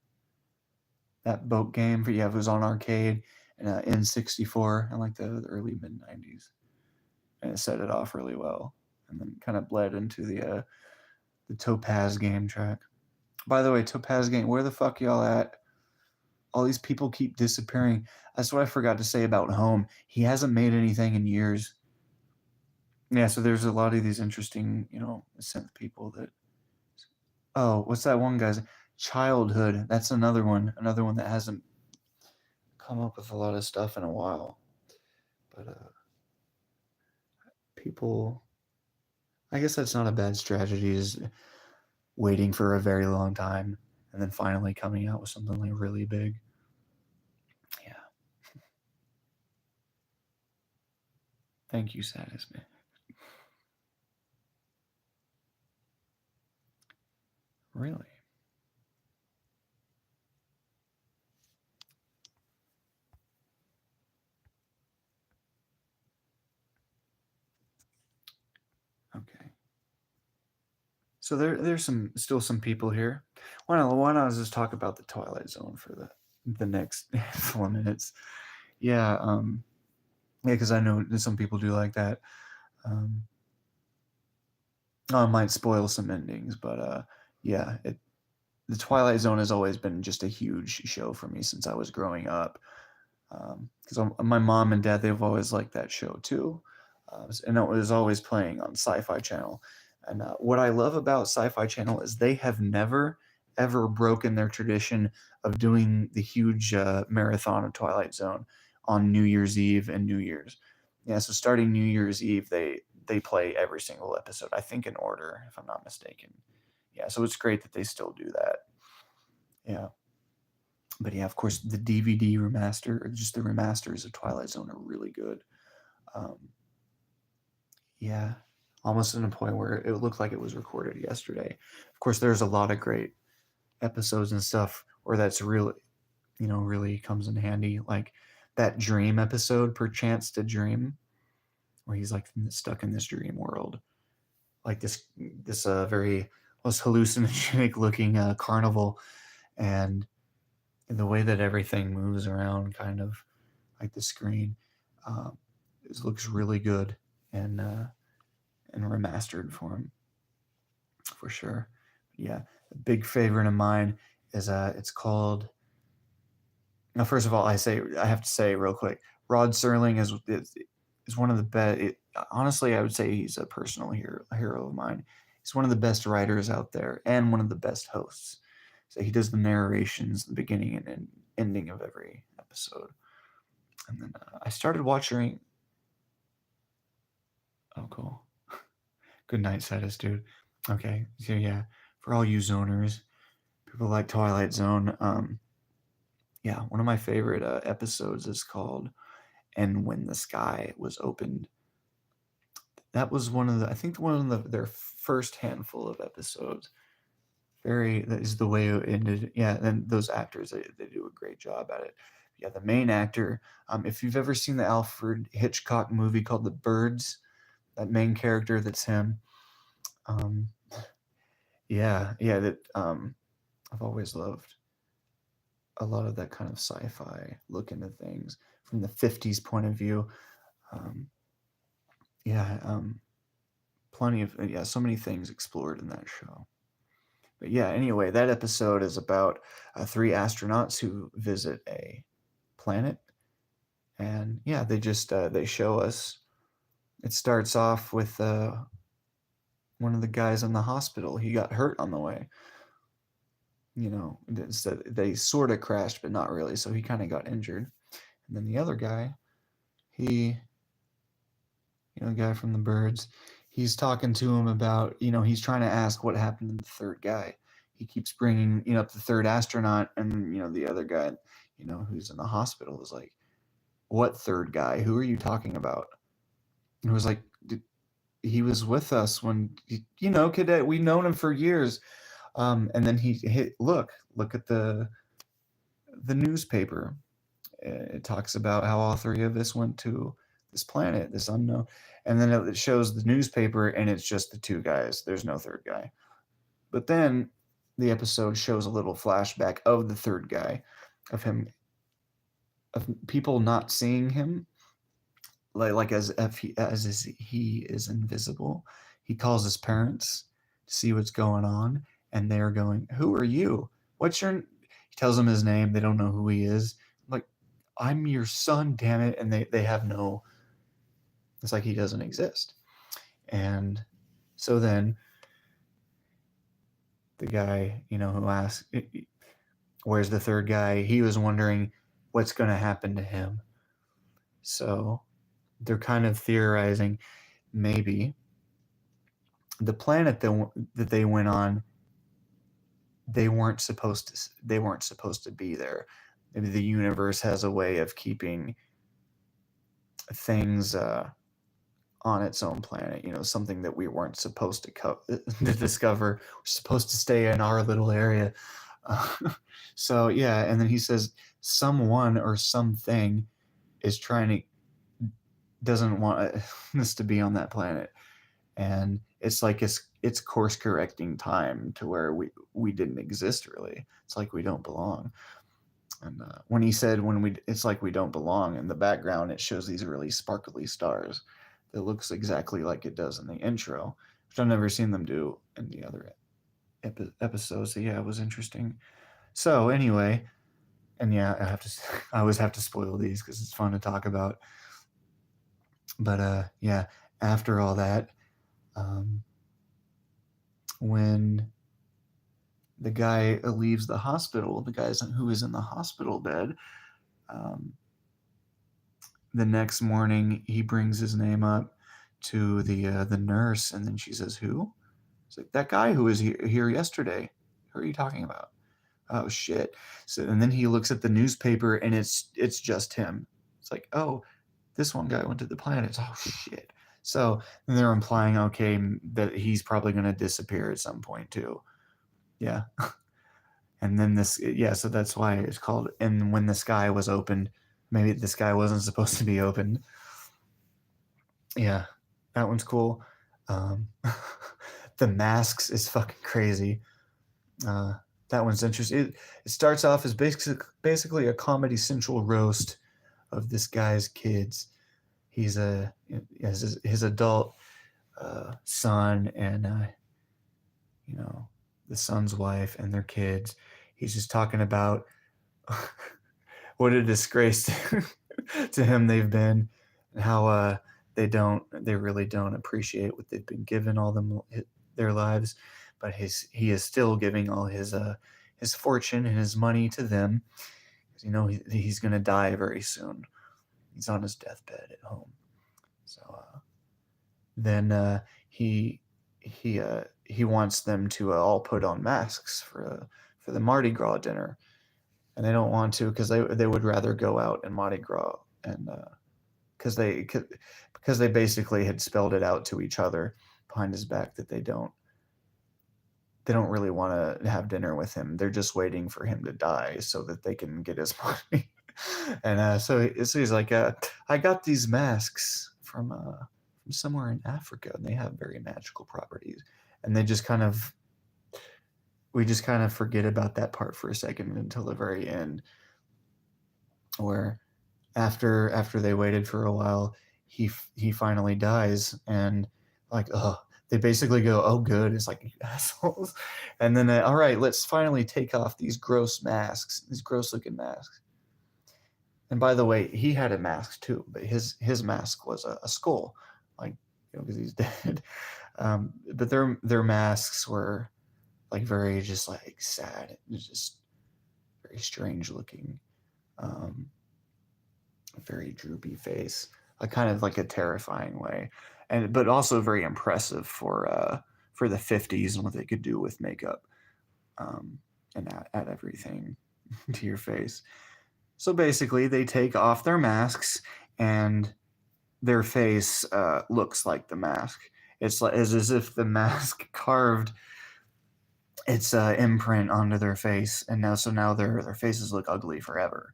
that boat game. But yeah, it was on arcade and N64 in like the early mid '90s, and it set it off really well, and then kind of bled into the Topaz game track. By the way, Topaz game, where the fuck y'all at? All these people keep disappearing. That's what I forgot to say about Home. He hasn't made anything in years. Yeah, so there's a lot of these interesting, synth people that. Oh, what's that one guy's? Childhood. That's another one. Another one that hasn't come up with a lot of stuff in a while. But people, I guess that's not a bad strategy. Is waiting for a very long time and then finally coming out with something like really big. Yeah. Thank you, Saddest Man. Really? Okay. So there's still some people here. Why not just talk about the Twilight Zone for the next 4 minutes? Yeah, yeah, because I know that some people do like that. Um, I might spoil some endings, but yeah, the Twilight Zone has always been just a huge show for me since I was growing up. Because my mom and dad, they've always liked that show too, and it was always playing on Sci-Fi Channel. And what I love about Sci-Fi Channel is they have never ever broken their tradition of doing the huge marathon of Twilight Zone on New Year's Eve and New Year's. Yeah, so starting New Year's Eve, they play every single episode, I think in order, if I'm not mistaken. Yeah, so it's great that they still do that. Yeah. But yeah, of course, the DVD remaster, or just the remasters of Twilight Zone, are really good. Um, yeah, almost to the point where it looked like it was recorded yesterday. Of course, there's a lot of great episodes and stuff where that's really, really comes in handy. Like that dream episode, Perchance to Dream, where he's like stuck in this dream world, like this very almost hallucinogenic looking carnival, and the way that everything moves around, kind of like the screen, um, it looks really good and remastered for him for sure. Yeah, a big favorite of mine is it's called. Now, first of all, I have to say real quick, Rod Serling is one of the best. Honestly, I would say he's a personal hero of mine. He's one of the best writers out there and one of the best hosts. So he does the narrations, the beginning and ending of every episode. And then I started watching. Oh, cool. Good night, Satis, dude. Okay, so yeah, for all you zoners, people like Twilight Zone. Yeah, one of my favorite episodes is called "And When the Sky Was Opened." That was I think one of their first handful of episodes. That is the way it ended. Yeah, and those actors, they do a great job at it. Yeah, the main actor. If you've ever seen the Alfred Hitchcock movie called The Birds, that main character, that's him. Um, yeah, that I've always loved a lot of that kind of sci-fi look into things from the '50s point of view. Um, yeah, plenty of so many things explored in that show. But yeah, anyway, that episode is about three astronauts who visit a planet, and yeah, they show us. It starts off with one of the guys in the hospital. He got hurt on the way. They sort of crashed, but not really. So he kind of got injured. And then the other guy, he, the guy from the Birds, he's talking to him about, he's trying to ask what happened to the third guy. He keeps bringing, up the third astronaut, and the other guy, who's in the hospital is like, "What third guy? Who are you talking about?" And it was like, he was with us when, cadet. We've known him for years. And then he hit. Look at the newspaper. It talks about how all three of us went to this planet, this unknown, and then it shows the newspaper, and it's just the two guys. There's no third guy. But then the episode shows a little flashback of the third guy, of him, of people not seeing him, like as if he is invisible. He calls his parents to see what's going on, and they're going, "Who are you? What's your?" He tells them his name. They don't know who he is. I'm like, I'm your son, damn it! And they have no. It's like he doesn't exist. And so then the guy, who asked, "Where's the third guy?" He was wondering what's going to happen to him. So they're kind of theorizing maybe the planet that they went on, they weren't supposed to be there. Maybe the universe has a way of keeping things on its own planet, something that we weren't supposed to discover. We're supposed to stay in our little area. So yeah, and then he says someone or something is doesn't want this to be on that planet, and it's like it's course correcting time to where we didn't exist really. It's like we don't belong. And when he said it's like we don't belong, in the background it shows these really sparkly stars that looks exactly like it does in the intro, which I've never seen them do in the other episodes. So yeah, it was interesting. So anyway, and yeah, I always have to spoil these because it's fun to talk about. But yeah, after all that, when the guy leaves the hospital, the guy who is in the hospital bed, the next morning he brings his name up to the nurse, and then she says, "Who?" It's like, "That guy who was here yesterday. Who are you talking about?" "Oh shit!" So and then he looks at the newspaper, and it's just him. It's like, "Oh, this one guy went to the planets. Oh shit!" So they're implying, okay, that he's probably going to disappear at some point too. Yeah. And then so that's why it's called. And when the sky was opened, maybe the sky wasn't supposed to be opened. Yeah, that one's cool. The masks is fucking crazy. That one's interesting. It starts off as basically a Comedy Central roast of this guy's kids. He's his adult son and the son's wife and their kids. He's just talking about what a disgrace to him they've been, and how they really don't appreciate what they've been given all their lives, but he is still giving all his fortune and his money to them, because he's gonna die very soon. He's on his deathbed at home. So then he wants them to all put on masks for the Mardi Gras dinner, and they don't want to because they would rather go out in Mardi Gras, and because they basically had spelled it out to each other behind his back that they don't really want to have dinner with him. They're just waiting for him to die so that they can get his money. And so he's like, I got these masks from somewhere in Africa, and they have very magical properties. And we just kind of forget about that part for a second until the very end, where after they waited for a while, he finally dies, and like, they basically go, "Oh, good." It's like, you assholes. And then, all right, let's finally take off these gross looking masks. And by the way, he had a mask too, but his mask was a skull, like, because he's dead. But their masks were like very just like sad. It was just very strange looking, very droopy face, kind of like a terrifying way, but also very impressive for the 50s and what they could do with makeup, and add everything to your face. So basically, they take off their masks, and their face looks like the mask. It's as if the mask carved its imprint onto their face, and now their faces look ugly forever.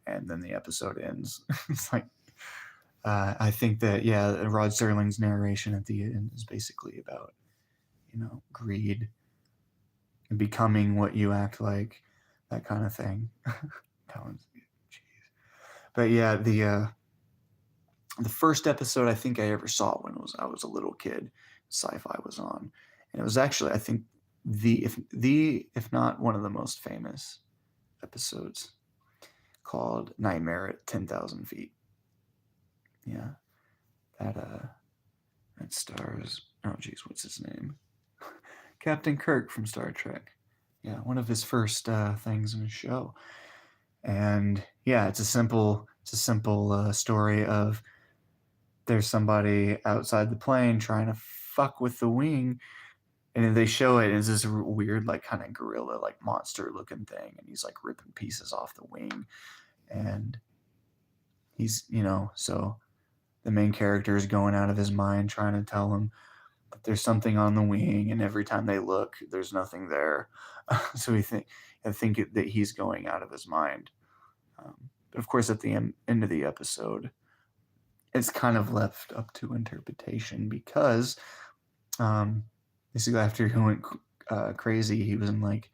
And then the episode ends. It's like, I think that, yeah, Rod Serling's narration at the end is basically about, greed and becoming what you act like, that kind of thing. That one's jeez. But yeah, the first episode I think I ever saw when I was a little kid, Sci-Fi was on, and it was actually I think if not one of the most famous episodes, called Nightmare at 10,000 Feet. Yeah, that that stars, oh geez, what's his name? Captain Kirk from Star Trek. Yeah, one of his first things in his show. And yeah, it's a simple story of there's somebody outside the plane trying to fuck with the wing, and then they show it, and it's this weird like kind of gorilla like monster looking thing, and he's like ripping pieces off the wing, and he's, you know, so the main character is going out of his mind trying to tell him that there's something on the wing, and every time they look there's nothing there. So I think that he's going out of his mind. But of course at the end of the episode it's kind of left up to interpretation, because basically after he went crazy, he was in like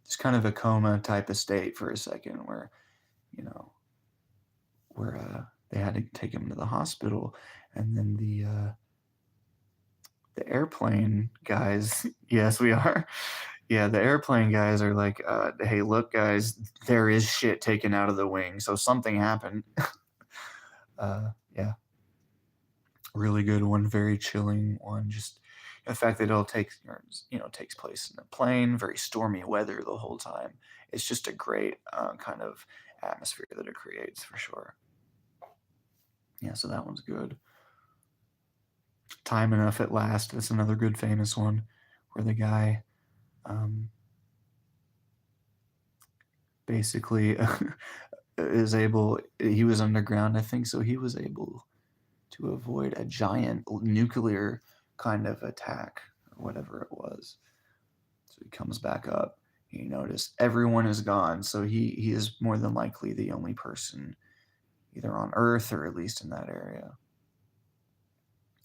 just kind of a coma type of state for a second, where, you know, where they had to take him to the hospital, and then the airplane guys, yes, we are. Yeah, the airplane guys are like, hey, look, guys, there is shit taken out of the wing, so something happened. Yeah, really good one, very chilling one. Just the fact that it all takes, takes place in a plane, very stormy weather the whole time. It's just a great kind of atmosphere that it creates for sure. Yeah, so that one's good. Time Enough at Last. That's another good famous one, where the guy basically he was underground, I think, so he was able to avoid a giant nuclear kind of attack or whatever it was. So he comes back up. He noticed everyone is gone, so he is more than likely the only person either on Earth or at least in that area.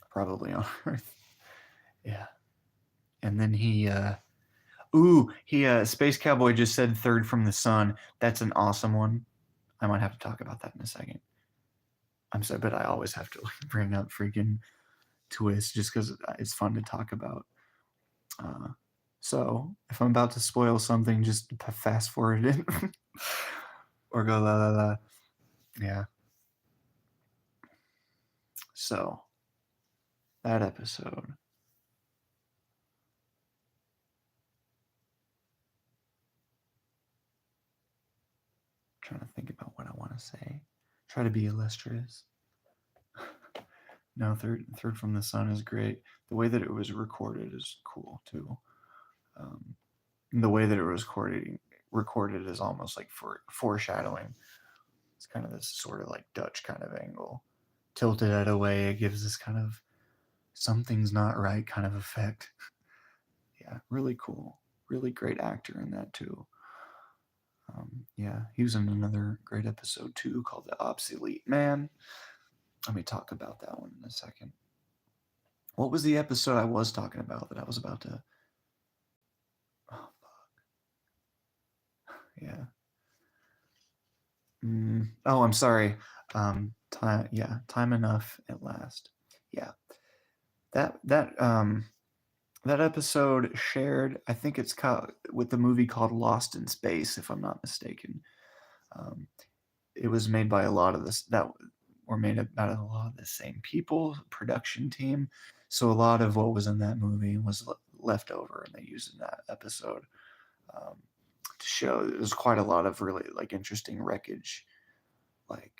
Probably on Earth. Yeah. And then Space Cowboy just said Third from the Sun. That's an awesome one. I might have to talk about that in a second. I'm sorry, but I always have to bring up freaking twists just because it's fun to talk about. So if I'm about to spoil something, just fast forward it or go la la la. Yeah. So that episode. Trying to think about what I want to say. Try to be illustrious. No, third from the Sun is great. The way that it was recorded is cool too. The way that it was recorded is almost like foreshadowing. It's kind of this sort of like Dutch kind of angle, tilted at a way. It gives this kind of something's not right kind of effect. Yeah, really cool. Really great actor in that too. Yeah, he was in another great episode too called The Obsolete Man. Let me talk about that one in a second. What was the episode I was talking about that I was about to... Oh, fuck. Yeah. Oh, I'm sorry. Time Enough at Last. Yeah. That episode shared, I think it's called, with the movie called Lost in Space, if I'm not mistaken. It was made by a lot of the same people, production team. So a lot of what was in that movie was left over, and they used in that episode to show there's quite a lot of really like interesting wreckage, like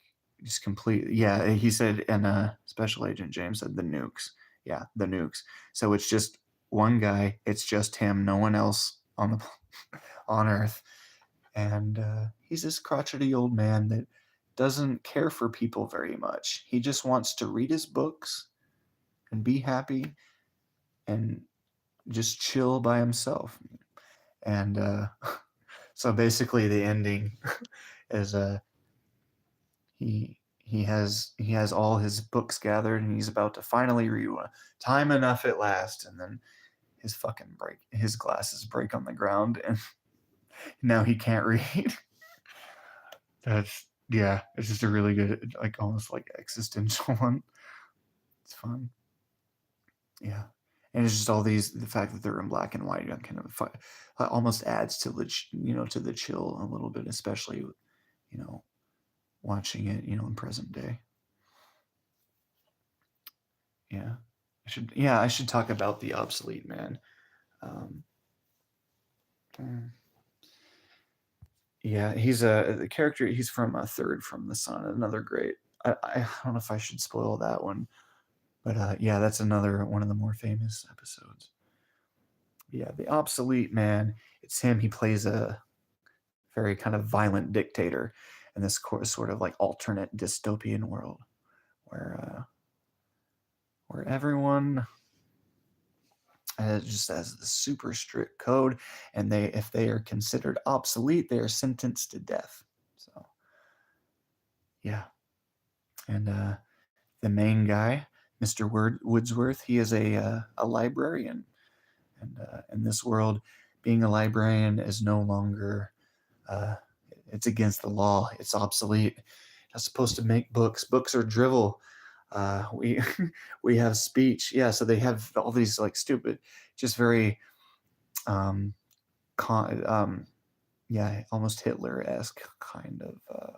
just completely. Yeah, he said, and Special Agent James said the nukes. Yeah, the nukes. So it's just one guy. It's just him. No one else on the on Earth, and he's this crotchety old man that doesn't care for people very much. He just wants to read his books and be happy and just chill by himself. And so basically the ending is he has all his books gathered, and he's about to finally read one. Time Enough at Last, and then his glasses break on the ground, and now he can't read. That's yeah, it's just a really good, like almost like existential one. It's fun. Yeah. And it's just all these the fact that they're in black and white kind of almost adds to the to the chill a little bit, especially you know watching it in present day. Yeah. I should talk about the obsolete man. Um, mm, yeah, he's a the character. He's from a third from the sun. Another great. I don't know if I should spoil that one, but yeah, that's another one of the more famous episodes. Yeah, the obsolete man. It's him. He plays a very kind of violent dictator in this sort of like alternate dystopian world where everyone just has the super strict code, and if they are considered obsolete, they are sentenced to death. So yeah, and the main guy, Mr. Woodsworth, he is a librarian, and in this world, being a librarian is no longer uh, it's against the law. It's obsolete. You're not supposed to make books. Books are drivel. We we have speech. Yeah, so they have all these like stupid, just very um, con- yeah, almost Hitler-esque kind of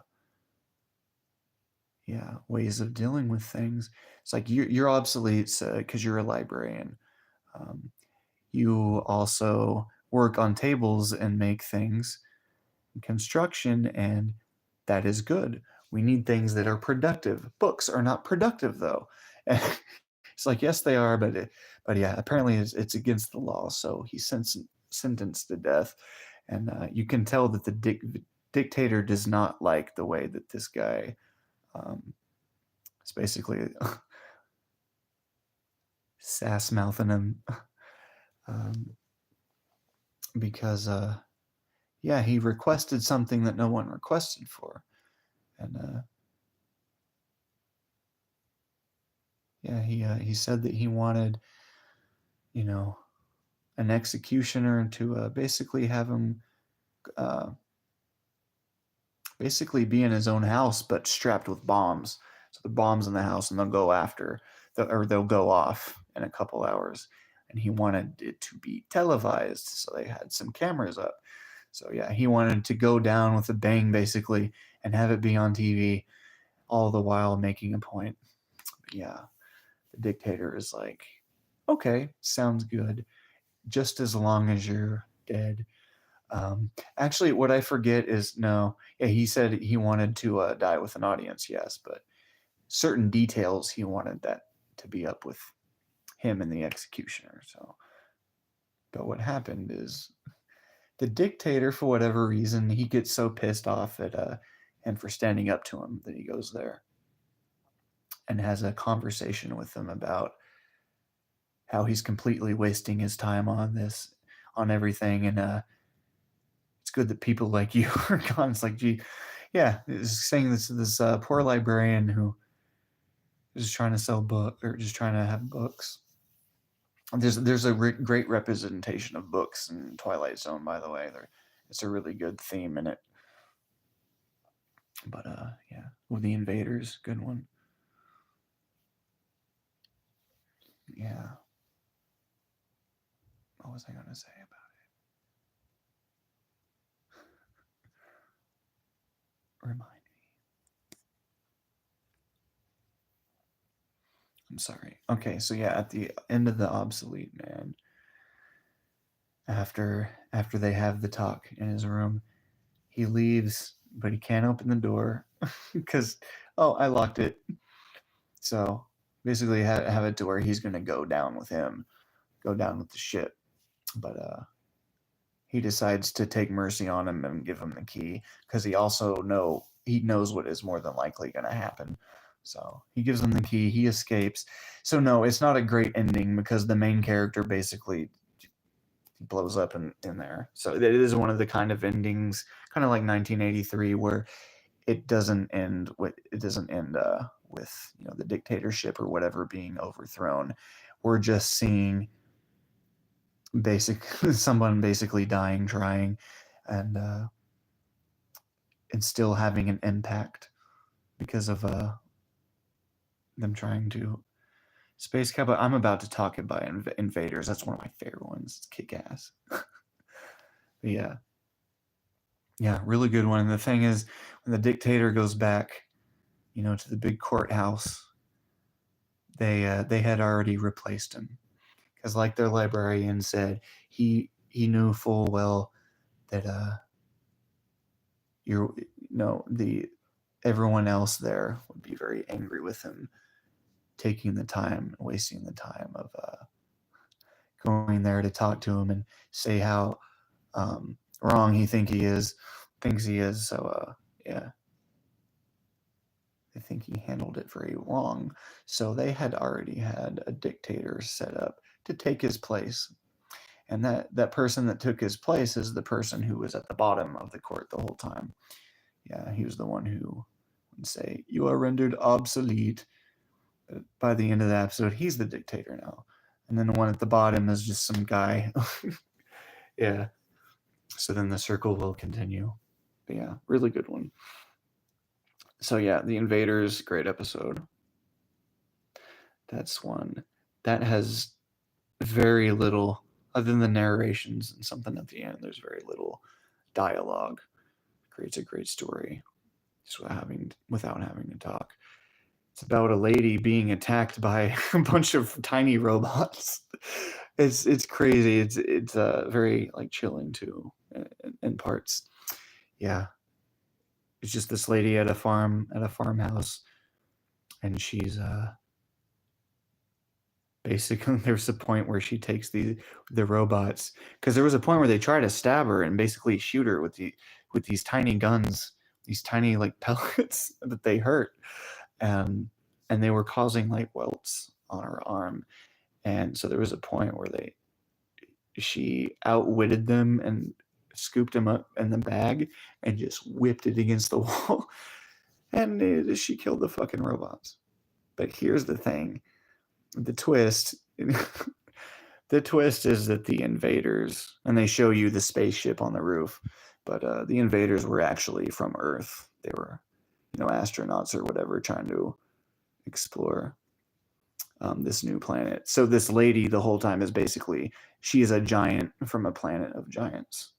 yeah ways of dealing with things. It's like you're obsolete because you're a librarian. Um, you also work on tables and make things in construction, and that is good. We need things that are productive. Books are not productive though. And it's like yes, they are, but yeah, apparently it's against the law. So he's sentenced to death, and you can tell that the dictator does not like the way that this guy um, is basically sass mouthing him um, because yeah, he requested something that no one requested for, and yeah, he said that he wanted you know an executioner to basically have him uh, basically be in his own house but strapped with bombs. So the bombs in the house, and they'll go off in a couple hours. And he wanted it to be televised, so they had some cameras up. So yeah, he wanted to go down with a bang basically and have it be on TV, all the while making a point. But yeah, the dictator is like, okay, sounds good, just as long as you're dead. Actually, what I forget is no. Yeah, he said he wanted to die with an audience. Yes, but certain details he wanted that to be up with him and the executioner. So, but what happened is the dictator, for whatever reason, he gets so pissed off at him for standing up to him that he goes there and has a conversation with him about how he's completely wasting his time on this, on everything, and it's good that people like you are gone. It's like, gee, yeah, it's saying this poor librarian who is trying to sell book or just trying to have books. There's a great representation of books in Twilight Zone, by the way. It's a really good theme in it. But yeah, with the invaders, good one. Yeah. What was I gonna say about it? Remind me. I'm sorry. Okay, so yeah, at the end of the obsolete man, after they have the talk in his room, he leaves, but he can't open the door because oh, I locked it. So basically, have it to where he's gonna go down with him, go down with the ship. But he decides to take mercy on him and give him the key because he knows what is more than likely gonna happen. So he gives him the key. He escapes. So no, it's not a great ending because the main character basically blows up in there. So it is one of the kind of endings, kind of like 1983, where it doesn't end with the dictatorship or whatever being overthrown. We're just seeing someone basically dying trying, and and still having an impact because of them trying to space cowboy. I'm about to talk about Invaders. That's one of my favorite ones. It's kick ass. Yeah, really good one. And the thing is, when the dictator goes back, to the big courthouse, they had already replaced him, because, like their librarian said, he knew full well that everyone else there would be very angry with him taking the time, wasting the time of going there to talk to him and say how wrong he thinks he is. So yeah, I think he handled it very wrong. So they had already had a dictator set up to take his place. And that person that took his place is the person who was at the bottom of the court the whole time. Yeah, he was the one who would say, "You are rendered obsolete." By the end of the episode, he's the dictator now. And then the one at the bottom is just some guy. Yeah. So then the circle will continue. But yeah, really good one. So yeah, The Invaders, great episode. That's one that has very little, other than the narrations and something at the end, there's very little dialogue. Creates a great story just without having to talk. It's about a lady being attacked by a bunch of tiny robots. It's crazy. It's very like chilling too in parts. Yeah, it's just this lady at a farmhouse, and she's basically there's a point where she takes the robots, because there was a point where they try to stab her and basically shoot her with these tiny guns, these tiny like pellets that they hurt. And they were causing like welts on her arm. And so there was a point where she outwitted them and scooped him up in the bag and just whipped it against the wall. And she killed the fucking robots. But here's the thing. The twist. The twist is that the invaders, and they show you the spaceship on the roof, but the invaders were actually from Earth. They were, astronauts or whatever, trying to explore this new planet. So this lady the whole time is basically, she is a giant from a planet of giants.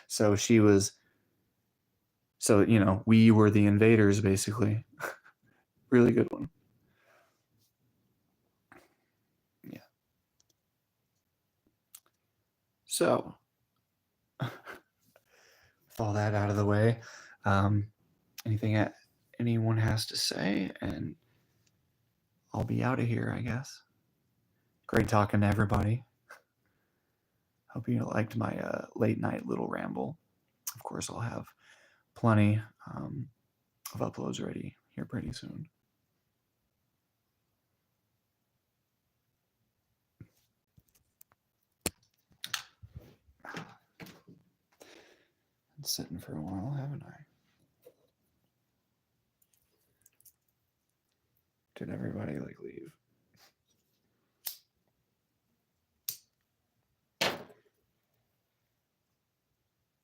So she was, we were the invaders basically. Really good one. Yeah. So with all that out of the way, anything anyone has to say, and I'll be out of here, I guess. Great talking to everybody. Hope you liked my late night little ramble. Of course, I'll have plenty of uploads ready here pretty soon. Been sitting for a while, haven't I? Did everybody leave?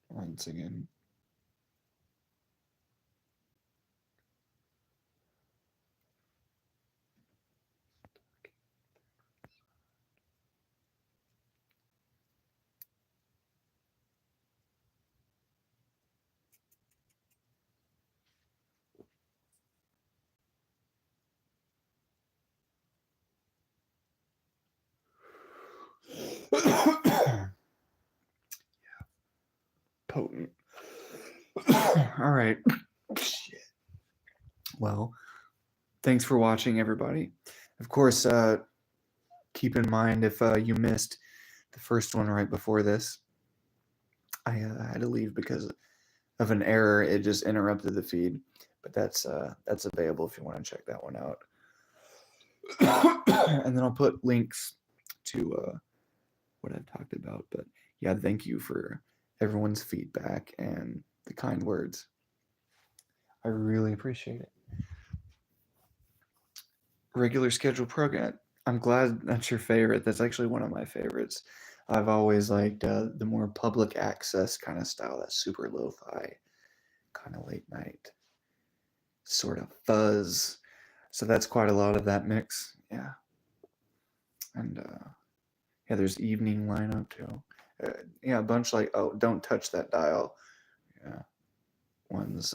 Once again. Yeah. Potent. All right. Shit. Well, thanks for watching, everybody. Of course, keep in mind, if you missed the first one right before this, I had to leave because of an error. It just interrupted the feed, but that's available if you want to check that one out. And then I'll put links to what I've talked about. But yeah, thank you for everyone's feedback and the kind words. I really appreciate it. Regular schedule program. I'm glad that's your favorite. That's actually one of my favorites. I've always liked the more public access kind of style, that super lo-fi. kind of late night sort of fuzz. So that's quite a lot of that mix. Yeah. And yeah, there's evening lineup too. Yeah, a bunch like, oh, don't touch that dial. Yeah. Ones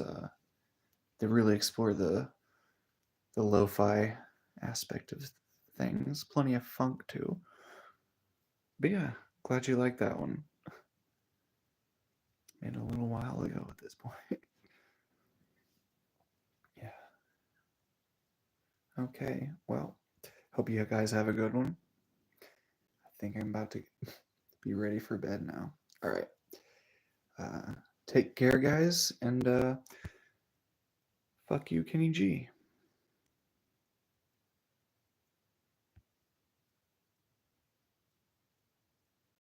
they really explore the lo-fi aspect of things. Plenty of funk too. But yeah, glad you like that one. Made a little while ago at this point. Yeah. Okay, well, hope you guys have a good one. I think I'm about to be ready for bed now. All right. Take care, guys, and fuck you, Kenny G.